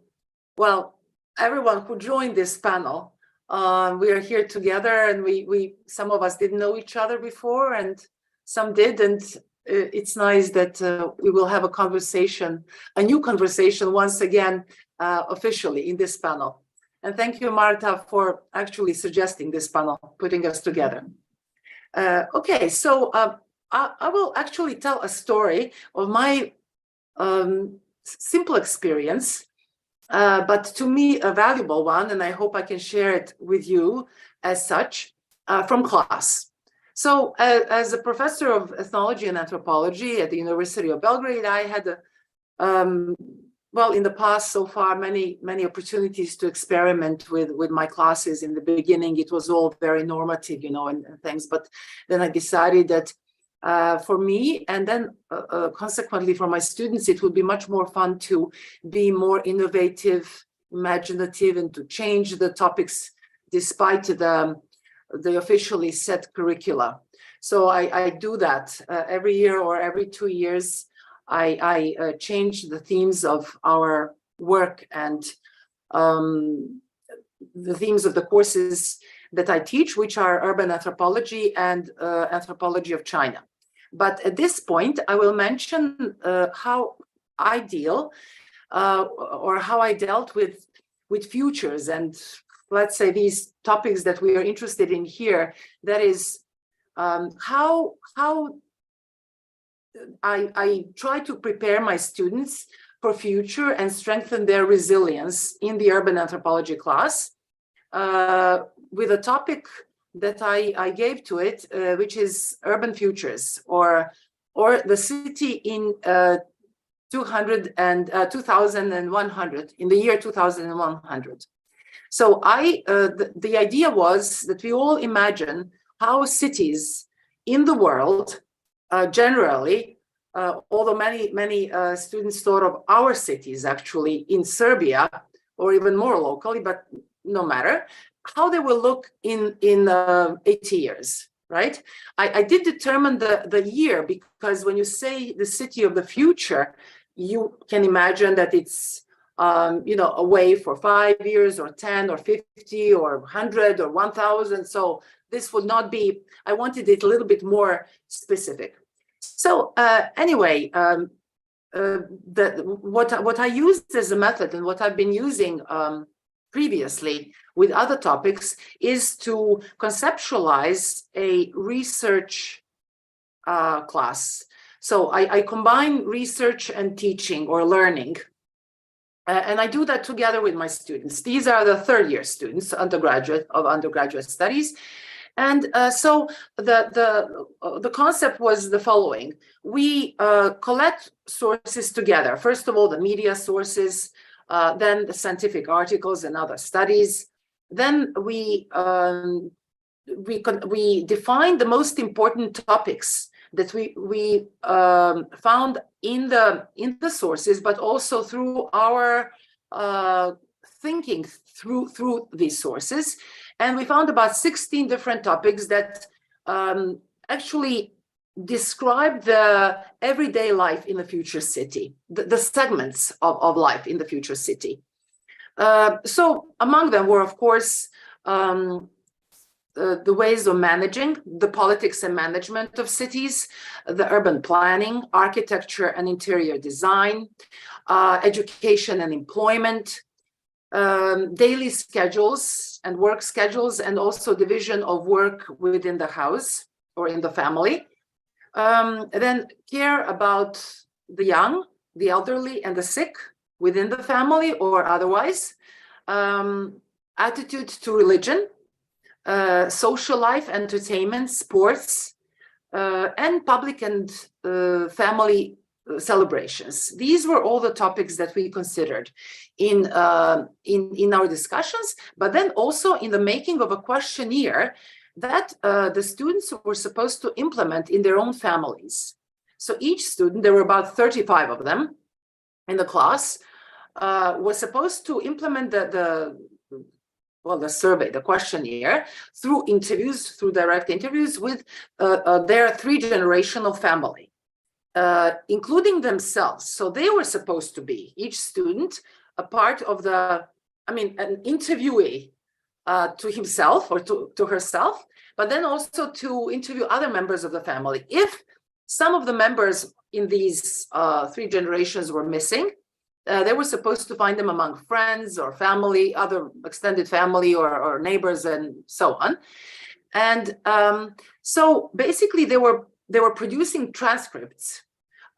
Well, everyone who joined this panel. We are here together, and we some of us didn't know each other before, and some did, and it's nice that we will have a conversation, a new conversation once again, officially in this panel. And thank you, Marta, for actually suggesting this panel, putting us together. Okay, so I will actually tell a story of my simple experience, but to me a valuable one, and I hope I can share it with you as such, from class. So as a professor of ethnology and anthropology at the University of Belgrade, I had well, in the past, so far, many opportunities to experiment with my classes. In the beginning, it was all very normative, you know, and things. But then I decided that for me, and then consequently for my students, it would be much more fun to be more innovative, imaginative, and to change the topics despite the officially set curricula. So I do that every year or every 2 years. I change the themes of our work and the themes of the courses that I teach, which are urban anthropology and anthropology of China. But at this point, I will mention how I deal or how I dealt with futures and, let's say, these topics that we are interested in here. That is how I try to prepare my students for future and strengthen their resilience in the urban anthropology class with a topic that I gave to it, which is urban futures or the city in 2100, in the year 2100. So the idea was that we all imagine how cities in the world generally, although many students thought of our cities actually in Serbia or even more locally, but no matter, how they will look in 80 years, right? I did determine the year because when you say the city of the future, you can imagine that it's you know, away for 5 years or 10 or 50 or 100 or 1000. So this would not be, I wanted it a little bit more specific. So anyway, what I used as a method and what I've been using previously with other topics is to conceptualize a research class. So I combine research and teaching or learning. And I do that together with my students. These are the third-year students, undergraduate studies. And so the concept was the following. We collect sources together. First of all, the media sources, then the scientific articles and other studies. Then we define the most important topics that we found in the sources, but also through our thinking through these sources. And we found about 16 different topics that actually describe the everyday life in the future city, the segments of life in the future city. So among them were, of course, the ways of managing, the politics and management of cities, the urban planning, architecture and interior design, education and employment, daily schedules and work schedules, and also division of work within the house or in the family. Then care about the young, the elderly, and the sick within the family or otherwise. Attitude to religion, social life, entertainment, sports, and public and family celebrations. These were all the topics that we considered in our discussions, but then also in the making of a questionnaire that the students were supposed to implement in their own families. So each student, there were about 35 of them in the class, was supposed to implement the survey, the questionnaire, through interviews, through direct interviews with their 3-generational family, including themselves. So they were supposed to be, each student, a part of an interviewee to himself or to herself, but then also to interview other members of the family. If some of the members in these 3 generations were missing, they were supposed to find them among friends or family, other extended family or neighbors and so on. And so basically they were producing transcripts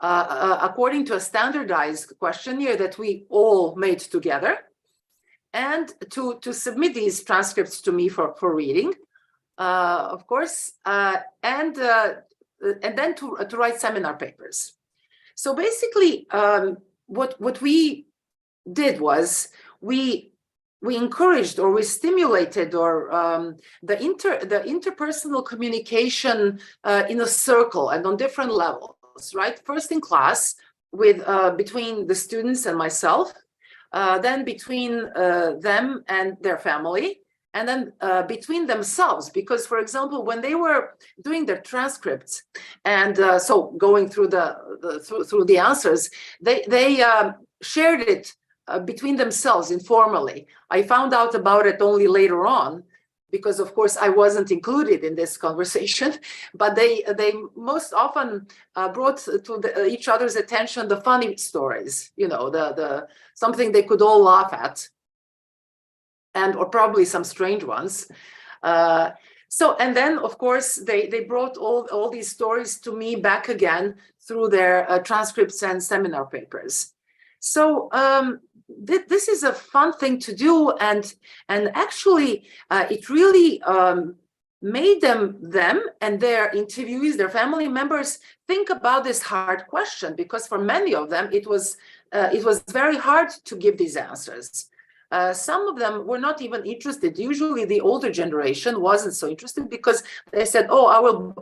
according to a standardized questionnaire that we all made together, and to submit these transcripts to me for reading, of course, and then to write seminar papers. So basically, what we did was we encouraged or we stimulated or the interpersonal communication in a circle and on different levels, right? First in class with between the students and myself, then between them and their family, and then between themselves, because, for example, when they were doing their transcripts and so going through the answers, they shared it between themselves informally. I found out about it only later on, because of course I wasn't included in this conversation, but they most often brought to each other's attention the funny stories, you know, the something they could all laugh at, or probably some strange ones. So, and then of course they brought all these stories to me back again through their transcripts and seminar papers. So this is a fun thing to do, and actually it really made them and their interviewees, their family members, think about this hard question, because for many of them it was very hard to give these answers. Some of them were not even interested. Usually the older generation wasn't so interested, because they said, oh,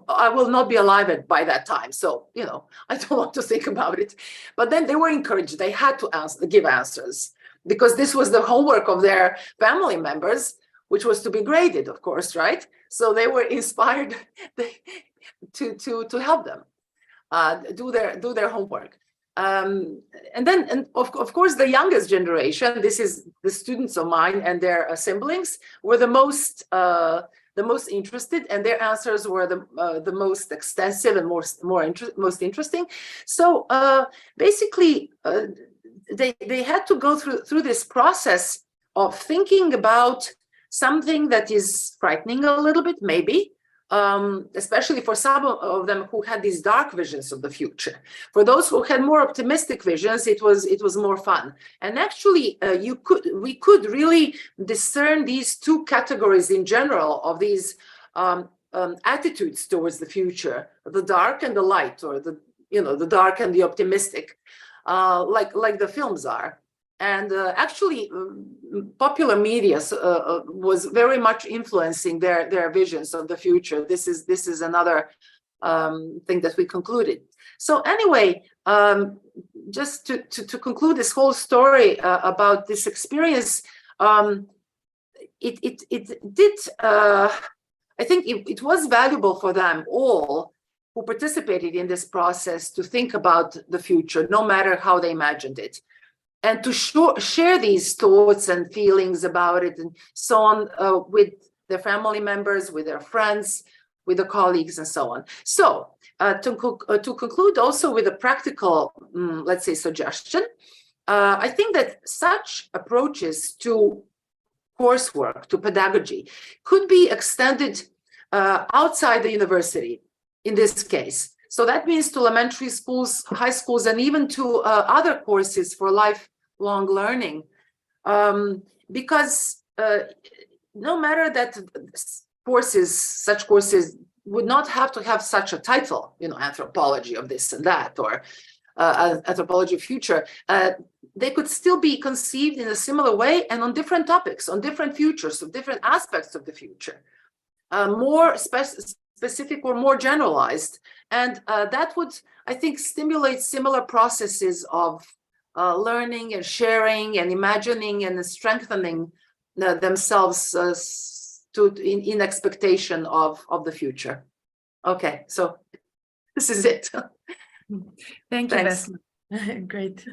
I will not be alive by that time. So, you know, I don't want to think about it. But then they were encouraged. They had to give answers, because this was the homework of their family members, which was to be graded, of course, right? So they were inspired to help them do their homework. And of course, the youngest generation, this is the students of mine and their siblings, were the most interested, and their answers were the most extensive and most interesting. So basically, they had to go through this process of thinking about something that is frightening a little bit, maybe. Especially for some of them who had these dark visions of the future. For those who had more optimistic visions, it was more fun. And actually, we could really discern these 2 categories in general of these attitudes towards the future: the dark and the light, or the dark and the optimistic, like the films are. And actually, popular media was very much influencing their visions of the future. This is another thing that we concluded. So anyway, just to conclude this whole story about this experience, it did. I think it was valuable for them all who participated in this process to think about the future, no matter how they imagined it, and to share these thoughts and feelings about it and so on with their family members, with their friends, with their colleagues, and so on. So to conclude also with a practical, let's say, suggestion, I think that such approaches to coursework, to pedagogy, could be extended outside the university in this case. So that means to elementary schools, high schools, and even to other courses for lifelong learning. Because no matter that such courses would not have to have such a title, anthropology of this and that, or anthropology of future, they could still be conceived in a similar way and on different topics, on different futures, of different aspects of the future, more specific or more generalized. And that would, I think, stimulate similar processes of learning and sharing and imagining and strengthening themselves in expectation of the future. Okay, so this is it. Thank you, Thanks. Vesna. Great.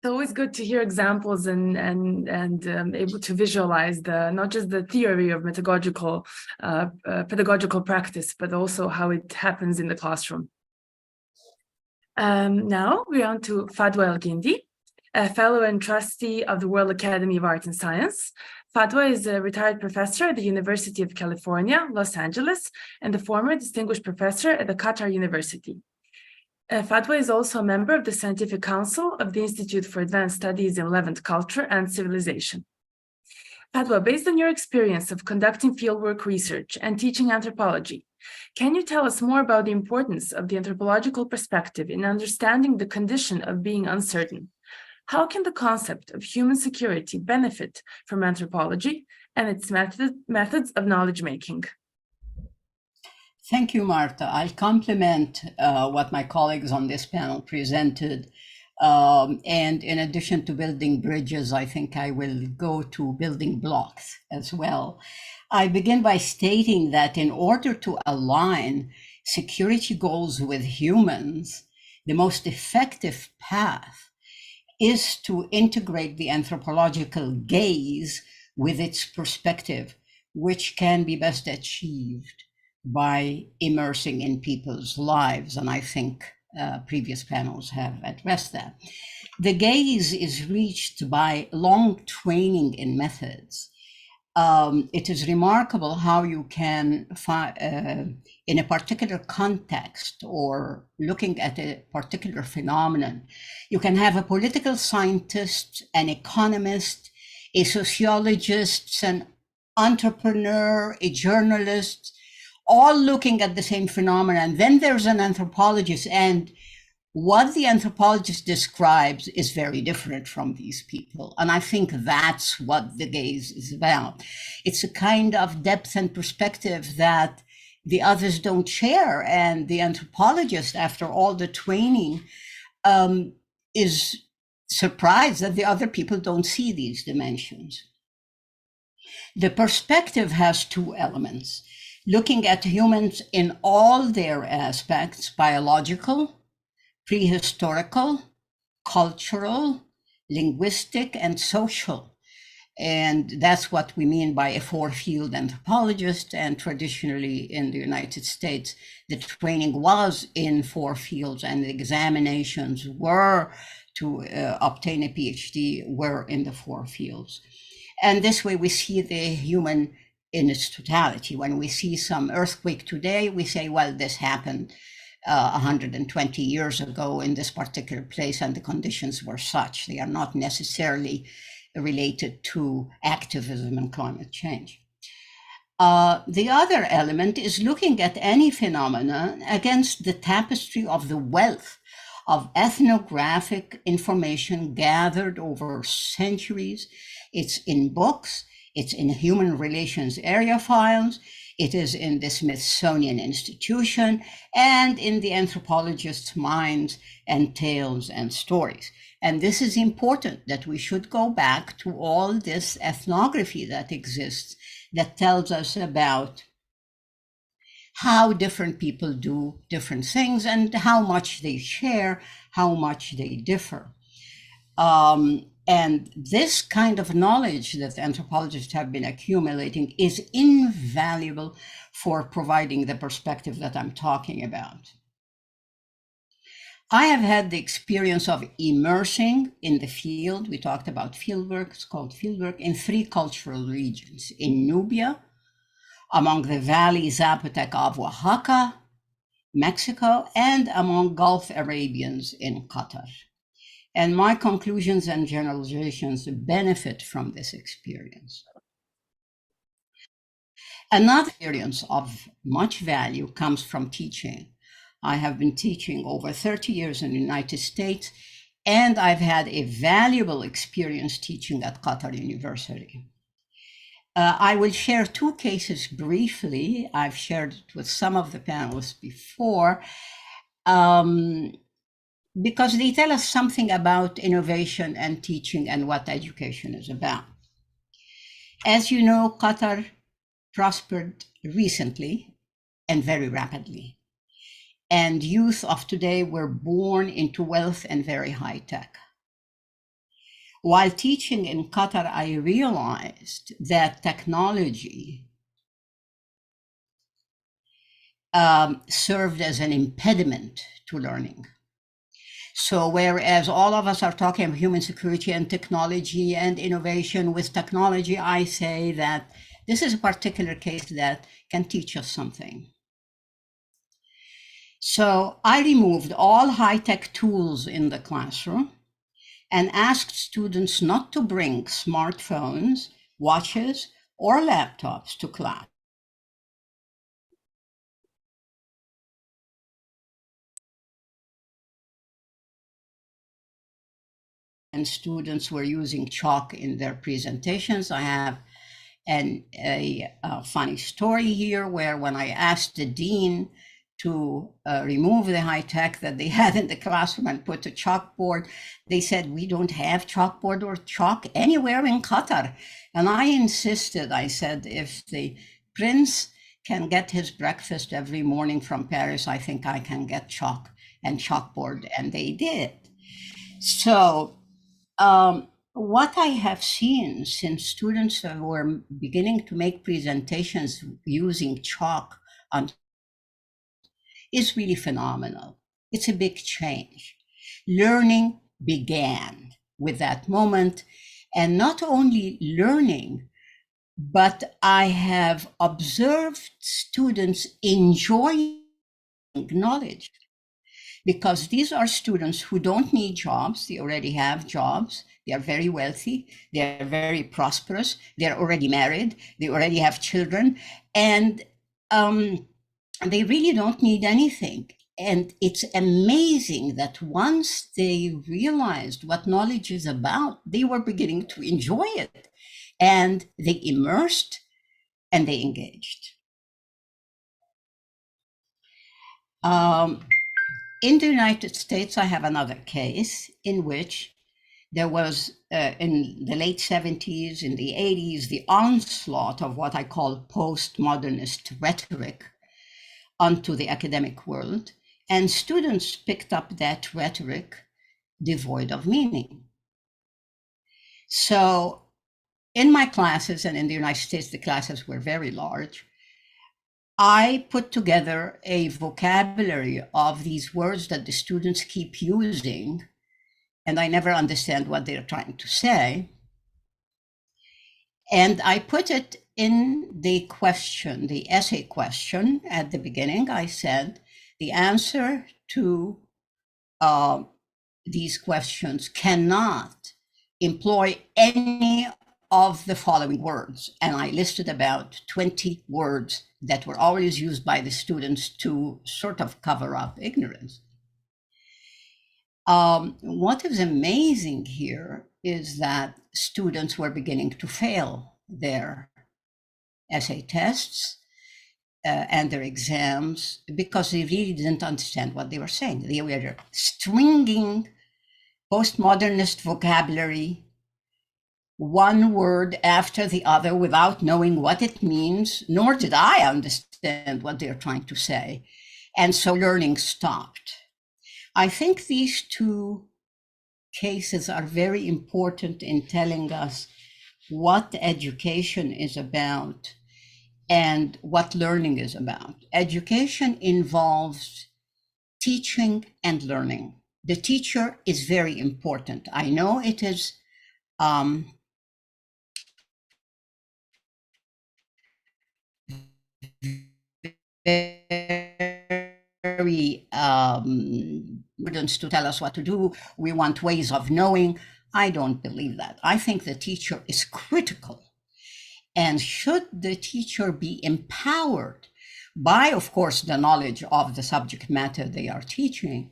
It's always good to hear examples and able to visualize not just the theory of pedagogical practice, but also how it happens in the classroom. Now we're on to Fadwa El-Guindi, a fellow and trustee of the World Academy of Art and Science. Fadwa is a retired professor at the University of California, Los Angeles, and the former distinguished professor at the Qatar University. Fadwa is also a member of the Scientific Council of the Institute for Advanced Studies in Levant Culture and Civilization. Fadwa, based on your experience of conducting fieldwork research and teaching anthropology, can you tell us more about the importance of the anthropological perspective in understanding the condition of being uncertain? How can the concept of human security benefit from anthropology and its methods of knowledge making? Thank you, Marta. I'll complement what my colleagues on this panel presented. And in addition to building bridges, I think I will go to building blocks as well. I begin by stating that in order to align security goals with humans, the most effective path is to integrate the anthropological gaze with its perspective, which can be best achieved by immersing in people's lives. And I think previous panels have addressed that. The gaze is reached by long training in methods. It is remarkable how you can find, in a particular context or looking at a particular phenomenon, you can have a political scientist, an economist, a sociologist, an entrepreneur, a journalist, all looking at the same phenomenon. Then there's an anthropologist, and what the anthropologist describes is very different from these people. And I think that's what the gaze is about. It's a kind of depth and perspective that the others don't share. And the anthropologist, after all the training, is surprised that the other people don't see these dimensions. The perspective has two elements: looking at humans in all their aspects, biological, prehistorical, cultural, linguistic, and social. And that's what we mean by a four-field anthropologist. And traditionally in the United States, the training was in four fields, and the examinations were to obtain a PhD were in the four fields. And this way we see the human in its totality. When we see some earthquake today, we say, well, this happened 120 years ago in this particular place, and the conditions were such. They are not necessarily related to activism and climate change. The other element is looking at any phenomena against the tapestry of the wealth of ethnographic information gathered over centuries. It's in books, it's in human relations area files, it is in the Smithsonian Institution, and in the anthropologist's minds and tales and stories. And this is important, that we should go back to all this ethnography that exists that tells us about how different people do different things and how much they share, how much they differ. And this kind of knowledge that anthropologists have been accumulating is invaluable for providing the perspective that I'm talking about. I have had the experience of immersing in the field. We talked about fieldwork, it's called fieldwork, in 3 cultural regions: in Nubia, among the Valley Zapotec of Oaxaca, Mexico, and among Gulf Arabians in Qatar. And my conclusions and generalizations benefit from this experience. Another experience of much value comes from teaching. I have been teaching over 30 years in the United States, and I've had a valuable experience teaching at Qatar University. I will share 2 cases briefly. I've shared it with some of the panelists before, because they tell us something about innovation and teaching and what education is about. As you know, Qatar prospered recently and very rapidly. And youth of today were born into wealth and very high tech. While teaching in Qatar, I realized that technology served as an impediment to learning. So whereas all of us are talking about human security and technology and innovation with technology, I say that this is a particular case that can teach us something. So I removed all high-tech tools in the classroom and asked students not to bring smartphones, watches, or laptops to class. And students were using chalk in their presentations. I have a funny story here where when I asked the dean to remove the high tech that they had in the classroom and put a chalkboard, they said, we don't have chalkboard or chalk anywhere in Qatar. And I insisted, I said, if the prince can get his breakfast every morning from Paris, I think I can get chalk and chalkboard, and they did. So what I have seen since students were beginning to make presentations using chalk is really phenomenal. It's a big change. Learning began with that moment, and not only learning, but I have observed students enjoying knowledge, because these are students who don't need jobs. They already have jobs. They are very wealthy. They are very prosperous. They're already married. They already have children. And they really don't need anything. And it's amazing that once they realized what knowledge is about, they were beginning to enjoy it. And they immersed and they engaged. In the United States, I have another case in which there was, in the late 70s, in the 80s, the onslaught of what I call postmodernist rhetoric onto the academic world, and students picked up that rhetoric devoid of meaning. So in my classes, and in the United States, the classes were very large, I put together a vocabulary of these words that the students keep using, and I never understand what they're trying to say. And I put it in the question, the essay question at the beginning. I said, the answer to these questions cannot employ any of the following words. And I listed about 20 words that were always used by the students to sort of cover up ignorance. What is amazing here is that students were beginning to fail their essay tests and their exams because they really didn't understand what they were saying. They were stringing postmodernist vocabulary, one word after the other without knowing what it means, nor did I understand what they're trying to say. And so learning stopped. I think these two cases are very important in telling us what education is about and what learning is about. Education involves teaching and learning. The teacher is very important. I know it is very students to tell us what to do. We want ways of knowing. I don't believe that. I think the teacher is critical. And should the teacher be empowered by, of course, the knowledge of the subject matter they are teaching,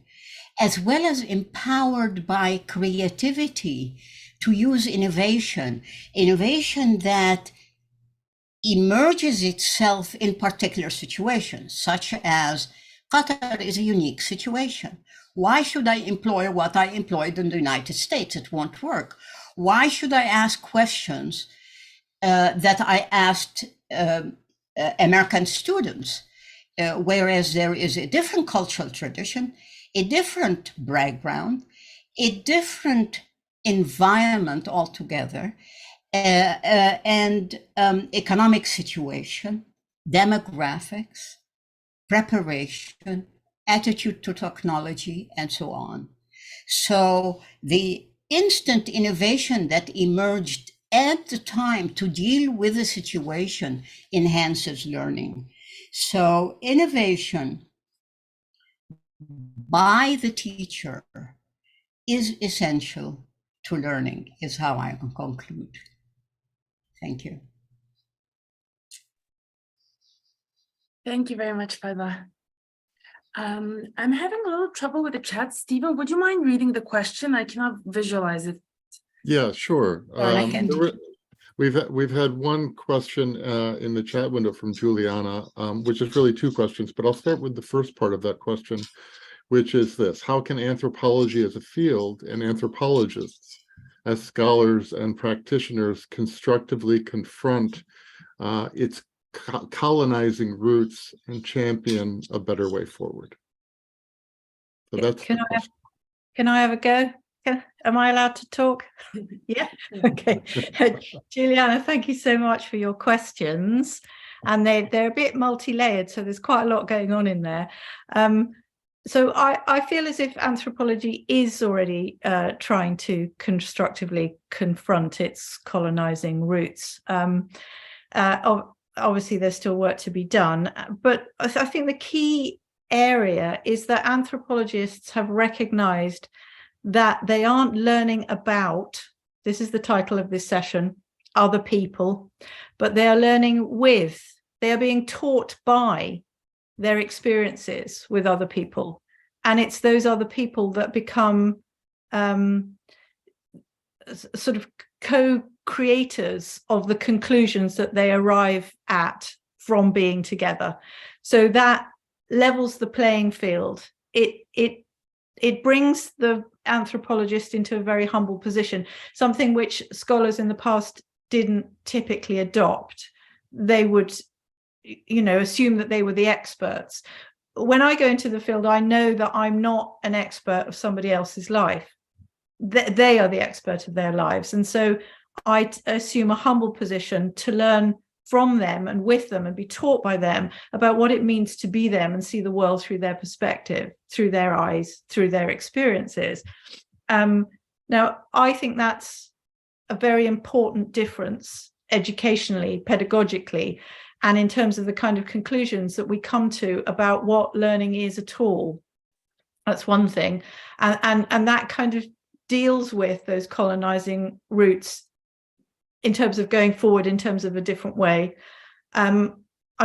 as well as empowered by creativity to use innovation that emerges itself in particular situations, such as Qatar is a unique situation. Why should I employ what I employed in the United States? It won't work. Why should I ask questions that I asked American students, whereas there is a different cultural tradition, a different background, a different environment altogether, and economic situation, demographics, preparation, attitude to technology, and so on. So the instant innovation that emerged at the time to deal with the situation enhances learning. So innovation by the teacher is essential to learning, is how I conclude. Thank you. Thank you very much, Fadwa. I'm having a little trouble with the chat. Stephen, would you mind reading the question? I cannot visualize it. Yeah, sure. I can. We've had one question in the chat window from Juliana, which is really two questions, but I'll start with the first part of that question, which is this: how can anthropology as a field and anthropologists as scholars and practitioners constructively confront its colonizing roots and champion a better way forward? So that's Can I have a go? Am I allowed to talk? Yeah. Okay. Juliana, thank you so much for your questions. And they're a bit multi-layered, so there's quite a lot going on in there. So I feel as if anthropology is already trying to constructively confront its colonizing roots. Obviously, there's still work to be done, but I think the key area is that anthropologists have recognized that they aren't learning about, this is the title of this session, other people, but they are learning with, they are being taught by their experiences with other people. And it's those other people that become sort of co-creators of the conclusions that they arrive at from being together. So that levels the playing field. It brings the anthropologist into a very humble position, something which scholars in the past didn't typically adopt. They would, assume that they were the experts. When I go into the field, I know that I'm not an expert of somebody else's life. They are the expert of their lives. And so I assume a humble position to learn from them and with them and be taught by them about what it means to be them and see the world through their perspective, through their eyes, through their experiences. Now, I think that's a very important difference educationally, pedagogically, and in terms of the kind of conclusions that we come to about what learning is at all. That's one thing. And that kind of deals with those colonizing roots in terms of going forward, in terms of a different way. I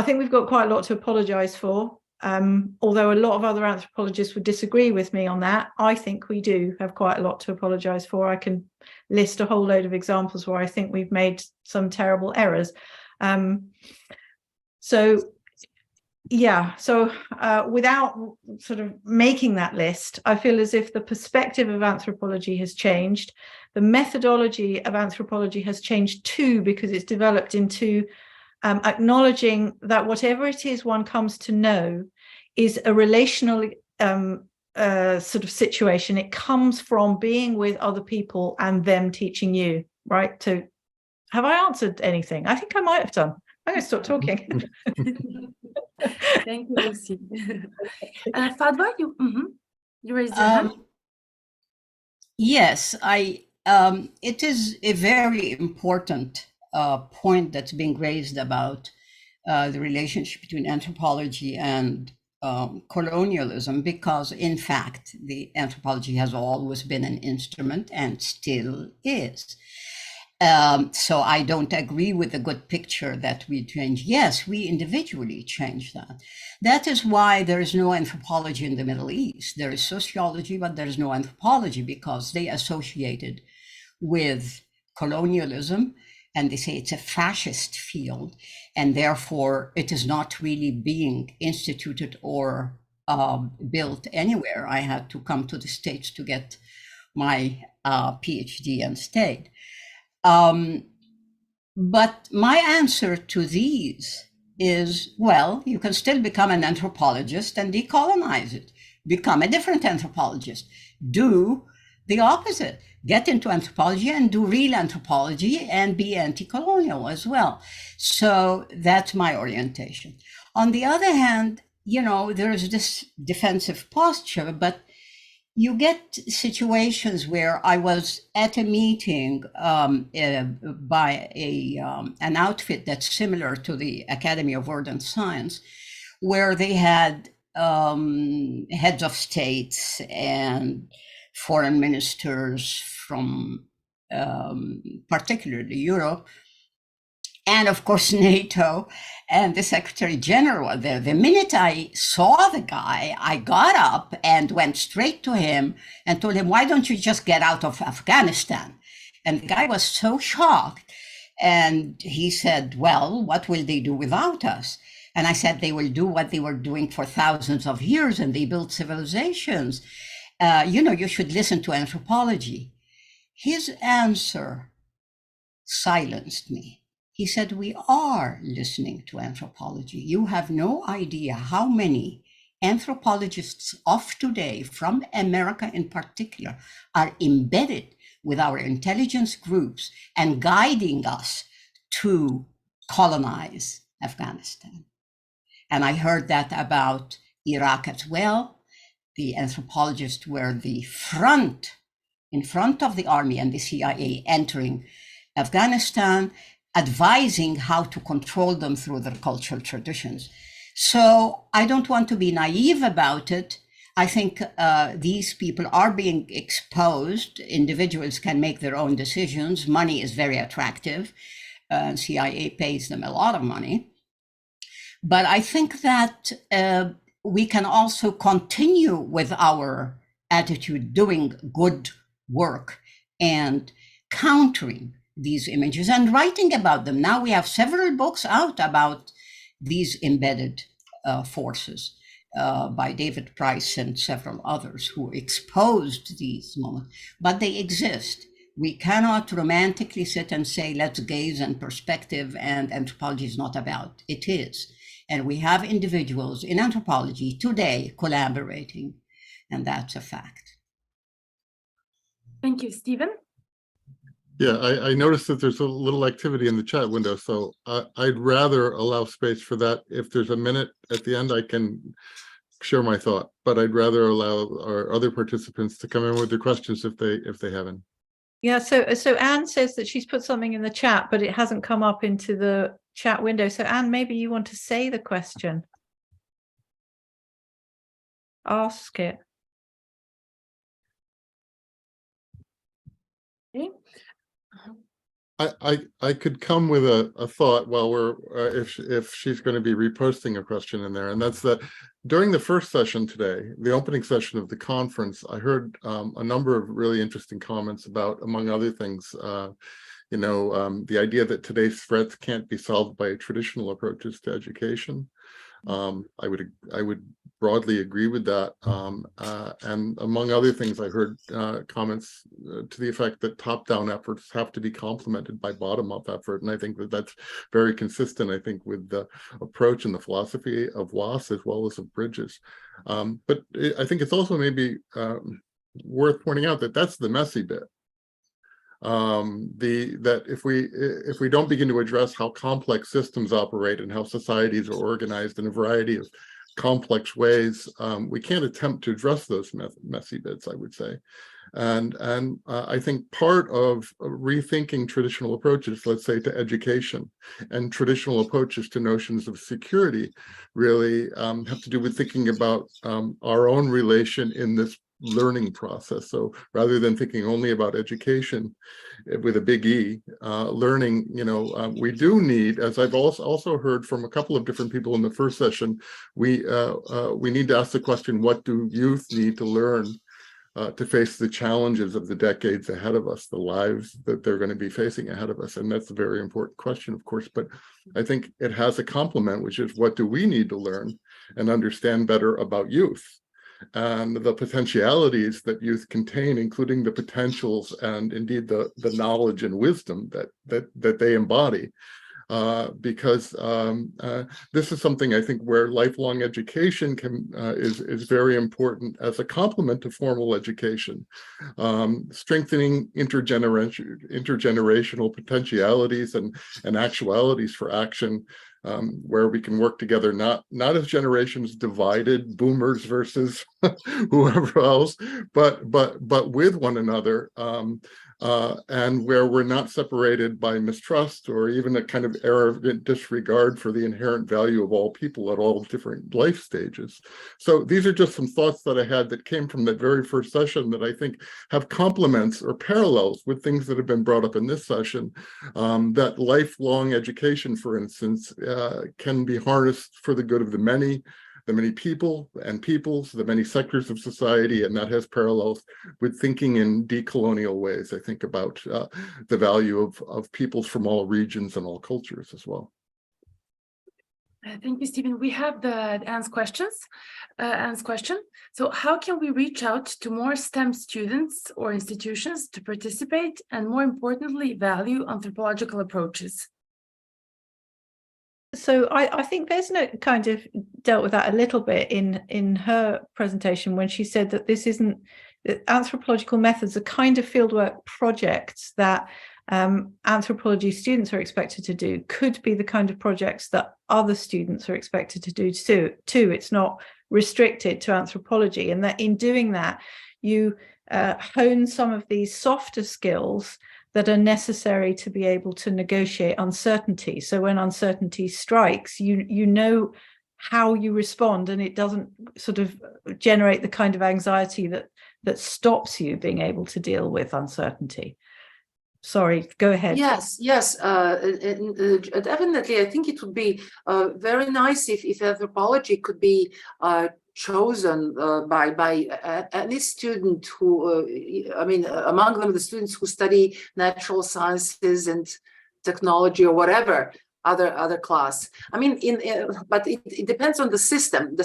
think we've got quite a lot to apologize for, although a lot of other anthropologists would disagree with me on that. I think we do have quite a lot to apologize for. I can list a whole load of examples where I think we've made some terrible errors. Without sort of making that list, I feel as if the perspective of anthropology has changed. The methodology of anthropology has changed too, because it's developed into acknowledging that whatever it is one comes to know is a relational sort of situation. It comes from being with other people and them teaching you, right? So have I answered anything? I think I might have done. I'm going to stop talking. Thank you, Lucy. Fadwa, you raised your hand. Yes, it is a very important point that's being raised about the relationship between anthropology and colonialism, because in fact, the anthropology has always been an instrument and still is. So I don't agree with the good picture that we change. Yes, we individually change that. That is why there is no anthropology in the Middle East. There is sociology, but there's no anthropology because they associated with colonialism and they say it's a fascist field, and therefore it is not really being instituted or built anywhere. I had to come to the States to get my PhD and stayed. But my answer to these is, well, you can still become an anthropologist and decolonize it. Become a different anthropologist. Do the opposite. Get into anthropology and do real anthropology and be anti-colonial as well. So that's my orientation. On the other hand, you know, there's this defensive posture, but you get situations where I was at a meeting by an outfit that's similar to the Academy of Art and Science, where they had heads of states and foreign ministers from particularly Europe, and of course NATO, and the Secretary General there. The minute I saw the guy, I got up and went straight to him and told him, why don't you just get out of Afghanistan? And the guy was so shocked. And he said, well, what will they do without us? And I said, they will do what they were doing for thousands of years, and they built civilizations. You know, you should listen to anthropology. His answer silenced me. He said, we are listening to anthropology. You have no idea how many anthropologists of today, from America in particular, are embedded with our intelligence groups and guiding us to colonize Afghanistan. And I heard that about Iraq as well. The anthropologists were in front of the army and the CIA entering Afghanistan, advising how to control them through their cultural traditions. So I don't want to be naive about it. I think these people are being exposed. Individuals can make their own decisions. Money is very attractive. CIA pays them a lot of money. But I think that we can also continue with our attitude, doing good work and countering these images and writing about them. Now we have several books out about these embedded forces by David Price and several others who exposed these moments, but they exist. We cannot romantically sit and say, let's gaze in perspective and anthropology is not about. It is. And we have individuals in anthropology today collaborating, and that's a fact. Thank you, Stephen. Yeah, I noticed that there's a little activity in the chat window, so I'd rather allow space for that. If there's a minute at the end, I can share my thought, but I'd rather allow our other participants to come in with their questions if they haven't. Yeah, so Anne says that she's put something in the chat, but it hasn't come up into the chat window. So Anne, maybe you want to say the question. Ask it. Okay. I could come with a thought while we're if she's going to be reposting a question in there, and that's that during the first session today, the opening session of the conference, I heard a number of really interesting comments about, among other things, the idea that today's threats can't be solved by traditional approaches to education. I would broadly agree with that. And among other things, I heard comments to the effect that top-down efforts have to be complemented by bottom-up effort. And I think that that's very consistent, I think, with the approach and the philosophy of WAS as well as of Bridges. But I think it's also maybe worth pointing out that that's the messy bit. That if we don't begin to address how complex systems operate and how societies are organized in a variety of complex ways, we can't attempt to address those messy bits, I would say. And I think part of rethinking traditional approaches, let's say to education, and traditional approaches to notions of security really have to do with thinking about our own relation in this learning process. So rather than thinking only about education with a big E, learning, we do need, as I've also heard from a couple of different people in the first session, we need to ask the question, what do youth need to learn to face the challenges of the decades ahead of us, the lives that they're going to be facing ahead of us? And that's a very important question, of course, but I think it has a complement, which is what do we need to learn and understand better about youth and the potentialities that youth contain, including the potentials and indeed the knowledge and wisdom that they embody. Because this is something I think where lifelong education is very important as a complement to formal education, strengthening intergenerational potentialities and actualities for action, where we can work together, not as generations divided, boomers versus whoever else, but with one another, and where we're not separated by mistrust or even a kind of arrogant disregard for the inherent value of all people at all different life stages. So these are just some thoughts that I had that came from that very first session that I think have complements or parallels with things that have been brought up in this session. That lifelong education, for instance, can be harnessed for the good of the many people and peoples, the many sectors of society, and that has parallels with thinking in decolonial ways, I think, about the value of peoples from all regions and all cultures as well. Thank you, Stephen. We have Anne's question. So how can we reach out to more STEM students or institutions to participate and, more importantly, value anthropological approaches? So I think Vesna kind of dealt with that a little bit in her presentation when she said that this isn't, that anthropological methods are kind of fieldwork projects that anthropology students are expected to do, could be the kind of projects that other students are expected to do too. It's not restricted to anthropology, and that in doing that, you hone some of these softer skills that are necessary to be able to negotiate uncertainty. So when uncertainty strikes, you know how you respond, and it doesn't sort of generate the kind of anxiety that stops you being able to deal with uncertainty. Sorry, go ahead. Yes, definitely. I think it would be very nice if anthropology could be chosen by any student who, among them the students who study natural sciences and technology or whatever other class. But it depends on the system.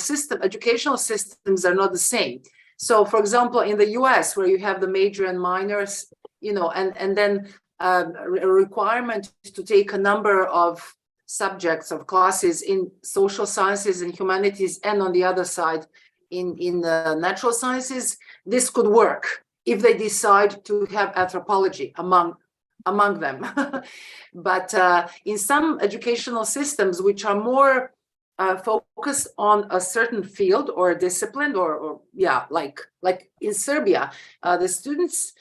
Educational systems are not the same. So, for example, in the US, where you have the major and minors, and then a requirement to take a number of subjects of classes in social sciences and humanities, and on the other side in natural sciences, this could work if they decide to have anthropology among them. But in some educational systems which are more focused on a certain field or discipline, like in Serbia, the students,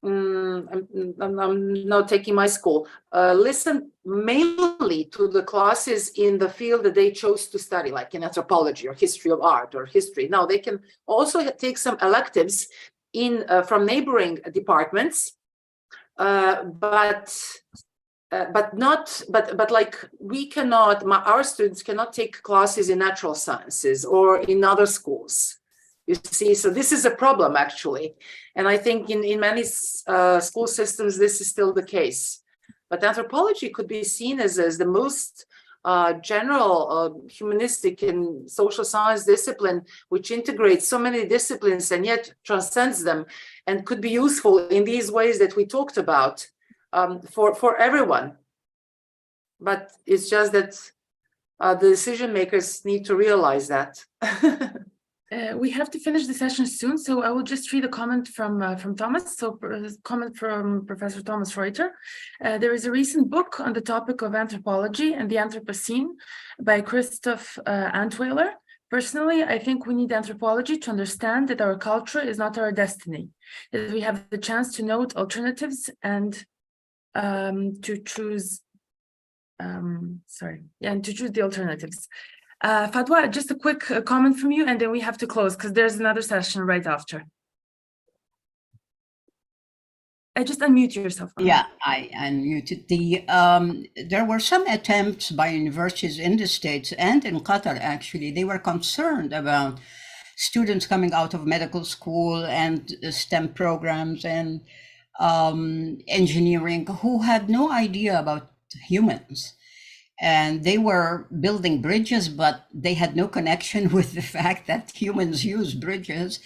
I'm not taking my school, listen mainly to the classes in the field that they chose to study, like in anthropology or history of art or history. Now they can also take some electives from neighboring departments, but we cannot, our students cannot take classes in natural sciences or in other schools. You see, so this is a problem actually. And I think in many school systems, this is still the case. But anthropology could be seen as the most general humanistic and social science discipline, which integrates so many disciplines and yet transcends them, and could be useful in these ways that we talked about for everyone. But it's just that the decision makers need to realize that. We have to finish the session soon, so I will just read a comment from Thomas. So, comment from Professor Thomas Reuter. There is a recent book on the topic of anthropology and the Anthropocene by Christoph Antweiler, Personally, I think we need anthropology to understand that our culture is not our destiny, that we have the chance to note alternatives and to choose, and to choose the alternatives. Fadwa, just a quick comment from you, and then we have to close because there's another session right after. Just unmute yourself. Yeah, I unmuted. There were some attempts by universities in the States and in Qatar, actually. They were concerned about students coming out of medical school and STEM programs and engineering who had no idea about humans. And they were building bridges, but they had no connection with the fact that humans use bridges.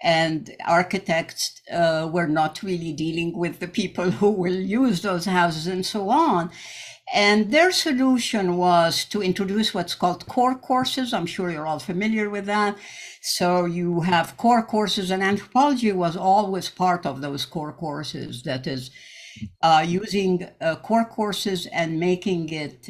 And architects were not really dealing with the people who will use those houses and so on. And their solution was to introduce what's called core courses. I'm sure you're all familiar with that. So you have core courses, and anthropology was always part of those core courses. That is, using core courses and making it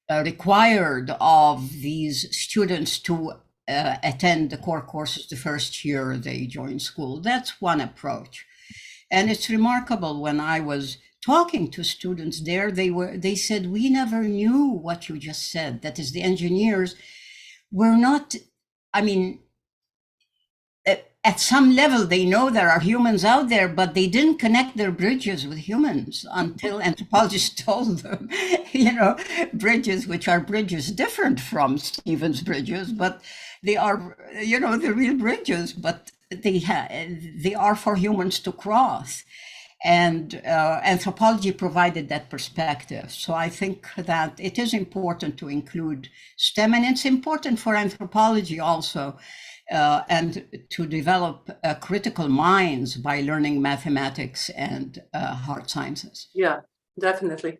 required of these students to attend the core courses the first year they join school. That's one approach. And it's remarkable, when I was talking to students there, they said, we never knew what you just said. That is, the engineers were not, I mean, at some level, they know there are humans out there, but they didn't connect their bridges with humans until anthropologists told them, you know, bridges, which are bridges different from Stevens bridges, but they are, you know, the real bridges, but they are for humans to cross. And anthropology provided that perspective. So I think that it is important to include STEM, and it's important for anthropology also, and to develop critical minds by learning mathematics and hard sciences. Yeah, definitely.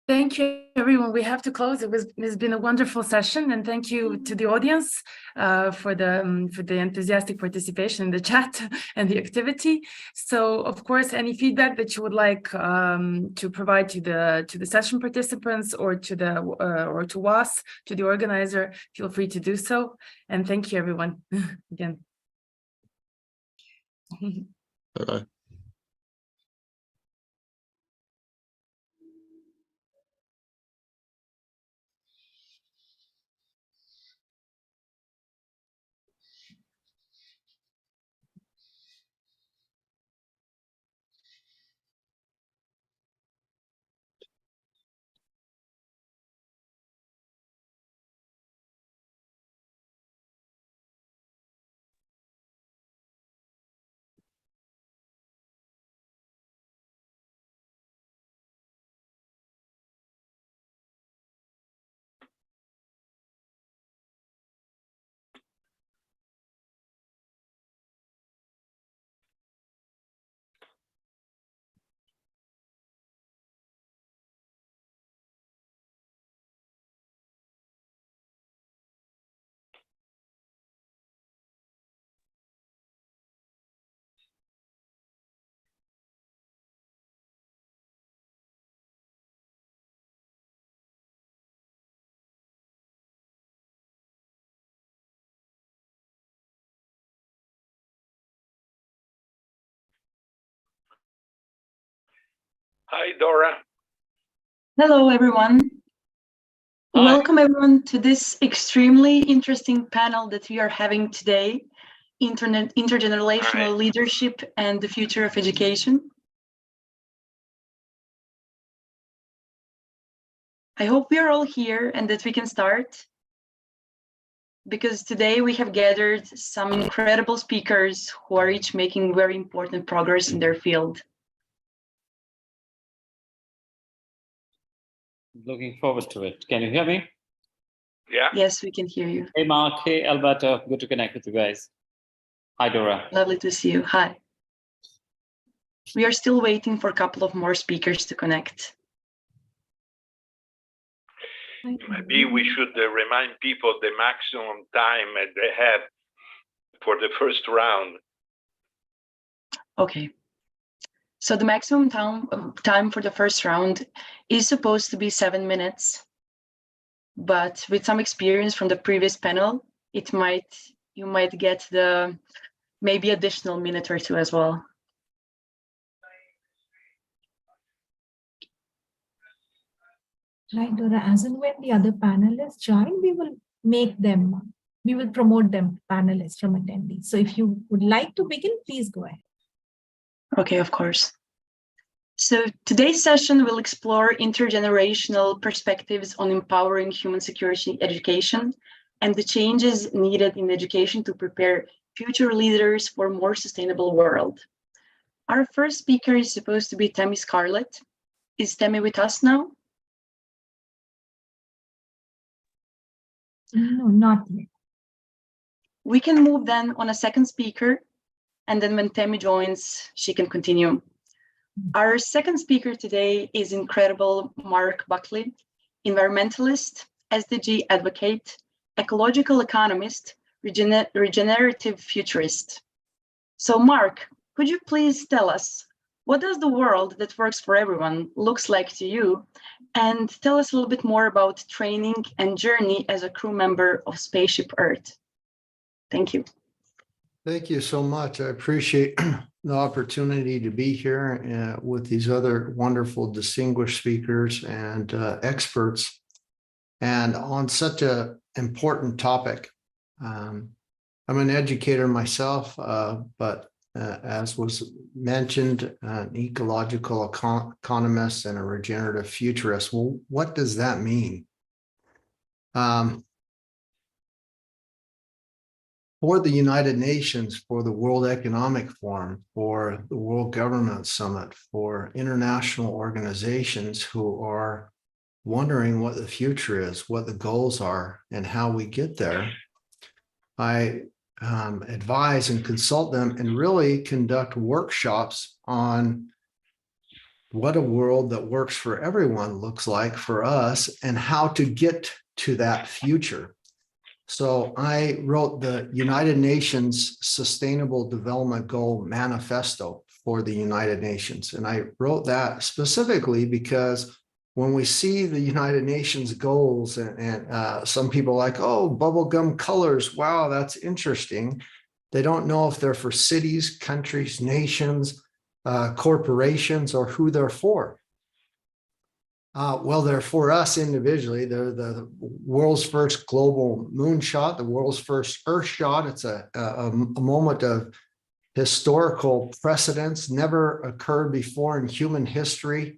Thank you, everyone. We have to close. It's been a wonderful session, and thank you to the audience for the enthusiastic participation in the chat and the activity. So, of course, any feedback that you would like to provide to the session participants or to us, to the organizer, feel free to do so. And thank you, everyone, again. Bye-bye. Hi, Dora. Hello, everyone. Hi. Welcome, everyone, to this extremely interesting panel that we are having today, Intergenerational Leadership and the Future of Education. I hope we are all here and that we can start, because today we have gathered some incredible speakers who are each making very important progress in their field. Looking forward to it. Can you hear me? Yeah. Yes, we can hear you. Hey, Mark. Hey, Alberto. Good to connect with you guys. Hi, Dora. Lovely to see you. Hi. We are still waiting for a couple of more speakers to connect. Maybe we should remind people the maximum time they have for the first round. Okay. So the maximum time for the first round is supposed to be 7 minutes. but with some experience from the previous panel, you might get the maybe additional minute or two as well. Right, Dora, as and when the other panelists join, we will promote them panelists from attendees. So if you would like to begin, please go ahead. Okay, of course. So today's session will explore intergenerational perspectives on empowering human security education and the changes needed in education to prepare future leaders for a more sustainable world. Our first speaker is supposed to be Tammy Scarlett. Is Tammy with us now? No, not yet. We can move then on a second speaker, and then when Tammy joins, she can continue. Our second speaker today is incredible Mark Buckley, environmentalist, SDG advocate, ecological economist, regenerative futurist. So Mark, could you please tell us, what does the world that works for everyone looks like to you? And tell us a little bit more about training and journey as a crew member of Spaceship Earth. Thank you. Thank you so much. I appreciate the opportunity to be here with these other wonderful distinguished speakers and experts, and on such an important topic. I'm an educator myself, but as was mentioned, an ecological economist and a regenerative futurist. Well, what does that mean? For the United Nations, for the World Economic Forum, for the World Government Summit, for international organizations who are wondering what the future is, what the goals are, and how we get there, I advise and consult them and really conduct workshops on what a world that works for everyone looks like for us and how to get to that future. So I wrote the United Nations Sustainable Development Goal Manifesto for the United Nations. And I wrote that specifically because when we see the United Nations goals and some people are like, oh, bubblegum colors, wow, that's interesting. They don't know if they're for cities, countries, nations, corporations, or who they're for. Well, they're for us individually. They're the world's first global moonshot, the world's first Earth shot. It's a moment of historical precedence, never occurred before in human history.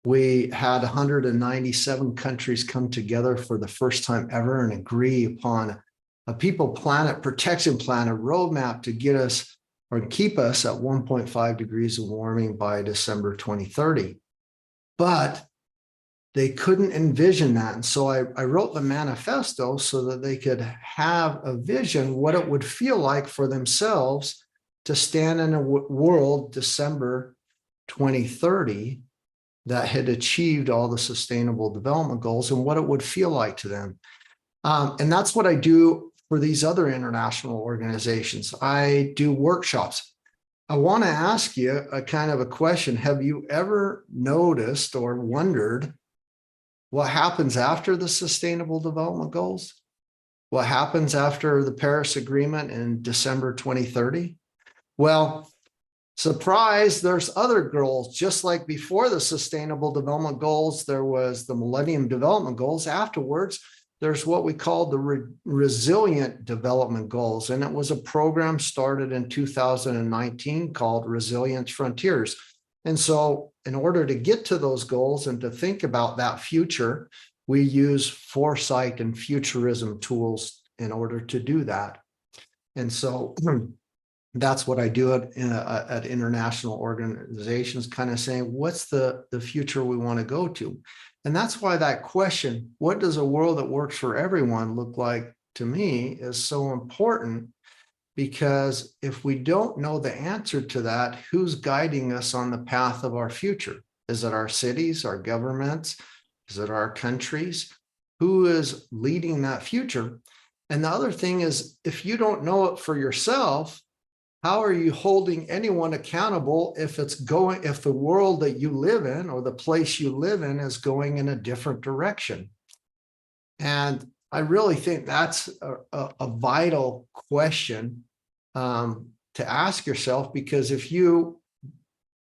We had 197 countries come together for the first time ever and agree upon a people-planet protection plan, a roadmap to get us or keep us at 1.5 degrees of warming by December 2030. But they couldn't envision that. And so I wrote the manifesto so that they could have a vision what it would feel like for themselves to stand in a world December 2030 that had achieved all the sustainable development goals and what it would feel like to them. And that's what I do for these other international organizations. I do workshops. I want to ask you a kind of a question. Have you ever noticed or wondered what happens after the Sustainable Development Goals? What happens after the Paris Agreement in December 2030? Well, surprise, there's other goals. Just like before the Sustainable Development Goals, there was the Millennium Development Goals. Afterwards, there's what we call the Resilient Development Goals. And it was a program started in 2019 called Resilience Frontiers. And so in order to get to those goals and to think about that future, we use foresight and futurism tools in order to do that. And so that's what I do at international organizations, kind of saying, what's the future we want to go to? And that's why that question, what does a world that works for everyone look like to me, is so important. Because if we don't know the answer to that, who's guiding us on the path of our future? Is it our cities, our governments? Is it our countries? Who is leading that future? And the other thing is, if you don't know it for yourself, how are you holding anyone accountable if the world that you live in or the place you live in is going in a different direction? And I really think that's a vital question to ask yourself, because if you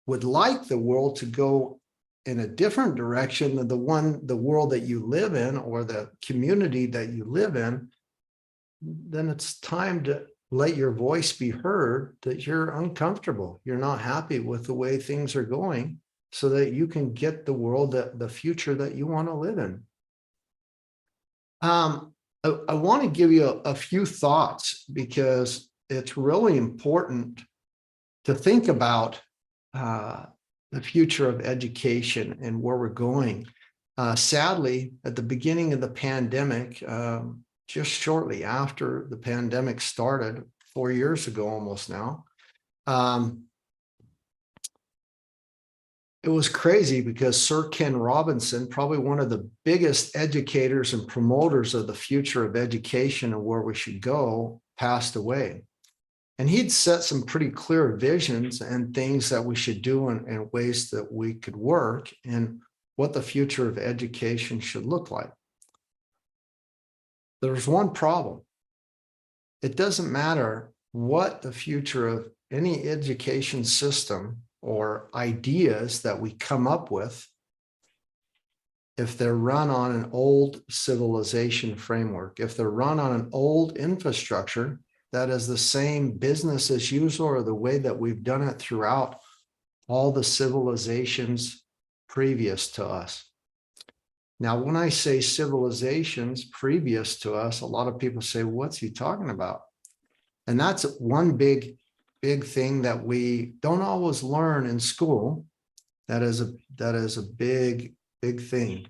would like the world to go in a different direction than the world that you live in or the community that you live in, then it's time to let your voice be heard that you're uncomfortable. You're not happy with the way things are going, so that you can get the world, the future that you want to live in. I want to give you a few thoughts, because it's really important to think about the future of education and where we're going. Sadly, at the beginning of the pandemic, just shortly after the pandemic started, 4 years ago almost now, it was crazy because Sir Ken Robinson, probably one of the biggest educators and promoters of the future of education and where we should go, passed away. And he'd set some pretty clear visions and things that we should do and ways that we could work and what the future of education should look like. There's one problem. It doesn't matter what the future of any education system or ideas that we come up with, if they're run on an old civilization framework, if they're run on an old infrastructure that is the same business as usual or the way that we've done it throughout all the civilizations previous to us. Now, when I say civilizations previous to us, a lot of people say, what's he talking about? And that's one big thing that we don't always learn in school. That is a big thing.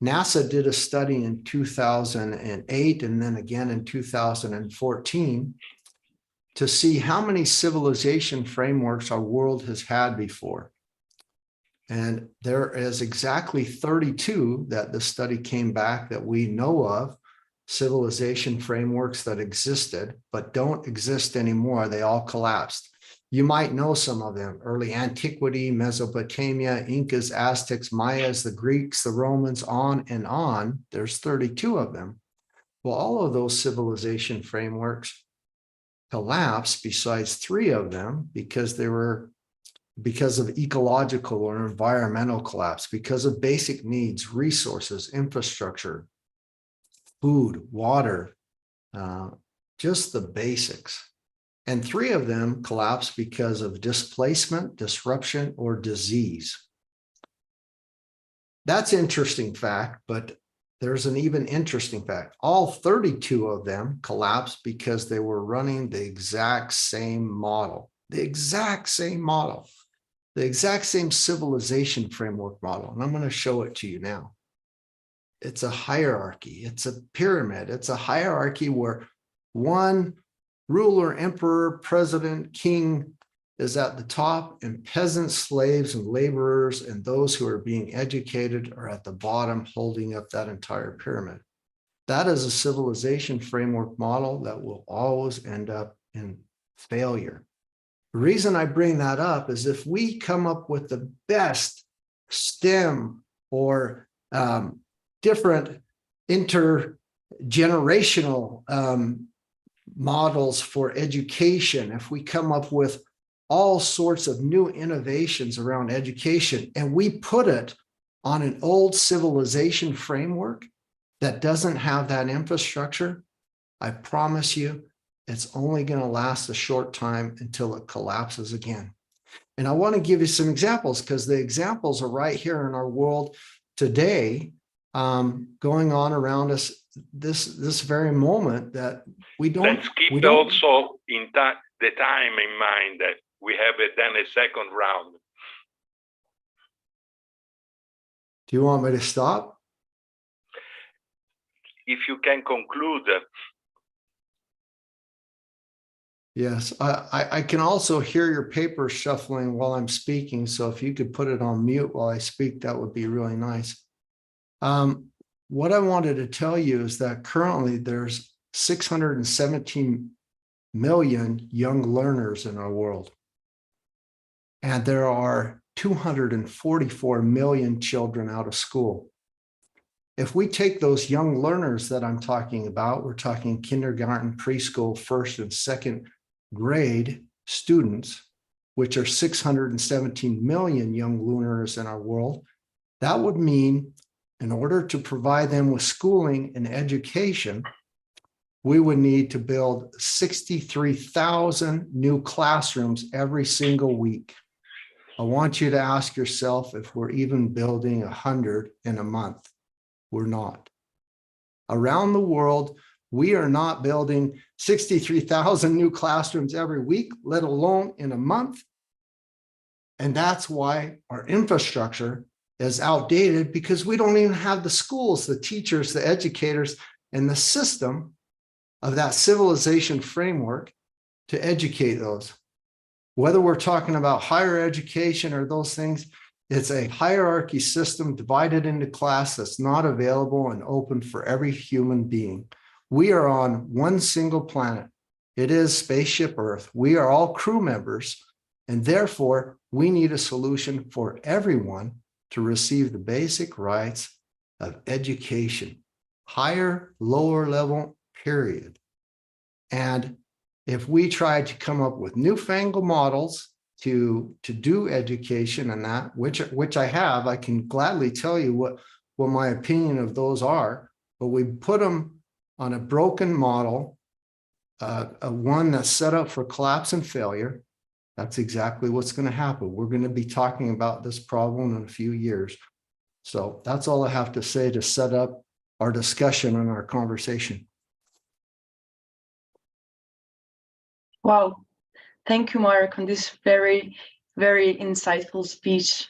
NASA did a study in 2008 and then again in 2014 to see how many civilization frameworks our world has had before. And there is exactly 32 that the study came back that we know of, civilization frameworks that existed but don't exist anymore. They all collapsed. You might know some of them: early antiquity, Mesopotamia, Incas, Aztecs, Mayas, the Greeks, the Romans, on and on. There's 32 of them. Well, all of those civilization frameworks collapsed besides 3 of them because of ecological or environmental collapse, because of basic needs, resources, infrastructure, food, water, just the basics. And 3 of them collapsed because of displacement, disruption, or disease. That's an interesting fact, but there's an even interesting fact. All 32 of them collapsed because they were running the exact same model, the exact same civilization framework model. And I'm going to show it to you now. It's a hierarchy. It's a pyramid. It's a hierarchy where one ruler, emperor, president, king is at the top, and peasants, slaves, and laborers, and those who are being educated are at the bottom, holding up that entire pyramid. That is a civilization framework model that will always end up in failure. The reason I bring that up is if we come up with the best STEM or different intergenerational models for education, if we come up with all sorts of new innovations around education and we put it on an old civilization framework that doesn't have that infrastructure, I promise you, it's only going to last a short time until it collapses again. And I want to give you some examples because the examples are right here in our world today, going on around us this very moment that we don't. Let's keep also in the time in mind that we have then a second round. Do you want me to stop? If you can conclude. Yes, I can also hear your paper shuffling while I'm speaking. So if you could put it on mute while I speak, that would be really nice. What I wanted to tell you is that currently there's 617 million young learners in our world. And there are 244 million children out of school. If we take those young learners that I'm talking about, we're talking kindergarten, preschool, first and second grade students, which are 617 million young learners in our world. That would mean in order to provide them with schooling and education, we would need to build 63,000 new classrooms every single week. I want you to ask yourself if we're even building 100 in a month. We're not. Around the world, we are not building 63,000 new classrooms every week, let alone in a month. And that's why our infrastructure is outdated, because we don't even have the schools, the teachers, the educators, and the system of that civilization framework to educate those. Whether we're talking about higher education or those things, it's a hierarchy system divided into class that's not available and open for every human being. We are on one single planet. It is Spaceship Earth. We are all crew members, and therefore we need a solution for everyone to receive the basic rights of education, higher, lower level, period. And if we try to come up with newfangled models to do education and that, which I have, I can gladly tell you what my opinion of those are, but we put them on a broken model, one that's set up for collapse and failure. That's exactly what's going to happen. We're going to be talking about this problem in a few years. So that's all I have to say to set up our discussion and our conversation. Wow. Thank you, Mark, on this very, very insightful speech.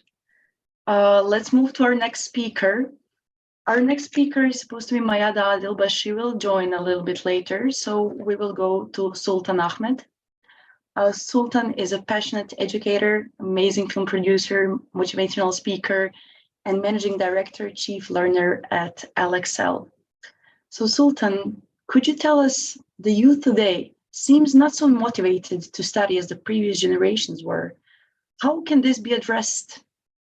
Let's move to our next speaker. Our next speaker is supposed to be Mayada Adil, but she will join a little bit later. So we will go to Sultan Ahmed. Sultan is a passionate educator, amazing film producer, motivational speaker, and managing director, chief learner at LXL. So Sultan, could you tell us, the youth today seems not so motivated to study as the previous generations were. How can this be addressed?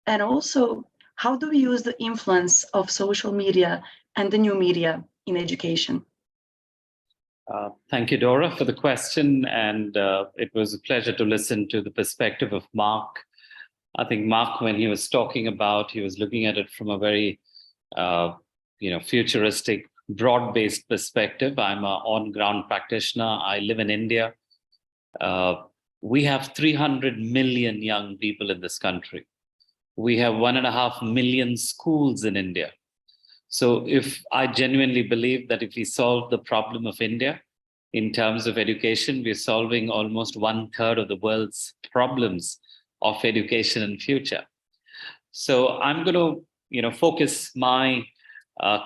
And also, how do we use the influence of social media and the new media in education? Thank you, Dora, for the question. And it was a pleasure to listen to the perspective of Mark. I think Mark, when he was talking about, he was looking at it from a very, futuristic, broad-based perspective. I'm an on-ground practitioner. I live in India. We have 300 million young people in this country. We have 1.5 million schools in India. So if I genuinely believe that if we solve the problem of India in terms of education, we're solving almost 1/3 of the world's problems of education and future. So I'm going to, focus my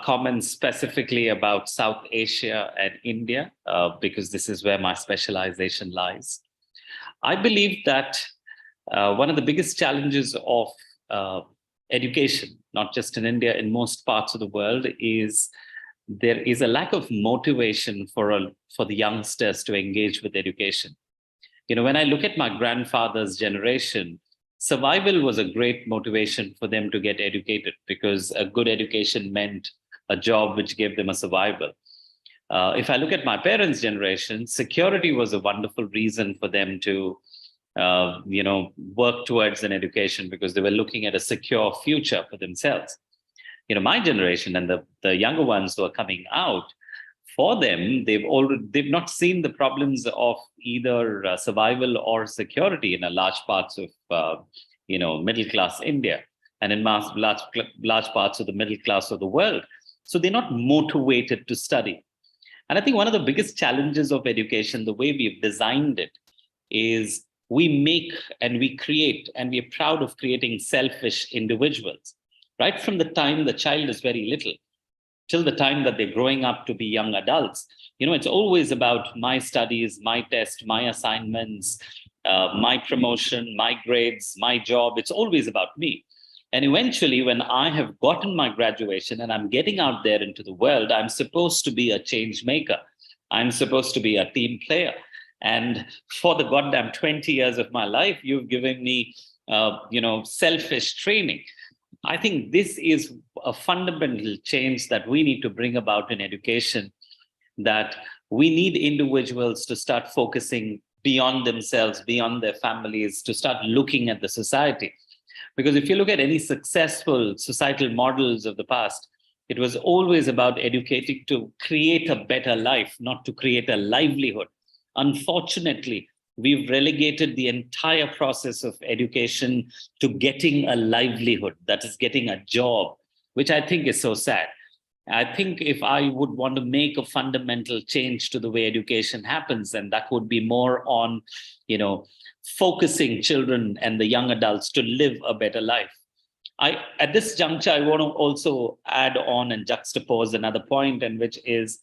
comments specifically about South Asia and India, because this is where my specialization lies. I believe that one of the biggest challenges of education, not just in India, in most parts of the world, is there is a lack of motivation for the youngsters to engage with education. When I look at my grandfather's generation, survival was a great motivation for them to get educated, because a good education meant a job which gave them a survival. If I look at my parents' generation, security was a wonderful reason for them to work towards an education, because they were looking at a secure future for themselves. My generation and the younger ones who are coming out, for them, they've not seen the problems of either survival or security in a large parts of middle class India, and in large parts of the middle class of the world. So they're not motivated to study. And I think one of the biggest challenges of education, the way we've designed it, is we make and we create, and we're proud of creating selfish individuals. Right from the time the child is very little till the time that they're growing up to be young adults, it's always about my studies, my test, my assignments, my promotion, my grades, my job. It's always about me. And eventually, when I have gotten my graduation and I'm getting out there into the world, I'm supposed to be a change maker. I'm supposed to be a team player. And for the goddamn 20 years of my life, you've given me, selfish training. I think this is a fundamental change that we need to bring about in education, that we need individuals to start focusing beyond themselves, beyond their families, to start looking at the society. Because if you look at any successful societal models of the past, it was always about educating to create a better life, not to create a livelihood. Unfortunately, we've relegated the entire process of education to getting a livelihood, that is getting a job, which I think is so sad. I think if I would want to make a fundamental change to the way education happens, then that would be more on, focusing children and the young adults to live a better life. At this juncture, I want to also add on and juxtapose another point, and which is,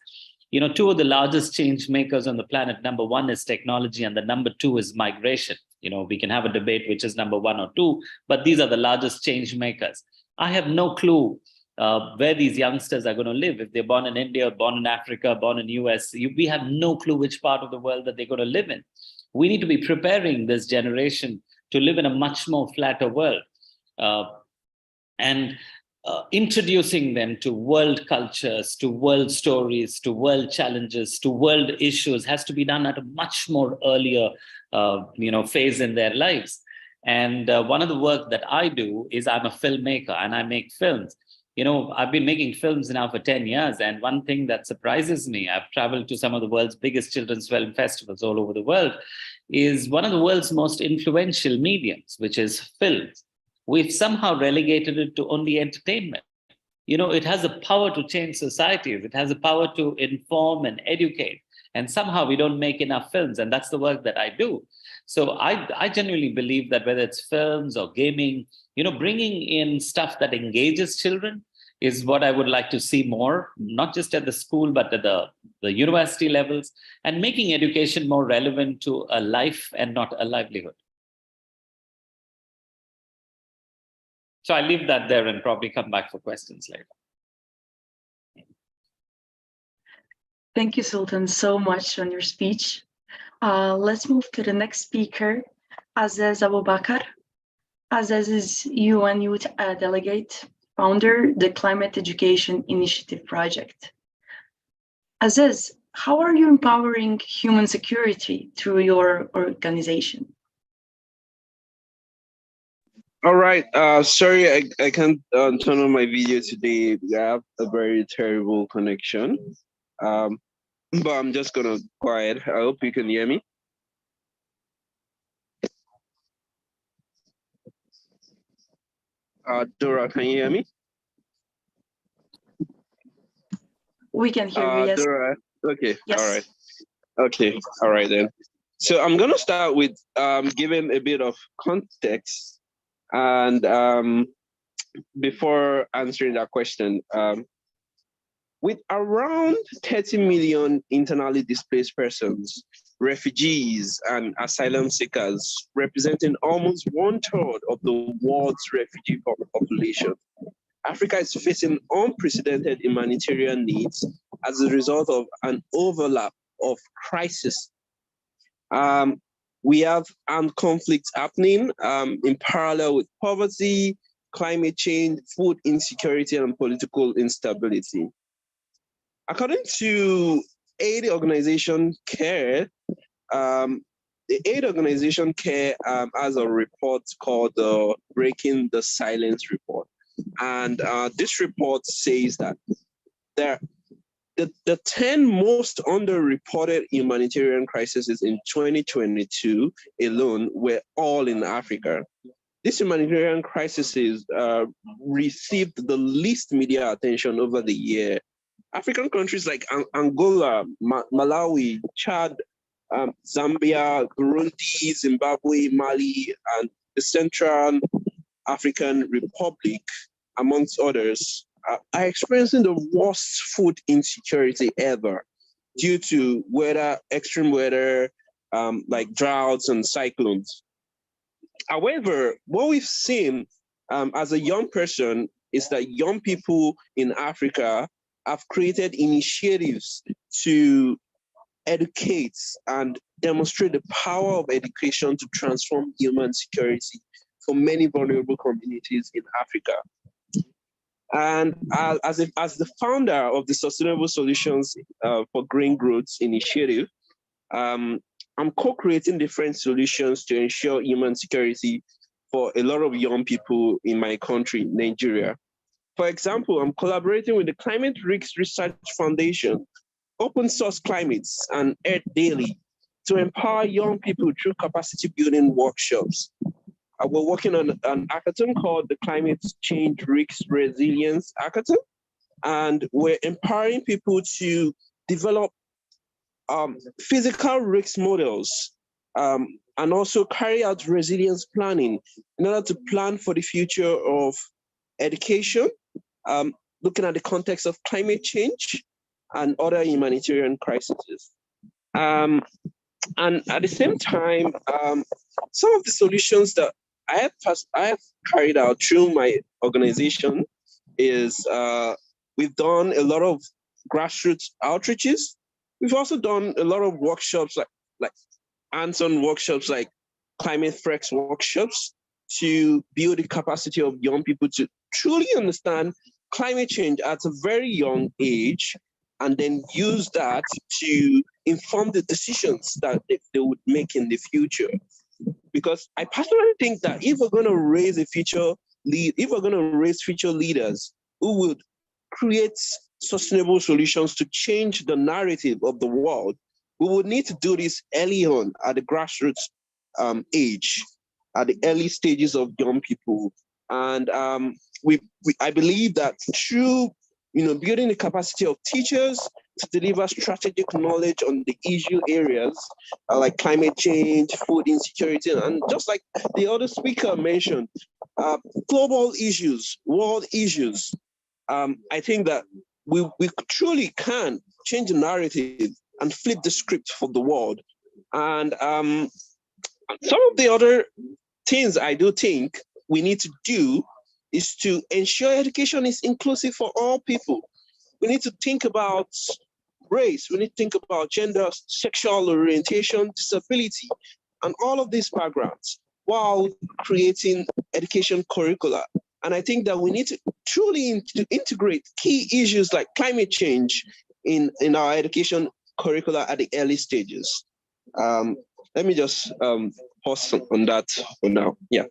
two of the largest change makers on the planet, number one is technology, and the number two is migration. We can have a debate which is number one or two, but these are the largest change makers. I have no clue where these youngsters are going to live. If they're born in India, born in Africa, born in US, we have no clue which part of the world that they're going to live in. We need to be preparing this generation to live in a much more flatter world. And introducing them to world cultures, to world stories, to world challenges, to world issues has to be done at a much more earlier, phase in their lives. And one of the work that I do is I'm a filmmaker and I make films. I've been making films now for 10 years. And one thing that surprises me, I've traveled to some of the world's biggest children's film festivals all over the world, is one of the world's most influential mediums, which is films. We've somehow relegated it to only entertainment. It has the power to change societies. It has the power to inform and educate. And somehow we don't make enough films. And that's the work that I do. So I genuinely believe that whether it's films or gaming, bringing in stuff that engages children is what I would like to see more, not just at the school, but at the university levels, and making education more relevant to a life and not a livelihood. So I leave that there and probably come back for questions later. Thank you, Sultan, so much on your speech. Let's move to the next speaker, Aziz Abubakar. Aziz is UN Youth Delegate, founder, the Climate Education Initiative Project. Aziz, how are you empowering human security through your organization? All right. Sorry, I can't turn on my video today. I have a very terrible connection. But I'm just gonna quiet. I hope you can hear me. Dora, can you hear me? We can hear you, yes. Dora, okay, yes. All right. Okay, all right then. So I'm gonna start with giving a bit of context. And before answering that question, with around 30 million internally displaced persons, refugees, and asylum seekers, representing almost 1/3 of the world's refugee population, Africa is facing unprecedented humanitarian needs as a result of an overlap of crises. We have armed conflicts happening in parallel with poverty, climate change, food insecurity, and political instability. According to aid organization CARE, the aid organization CARE has a report called the Breaking the Silence report. And this report says that the 10 most underreported humanitarian crises in 2022 alone were all in Africa. These humanitarian crises received the least media attention over the year. African countries like Angola, Malawi, Chad, Zambia, Burundi, Zimbabwe, Mali, and the Central African Republic, amongst others, are experiencing the worst food insecurity ever due to extreme weather, like droughts and cyclones. However, what we've seen as a young person is that young people in Africa have created initiatives to educate and demonstrate the power of education to transform human security for many vulnerable communities in Africa. And as the founder of the Sustainable Solutions for Green Growth initiative, I'm co-creating different solutions to ensure human security for a lot of young people in my country, Nigeria. For example, I'm collaborating with the Climate Risk Research Foundation, Open Source Climates, and Earth Daily to empower young people through capacity building workshops. We're working on an hackathon called the Climate Change Risk Resilience Hackathon, and we're empowering people to develop physical risk models and also carry out resilience planning in order to plan for the future of education, looking at the context of climate change and other humanitarian crises. And at the same time, some of the solutions that I have carried out through my organization is we've done a lot of grassroots outreaches. We've also done a lot of workshops, like hands-on workshops, like Climate Flex workshops, to build the capacity of young people to truly understand climate change at a very young age, and then use that to inform the decisions that they would make in the future. Because I personally think that if we're going to raise future leaders who would create sustainable solutions to change the narrative of the world, we would need to do this early on at the grassroots age, at the early stages of young people. And I believe that through building the capacity of teachers to deliver strategic knowledge on the issue areas like climate change, food insecurity, and just like the other speaker mentioned, global issues, world issues. I think that we truly can change the narrative and flip the script for the world. And some of the other things I do think we need to do is to ensure education is inclusive for all people. We need to think about race, we need to think about gender, sexual orientation, disability, and all of these backgrounds while creating education curricula. And I think that we need to truly integrate key issues like climate change in our education curricula at the early stages. Let me just pause on that for now. Yeah.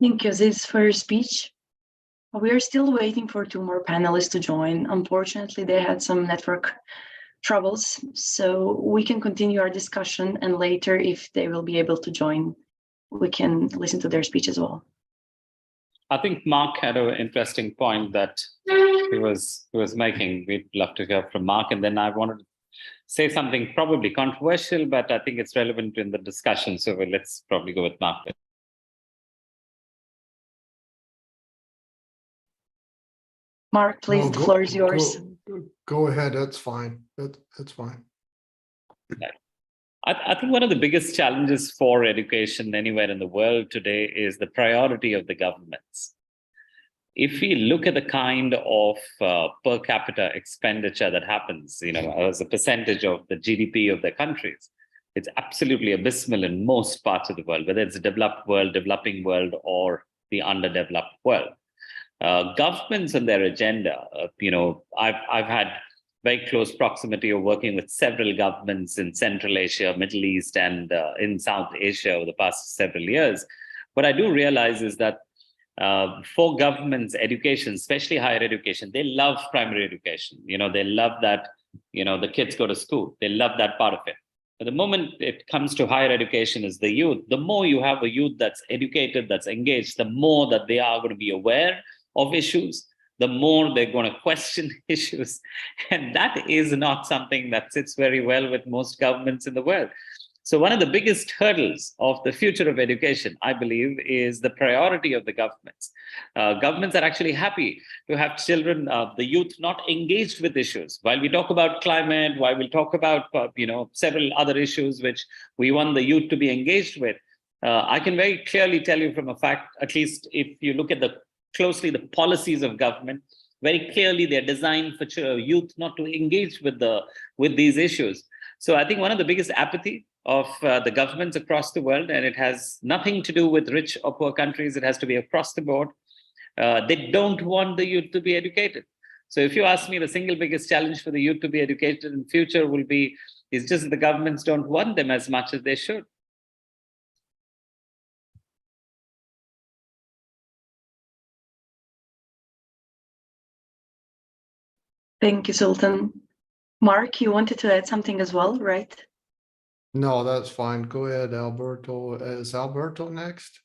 Thank you, Aziz, for your speech. We are still waiting for 2 more panelists to join. Unfortunately, they had some network troubles, so we can continue our discussion, and later, if they will be able to join, we can listen to their speech as well. I think Mark had an interesting point that he was making. We'd love to hear from Mark, and then I wanted to say something probably controversial, but I think it's relevant in the discussion. So let's probably go with Mark. Mark, please, the floor is yours. Go ahead, that's fine. That's fine. I think one of the biggest challenges for education anywhere in the world today is the priority of the governments. If we look at the kind of per capita expenditure that happens, as a percentage of the GDP of their countries, it's absolutely abysmal in most parts of the world, whether it's the developed world, developing world, or the underdeveloped world. Governments and their agenda, I've had very close proximity of working with several governments in Central Asia, Middle East, and in South Asia over the past several years. What I do realize is that for governments, education, especially higher education, they love primary education. They love that, the kids go to school. They love that part of it. But the moment it comes to higher education is the youth, the more you have a youth that's educated, that's engaged, the more that they are going to be aware of issues, the more they're going to question issues. And that is not something that sits very well with most governments in the world. So one of the biggest hurdles of the future of education, I believe, is the priority of the governments. Governments are actually happy to have children, the youth, not engaged with issues. While we talk about climate, while we talk about several other issues which we want the youth to be engaged with, I can very clearly tell you from a fact, at least if you look at closely the policies of government, very clearly they're designed for youth not to engage with these issues. So I think one of the biggest apathy of the governments across the world, and it has nothing to do with rich or poor countries. It has to be across the board. They don't want the youth to be educated. So if you ask me, the single biggest challenge for the youth to be educated in future is just the governments don't want them as much as they should. Thank you, Sultan. Mark, you wanted to add something as well, right? No, that's fine. Go ahead, Alberto. Is Alberto next?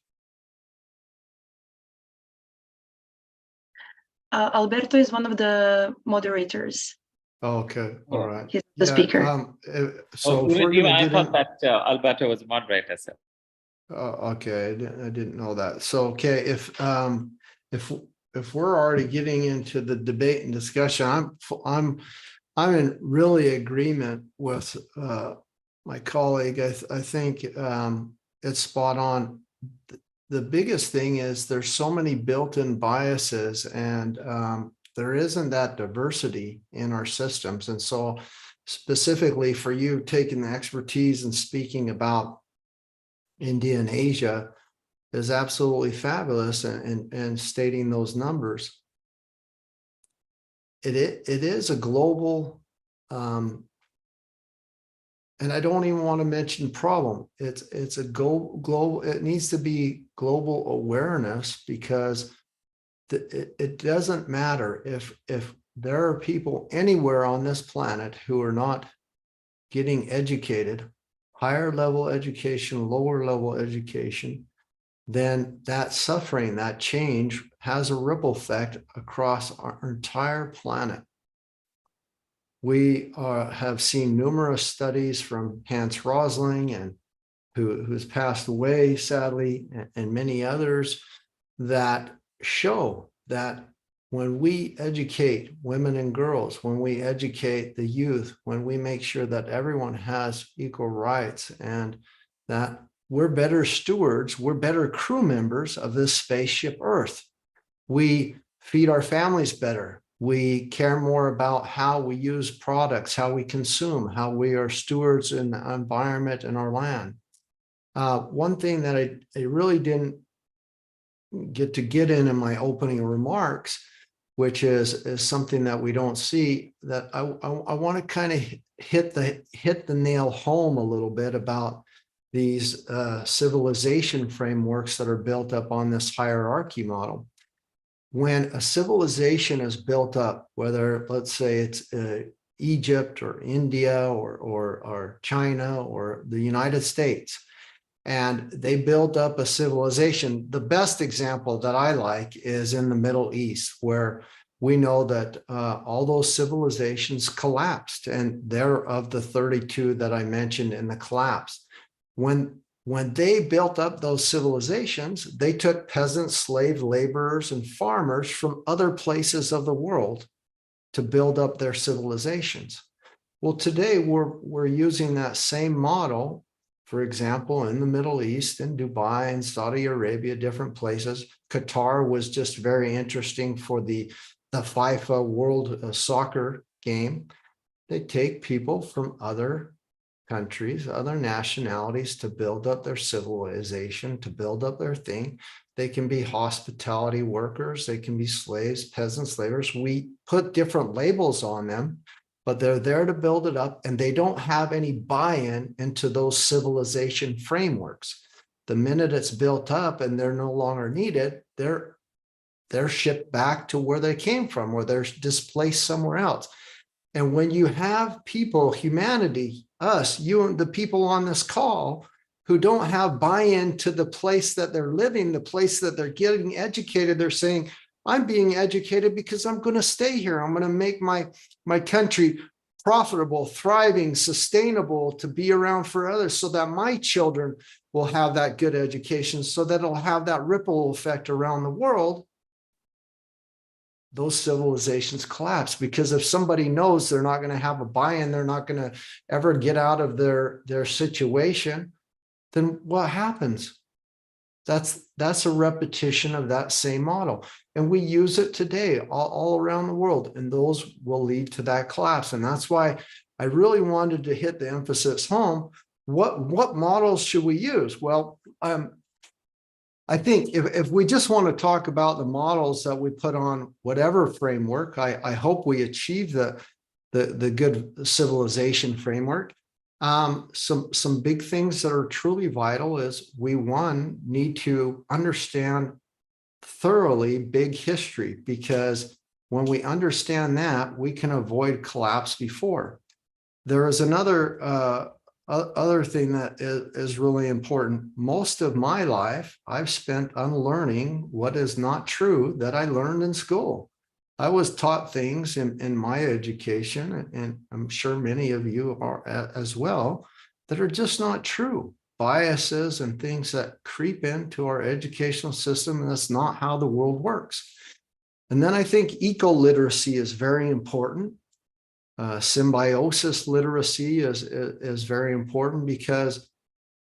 Alberto is one of the moderators. Okay, all right. He's the speaker. So if we're gonna I get thought in, that Alberto was a moderator. So. okay, I didn't know that. So, okay, if we're already getting into the debate and discussion, I'm in really agreement with my colleague. I think it's spot on. The biggest thing is there's so many built-in biases, and there isn't that diversity in our systems. And so specifically for you taking the expertise and speaking about India and Asia is absolutely fabulous, and stating those numbers. It is a global, and I don't even want to mention problem. It's a global. It needs to be global awareness, because it doesn't matter if there are people anywhere on this planet who are not getting educated, higher level education, lower level education, then that suffering, that change has a ripple effect across our entire planet. We have seen numerous studies from Hans Rosling, and who's passed away, sadly, and many others, that show that when we educate women and girls, when we educate the youth, when we make sure that everyone has equal rights, and that we're better stewards, we're better crew members of this spaceship Earth. We feed our families better. We care more about how we use products, how we consume, how we are stewards in the environment and our land. One thing that I really didn't get in my opening remarks, which is something that we don't see, that I want to kind of hit the nail home a little bit about these civilization frameworks that are built up on this hierarchy model. When a civilization is built up, whether let's say it's Egypt or India or China or the United States, and they built up a civilization, the best example that I like is in the Middle East, where we know that all those civilizations collapsed, and they're of the 32 that I mentioned in the collapse. When they built up those civilizations, they took peasants, slave laborers, and farmers from other places of the world to build up their civilizations. Well, today we're using that same model, for example, in the Middle East, in Dubai and Saudi Arabia, different places. Qatar was just very interesting for the FIFA World Soccer game. They take people from other countries, other nationalities to build up their civilization, to build up their thing. They can be hospitality workers, they can be slaves, peasants, laborers. We put different labels on them, but they're there to build it up, and they don't have any buy-in into those civilization frameworks. The minute it's built up and they're no longer needed, they're shipped back to where they came from, or they're displaced somewhere else. And when you have people, humanity, us, you and the people on this call, who don't have buy-in to the place that they're living, the place that they're getting educated, they're saying, I'm being educated because I'm going to stay here. I'm going to make my country profitable, thriving, sustainable, to be around for others, so that my children will have that good education, so that it'll have that ripple effect around the world. Those civilizations collapse, because if somebody knows they're not going to have a buy-in, they're not going to ever get out of their situation, then what happens? That's a repetition of that same model. And we use it today all around the world, and those will lead to that collapse. And that's why I really wanted to hit the emphasis home what models should we use? Well, I think if we just want to talk about the models that we put on whatever framework, I hope we achieve the good civilization framework. Some big things that are truly vital is we, one, need to understand thoroughly big history, because when we understand that, we can avoid collapse before. There is another other thing that is really important. Most of my life, I've spent unlearning what is not true that I learned in school. I was taught things in my education, and I'm sure many of you are as well, that are just not true. Biases and things that creep into our educational system, and that's not how the world works. And then I think eco-literacy is very important. Symbiosis literacy is very important, because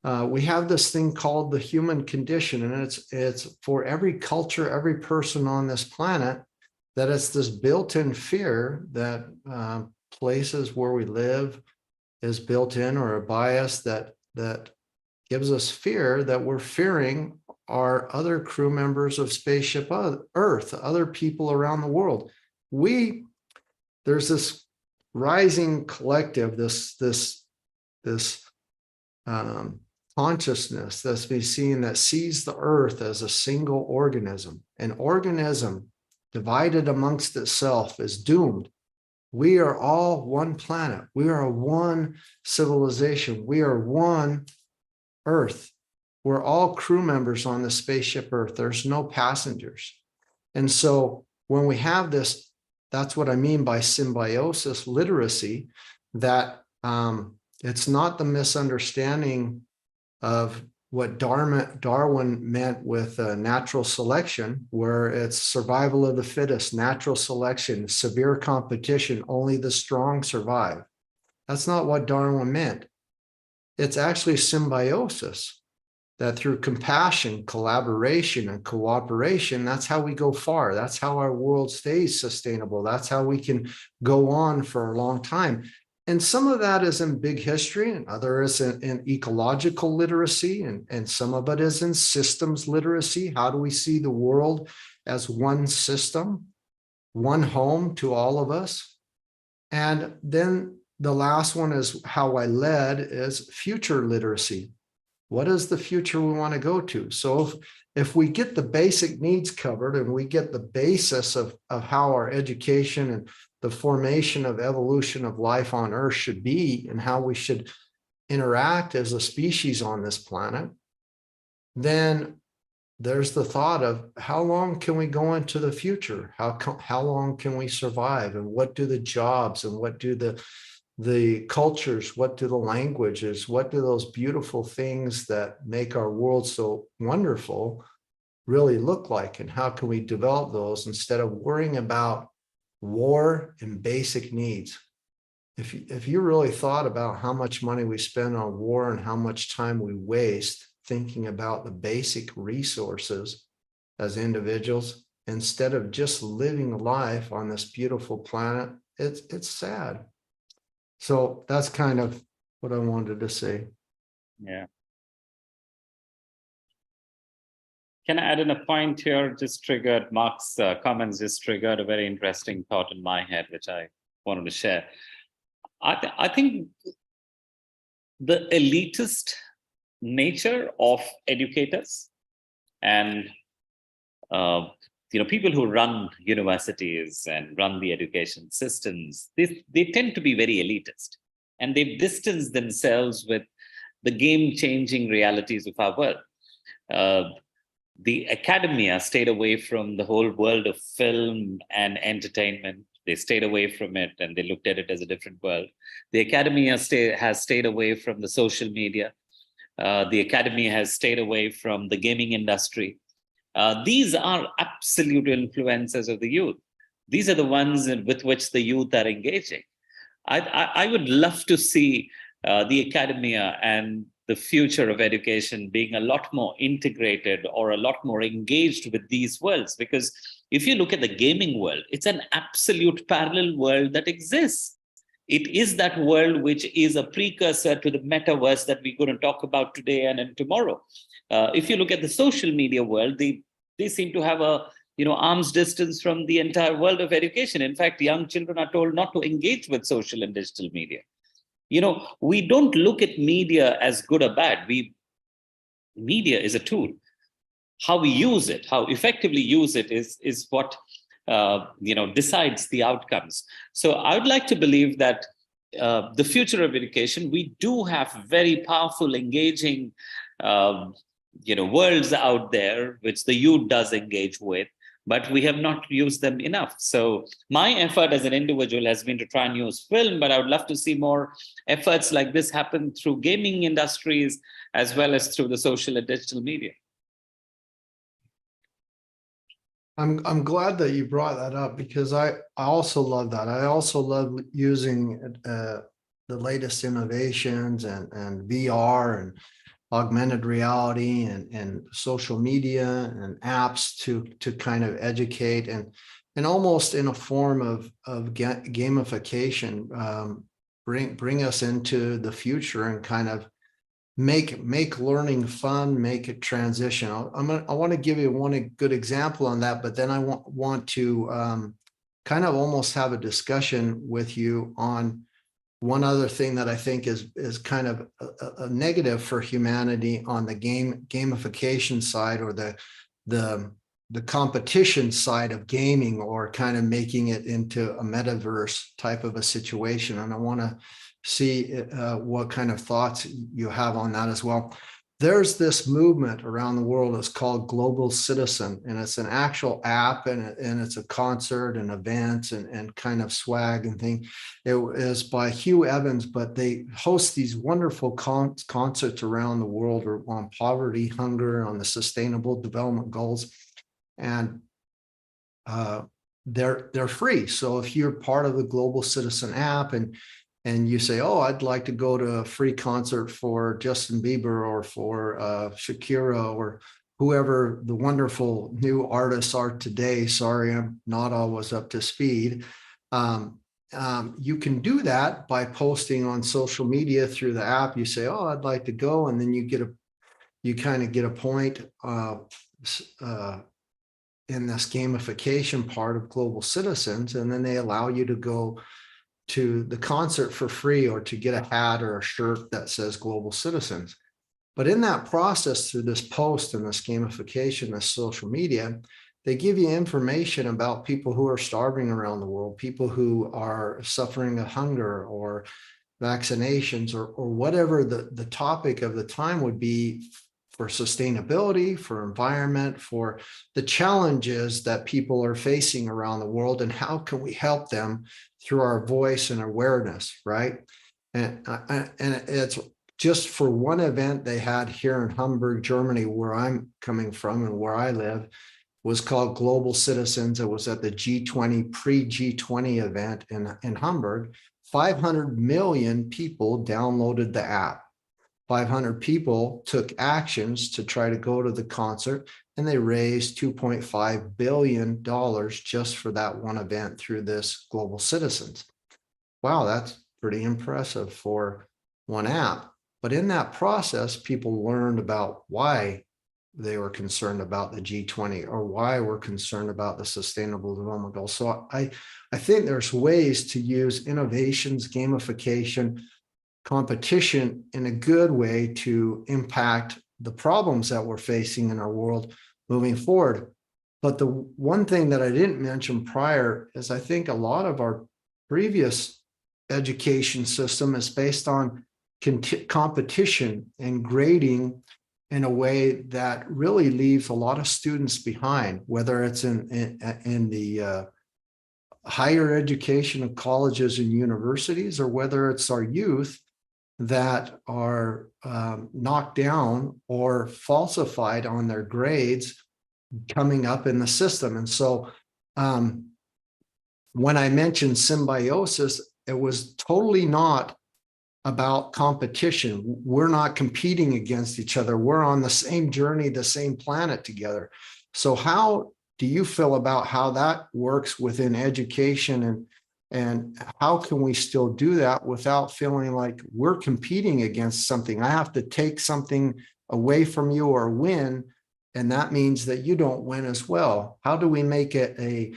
we have this thing called the human condition, and it's for every culture, every person on this planet, that it's this built-in fear that places where we live is built in, or a bias that gives us fear, that we're fearing our other crew members of Spaceship Earth, other people around the world. There's this rising collective, this consciousness that's been seen, that sees the Earth as a single organism. An organism divided amongst itself is doomed. We are all one planet. We are one civilization. We are one Earth. We're all crew members on the Spaceship Earth. There's no passengers. And so when we have this, that's what I mean by symbiosis literacy, that it's not the misunderstanding of what Darwin meant with natural selection, where it's survival of the fittest, natural selection, severe competition, only the strong survive. That's not what Darwin meant. It's actually symbiosis, that through compassion, collaboration, and cooperation, that's how we go far. That's how our world stays sustainable. That's how we can go on for a long time. And some of that is in big history, and other is in ecological literacy, and some of it is in systems literacy. How do we see the world as one system, one home to all of us? And then the last one is how I led is future literacy. What is the future we want to go to? So if we get the basic needs covered, and we get the basis of how our education and the formation of evolution of life on Earth should be, and how we should interact as a species on this planet, then there's the thought of how long can we go into the future? How long can we survive? And what do the jobs, and what do the cultures, what do the languages, what do those beautiful things that make our world so wonderful really look like? And how can we develop those instead of worrying about war and basic needs? If you really thought about how much money we spend on war and how much time we waste thinking about the basic resources as individuals, instead of just living life on this beautiful planet, it's sad. So that's kind of what I wanted to say. Yeah. Can I add in a point here? Just triggered Mark's comments, just triggered a very interesting thought in my head, which I wanted to share. I think the elitist nature of educators and people who run universities and run the education systems, they tend to be very elitist, and they've distanced themselves with the game-changing realities of our world. The academia stayed away from the whole world of film and entertainment. They stayed away from it, and they looked at it as a different world. The academia has stayed away from the social media. The academy has stayed away from the gaming industry. These are absolute influences of the youth. These are the ones with which the youth are engaging. I would love to see the academia and the future of education being a lot more integrated or a lot more engaged with these worlds. Because if you look at the gaming world, it's an absolute parallel world that exists. It is that world which is a precursor to the metaverse that we're going to talk about today and tomorrow. If you look at the social media world, they seem to have a arm's distance from the entire world of education. In fact, young children are told not to engage with social and digital media. We don't look at media as good or bad. Media is a tool. How we use it, how effectively use it is what decides the outcomes. So I would like to believe that the future of education, we do have very powerful, engaging worlds out there, which the youth does engage with, but we have not used them enough. So my effort as an individual has been to try and use film, but I would love to see more efforts like this happen through gaming industries, as well as through the social and digital media. I'm glad that you brought that up, because I also love that. I also love using the latest innovations and VR and augmented reality and social media and apps to kind of educate and almost in a form of gamification, bring us into the future and kind of make learning fun, make it transition. I want to give you one good example on that, but then I want to kind of almost have a discussion with you on one other thing that I think is kind of a negative for humanity on the gamification side, or the competition side of gaming, or kind of making it into a metaverse type of a situation. And I want to see what kind of thoughts you have on that as well. There's this movement around the world. It's called Global Citizen, and it's an actual app, and it's a concert and events and kind of swag and thing. It is by Hugh Evans, but they host these wonderful concerts around the world on poverty, hunger, on the Sustainable Development Goals, and they're free. So if you're part of the Global Citizen app and you say, oh, I'd like to go to a free concert for Justin Bieber or for Shakira or whoever the wonderful new artists are today. Sorry, I'm not always up to speed. You can do that by posting on social media through the app. You say, oh, I'd like to go. And then you kind of get a point in this gamification part of Global Citizens. And then they allow you to go to the concert for free, or to get a hat or a shirt that says Global Citizens. But in that process, through this post and this gamification, this social media, they give you information about people who are starving around the world, people who are suffering of hunger or vaccinations, or whatever the topic of the time would be, for sustainability, for environment, for the challenges that people are facing around the world, and how can we help them through our voice and awareness, right? And it's just for one event they had here in Hamburg, Germany, where I'm coming from and where I live, was called Global Citizens. It was at the G20, pre-G20 event in Hamburg. 500 million people downloaded the app. 500 people took actions to try to go to the concert, and they raised $2.5 billion just for that one event through this Global Citizens. Wow, that's pretty impressive for one app. But in that process, people learned about why they were concerned about the G20, or why we're concerned about the Sustainable Development Goals. So I think there's ways to use innovations, gamification, competition in a good way to impact the problems that we're facing in our world moving forward. But the one thing that I didn't mention prior is I think a lot of our previous education system is based on competition and grading in a way that really leaves a lot of students behind, whether it's in the higher education of colleges and universities, or whether it's our youth that are knocked down or falsified on their grades coming up in the system. And so when I mentioned symbiosis, it was totally not about competition. We're not competing against each other. We're on the same journey, the same planet together. So how do you feel about how that works within education And how can we still do that without feeling like we're competing against something? I have to take something away from you or win, and that means that you don't win as well. How do we make it a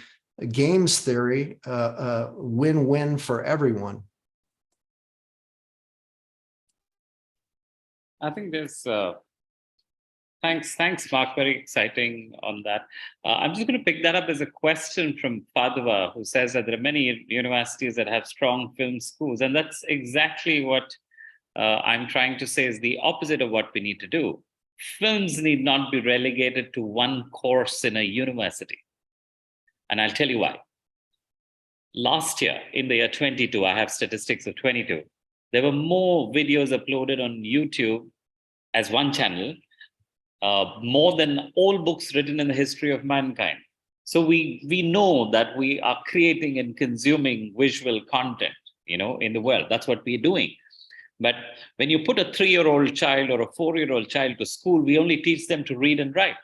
games theory, win-win for everyone? I think there's thanks, Mark. Very exciting on that. I'm just going to pick that up as a question from Padua, who says that there are many universities that have strong film schools, and that's exactly what I'm trying to say is the opposite of what we need to do. Films need not be relegated to one course in a university, and I'll tell you why. Last year, in the year 22, I have statistics of 22. There were more videos uploaded on YouTube as one channel, more than all books written in the history of mankind. So we know that we are creating and consuming visual content, in the world. That's what we're doing. But when you put a 3-year-old child or a 4-year-old child to school, we only teach them to read and write.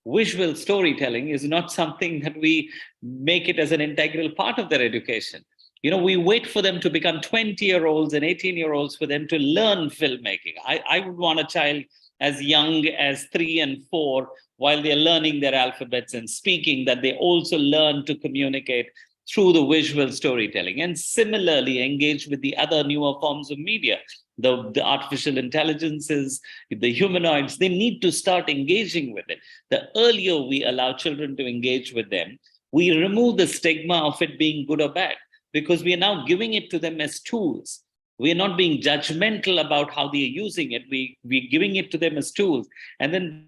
Visual storytelling is not something that we make it as an integral part of their education. We wait for them to become 20-year-olds and 18-year-olds for them to learn filmmaking. I would want a child as young as 3 and 4, while they're learning their alphabets and speaking, that they also learn to communicate through the visual storytelling, and similarly engage with the other newer forms of media. The artificial intelligences, the humanoids, they need to start engaging with it. The earlier we allow children to engage with them, we remove the stigma of it being good or bad, because we are now giving it to them as tools. We're not being judgmental about how they're using it. We're giving it to them as tools. And then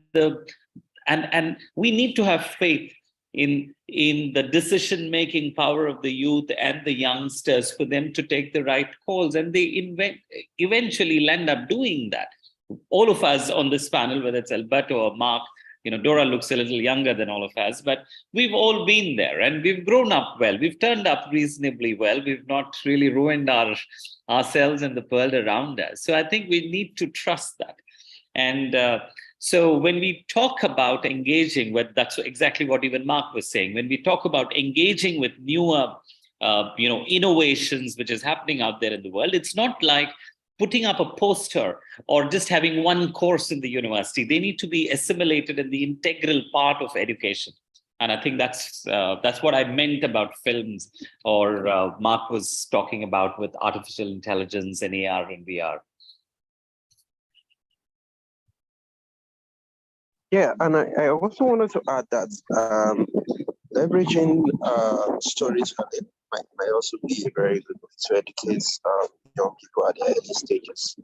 and we need to have faith in the decision-making power of the youth and the youngsters for them to take the right calls. And they eventually end up doing that. All of us on this panel, whether it's Alberto or Mark, Dora looks a little younger than all of us, but we've all been there and we've grown up well. We've turned up reasonably well. We've not really ruined ourselves and the world around us. So I think we need to trust that. And so when we talk about engaging with, that's exactly what even Mark was saying. When we talk about engaging with newer, innovations, which is happening out there in the world, it's not like putting up a poster or just having one course in the university. They need to be assimilated in the integral part of education. And I think that's what I meant about films, or Mark was talking about with artificial intelligence and AR and VR. Yeah, and I also wanted to add that leveraging storytelling might also be a very good way to educate young people at their early stages.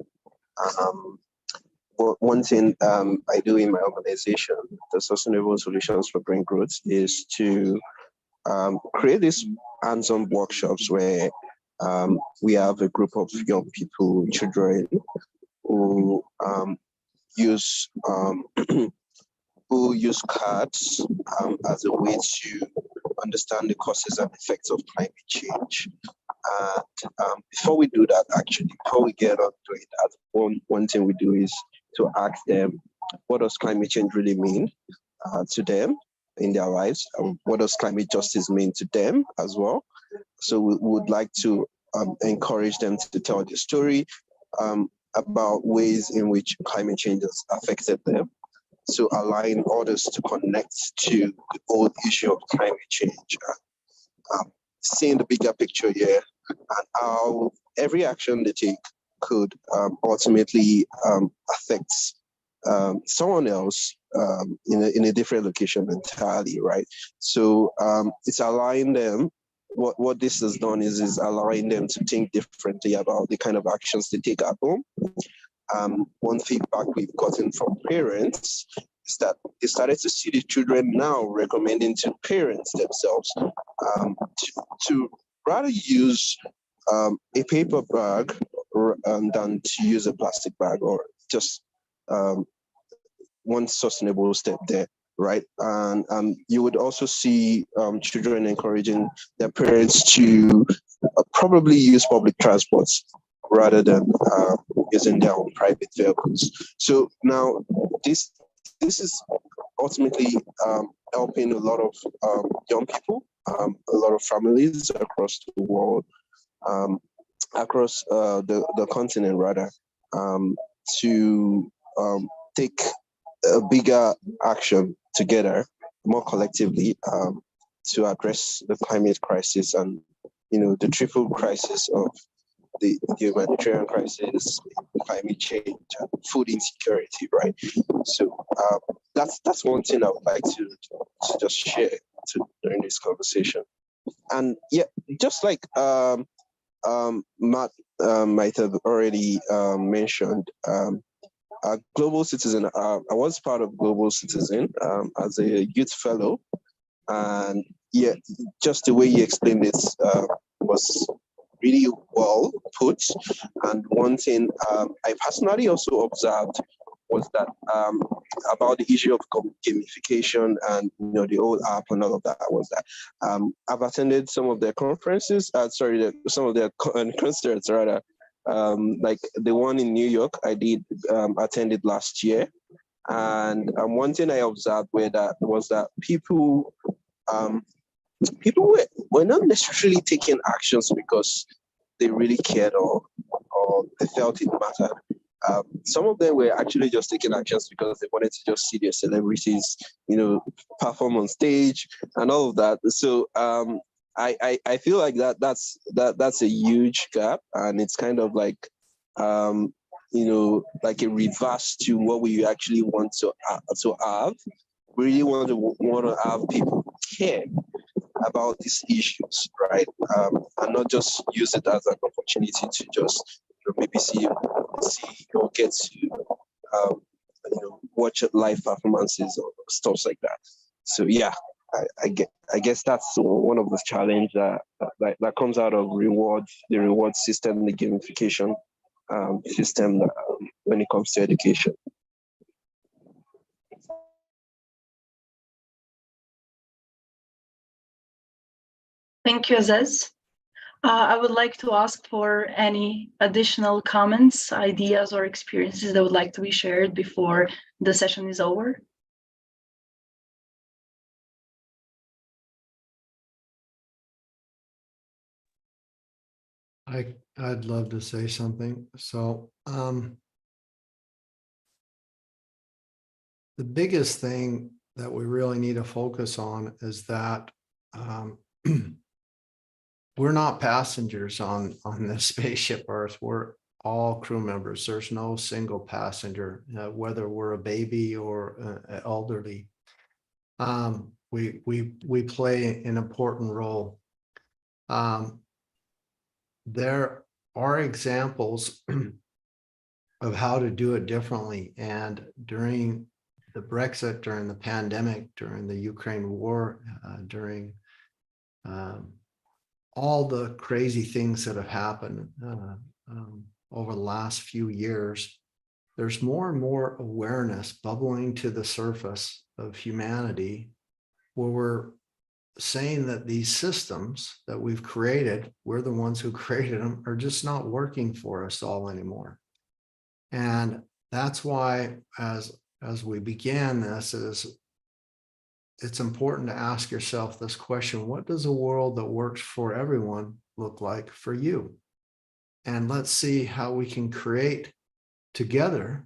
One thing I do in my organization, the Sustainable Solutions for Brain Growth, is to create these hands-on workshops where we have a group of young people, children, who use cards as a way to understand the causes and effects of climate change. And before we do that, before we get on to it, one thing we do is to ask them, what does climate change really mean to them in their lives? What does climate justice mean to them as well? So we would like to encourage them to tell the story about ways in which climate change has affected them, to allowing others to connect to the whole issue of climate change, seeing the bigger picture here, and how every action they take could ultimately affect someone else in a different location entirely, right? So it's allowing them, what this has done is allowing them to think differently about the kind of actions they take at home. One feedback we've gotten from parents is that they started to see the children now recommending to parents themselves to rather use a paper bag than to use a plastic bag, or just one sustainable step there, right? And you would also see children encouraging their parents to probably use public transports rather than using their own private vehicles. So now this is ultimately helping a lot of young people a lot of families across the world, across the continent rather, to take a bigger action together, more collectively, to address the climate crisis and, the triple crisis of the humanitarian crisis, climate change, and food insecurity, right? So that's one thing I would like to just share during this conversation. And yeah, just like Matt might have already mentioned, Global Citizen, I was part of Global Citizen as a youth fellow. And yeah, just the way you explained it was really well put. And one thing I personally also observed was that about the issue of gamification and the old app and all of that, was that I've attended some of their conferences, some of their concerts rather, like the one in New York I did attended last year. And one thing I observed was that people were not necessarily taking actions because they really cared or they felt it mattered. Some of them were actually just taking actions because they wanted to just see their celebrities, perform on stage and all of that. So I feel like that's a huge gap, and it's kind of like like a reverse to what we actually want to have. We really want to have people care about these issues, right? And not just use it as an opportunity to just maybe see or get to watch live performances or stuff like that. So yeah, I guess that's one of the challenge that comes out of the reward system, the gamification system when it comes to education. Thank you, Aziz. I would like to ask for any additional comments, ideas, or experiences that would like to be shared before the session is over. I'd love to say something. So the biggest thing that we really need to focus on is that we're not passengers on this spaceship Earth. We're all crew members. There's no single passenger, whether we're a baby or elderly. We play an important role. There are examples of how to do it differently. And during the Brexit, during the pandemic, during the Ukraine war, during all the crazy things that have happened over the last few years, there's more and more awareness bubbling to the surface of humanity, where we're saying that these systems that we've created, we're the ones who created them, are just not working for us all anymore. And that's why, as we began this, it's important to ask yourself this question: what does a world that works for everyone look like for you? And let's see how we can create together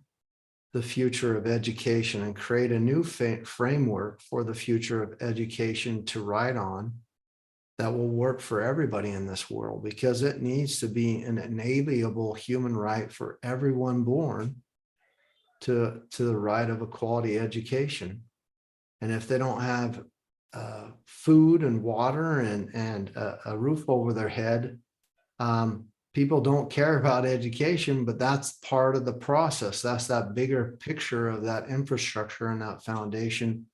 the future of education and create a new framework for the future of education to ride on that will work for everybody in this world, because it needs to be an inalienable human right for everyone born to the right of a quality education. And if they don't have food and water and a roof over their head, people don't care about education, but that's part of the process. That's that bigger picture of that infrastructure and that foundation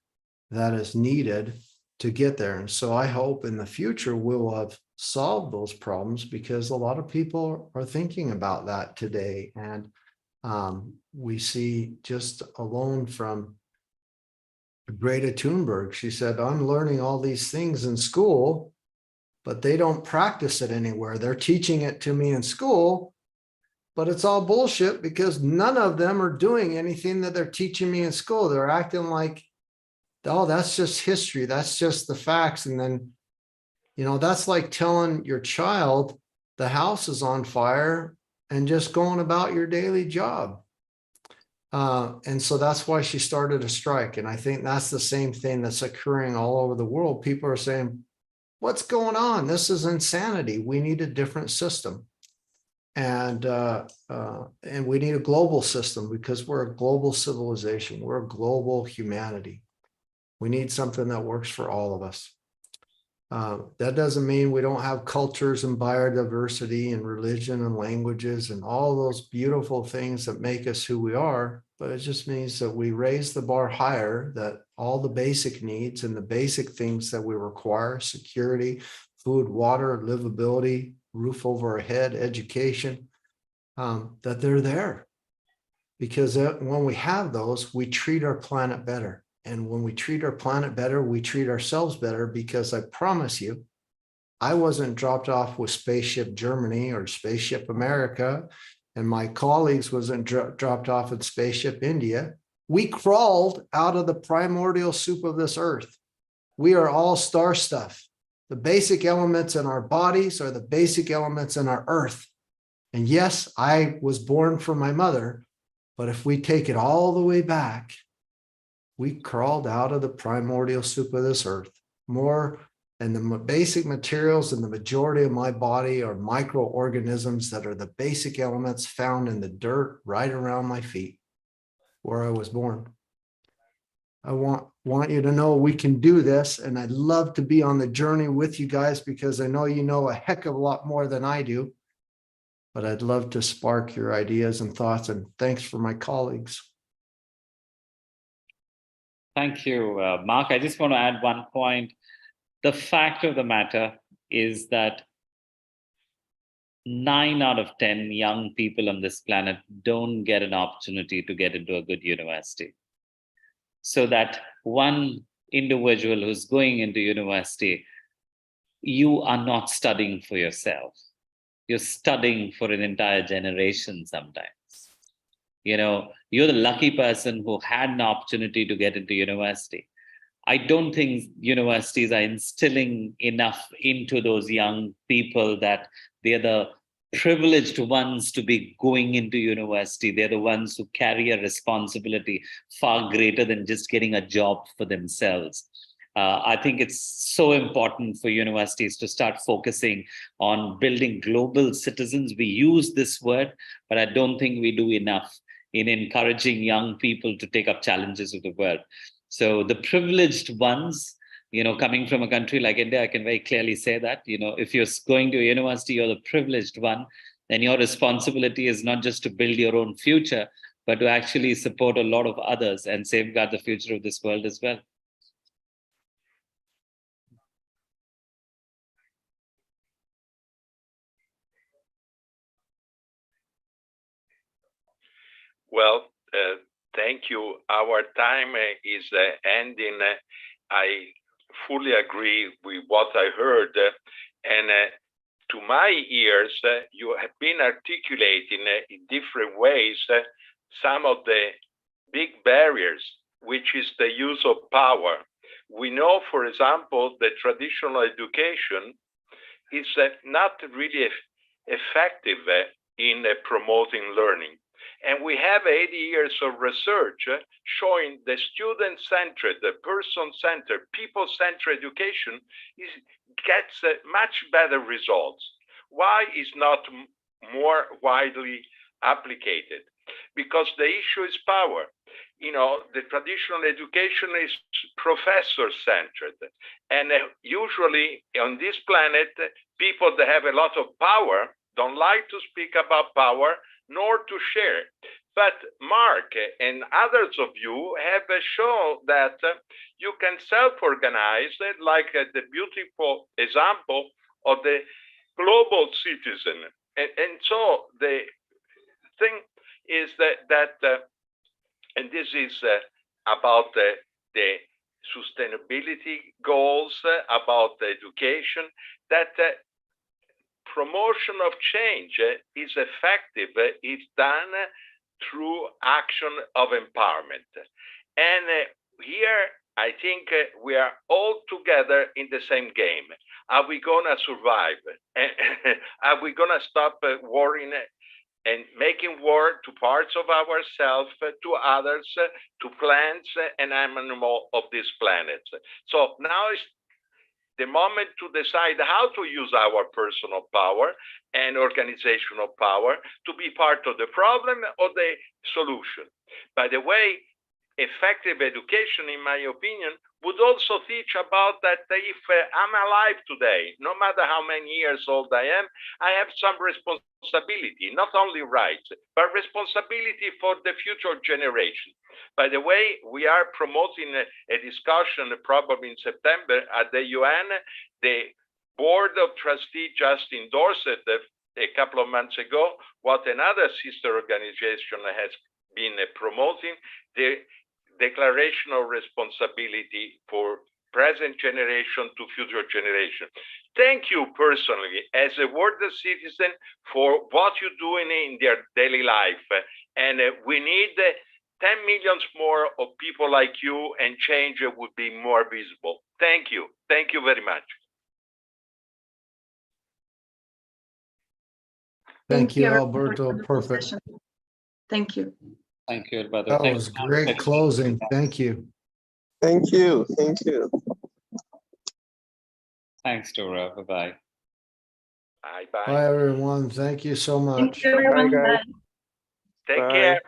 that is needed to get there. And so I hope in the future we'll have solved those problems, because a lot of people are thinking about that today. And we see, just alone from Greta Thunberg, she said, I'm learning all these things in school, but they don't practice it anywhere. They're teaching it to me in school, but it's all bullshit, because none of them are doing anything that they're teaching me in school. They're acting like, oh, that's just history. That's just the facts. And then You know, that's like telling your child the house is on fire and just going about your daily job. And so that's why she started a strike. And I think that's the same thing that's occurring all over the world. People are saying, what's going on? This is insanity. We need a different system. And we need a global system because we're a global civilization. We're a global humanity. We need something that works for all of us. That doesn't mean we don't have cultures and biodiversity and religion and languages and all those beautiful things that make us who we are, but it just means that we raise the bar higher, that all the basic needs and the basic things that we require, security, food, water, livability, roof over our head, education, that they're there. Because when we have those, we treat our planet better. And when we treat our planet better, we treat ourselves better, because I promise you, I wasn't dropped off with Spaceship Germany or Spaceship America, and my colleagues wasn't dropped off at Spaceship India. We crawled out of the primordial soup of this earth. We are all star stuff. The basic elements in our bodies are the basic elements in our earth. And yes, I was born from my mother, but if we take it all the way back, we crawled out of the primordial soup of this earth. More, and the basic materials in the majority of my body are microorganisms that are the basic elements found in the dirt right around my feet where I was born. I want you to know we can do this, and I'd love to be on the journey with you guys, because I know you know a heck of a lot more than I do, but I'd love to spark your ideas and thoughts, and thanks for my colleagues. Thank you, Mark. I just want to add one point. The fact of the matter is that 9 out of 10 young people on this planet don't get an opportunity to get into a good university. So that one individual who's going into university, you are not studying for yourself. You're studying for an entire generation sometimes. You know, you're the lucky person who had an opportunity to get into university. I don't think universities are instilling enough into those young people that they're the privileged ones to be going into university. They're the ones who carry a responsibility far greater than just getting a job for themselves. I think it's so important for universities to start focusing on building global citizens. We use this word, but I don't think we do enough in encouraging young people to take up challenges of the world. So the privileged ones, you know, coming from a country like India, I can very clearly say that, you know, if you're going to a university, you're the privileged one, then your responsibility is not just to build your own future, but to actually support a lot of others and safeguard the future of this world as well. Well, thank you. Our time is ending. I fully agree with what I heard. And to my ears, you have been articulating in different ways some of the big barriers, which is the use of power. We know, for example, that traditional education is not really effective in promoting learning. And we have 80 years of research showing the student-centered, the person-centered, people-centered education gets much better results. Why is not more widely applied? Because the issue is power. You know, the traditional education is professor-centered. And usually on this planet, people that have a lot of power don't like to speak about power, nor to share. But Mark and others of you have shown that you can self-organize, like the beautiful example of the global citizen. And so the thing is that and this is about the sustainability goals, about the education, that promotion of change is effective if done through action of empowerment. And here, I think we are all together in the same game. are we going to survive? Are we going to stop worrying and making war to parts of ourselves, to others, to plants and animals of this planet? So now is the moment to decide how to use our personal power and organizational power to be part of the problem or the solution. By the way, effective education, in my opinion, would also teach about that if I'm alive today, no matter how many years old I am, I have some responsibility, not only rights, but responsibility for the future generation. By the way, we are promoting a discussion probably in September at the UN. The Board of Trustees just endorsed it a couple of months ago, what another sister organization has been promoting, the Declaration of Responsibility for present generation to future generation. Thank you personally as a world citizen for what you're doing in their daily life. And we need 10 millions more of people like you, and change would be more visible. Thank you. Thank you very much. Thank you, Alberto. Perfect. Thank you. Thank you, Alberto. That was great closing. Thank you. Thank you. Thank you. Thanks, Dora. Bye-bye. Bye-bye. Bye, everyone. Thank you so much. Thank you, everyone. Bye, guys. Bye. Take Bye. care.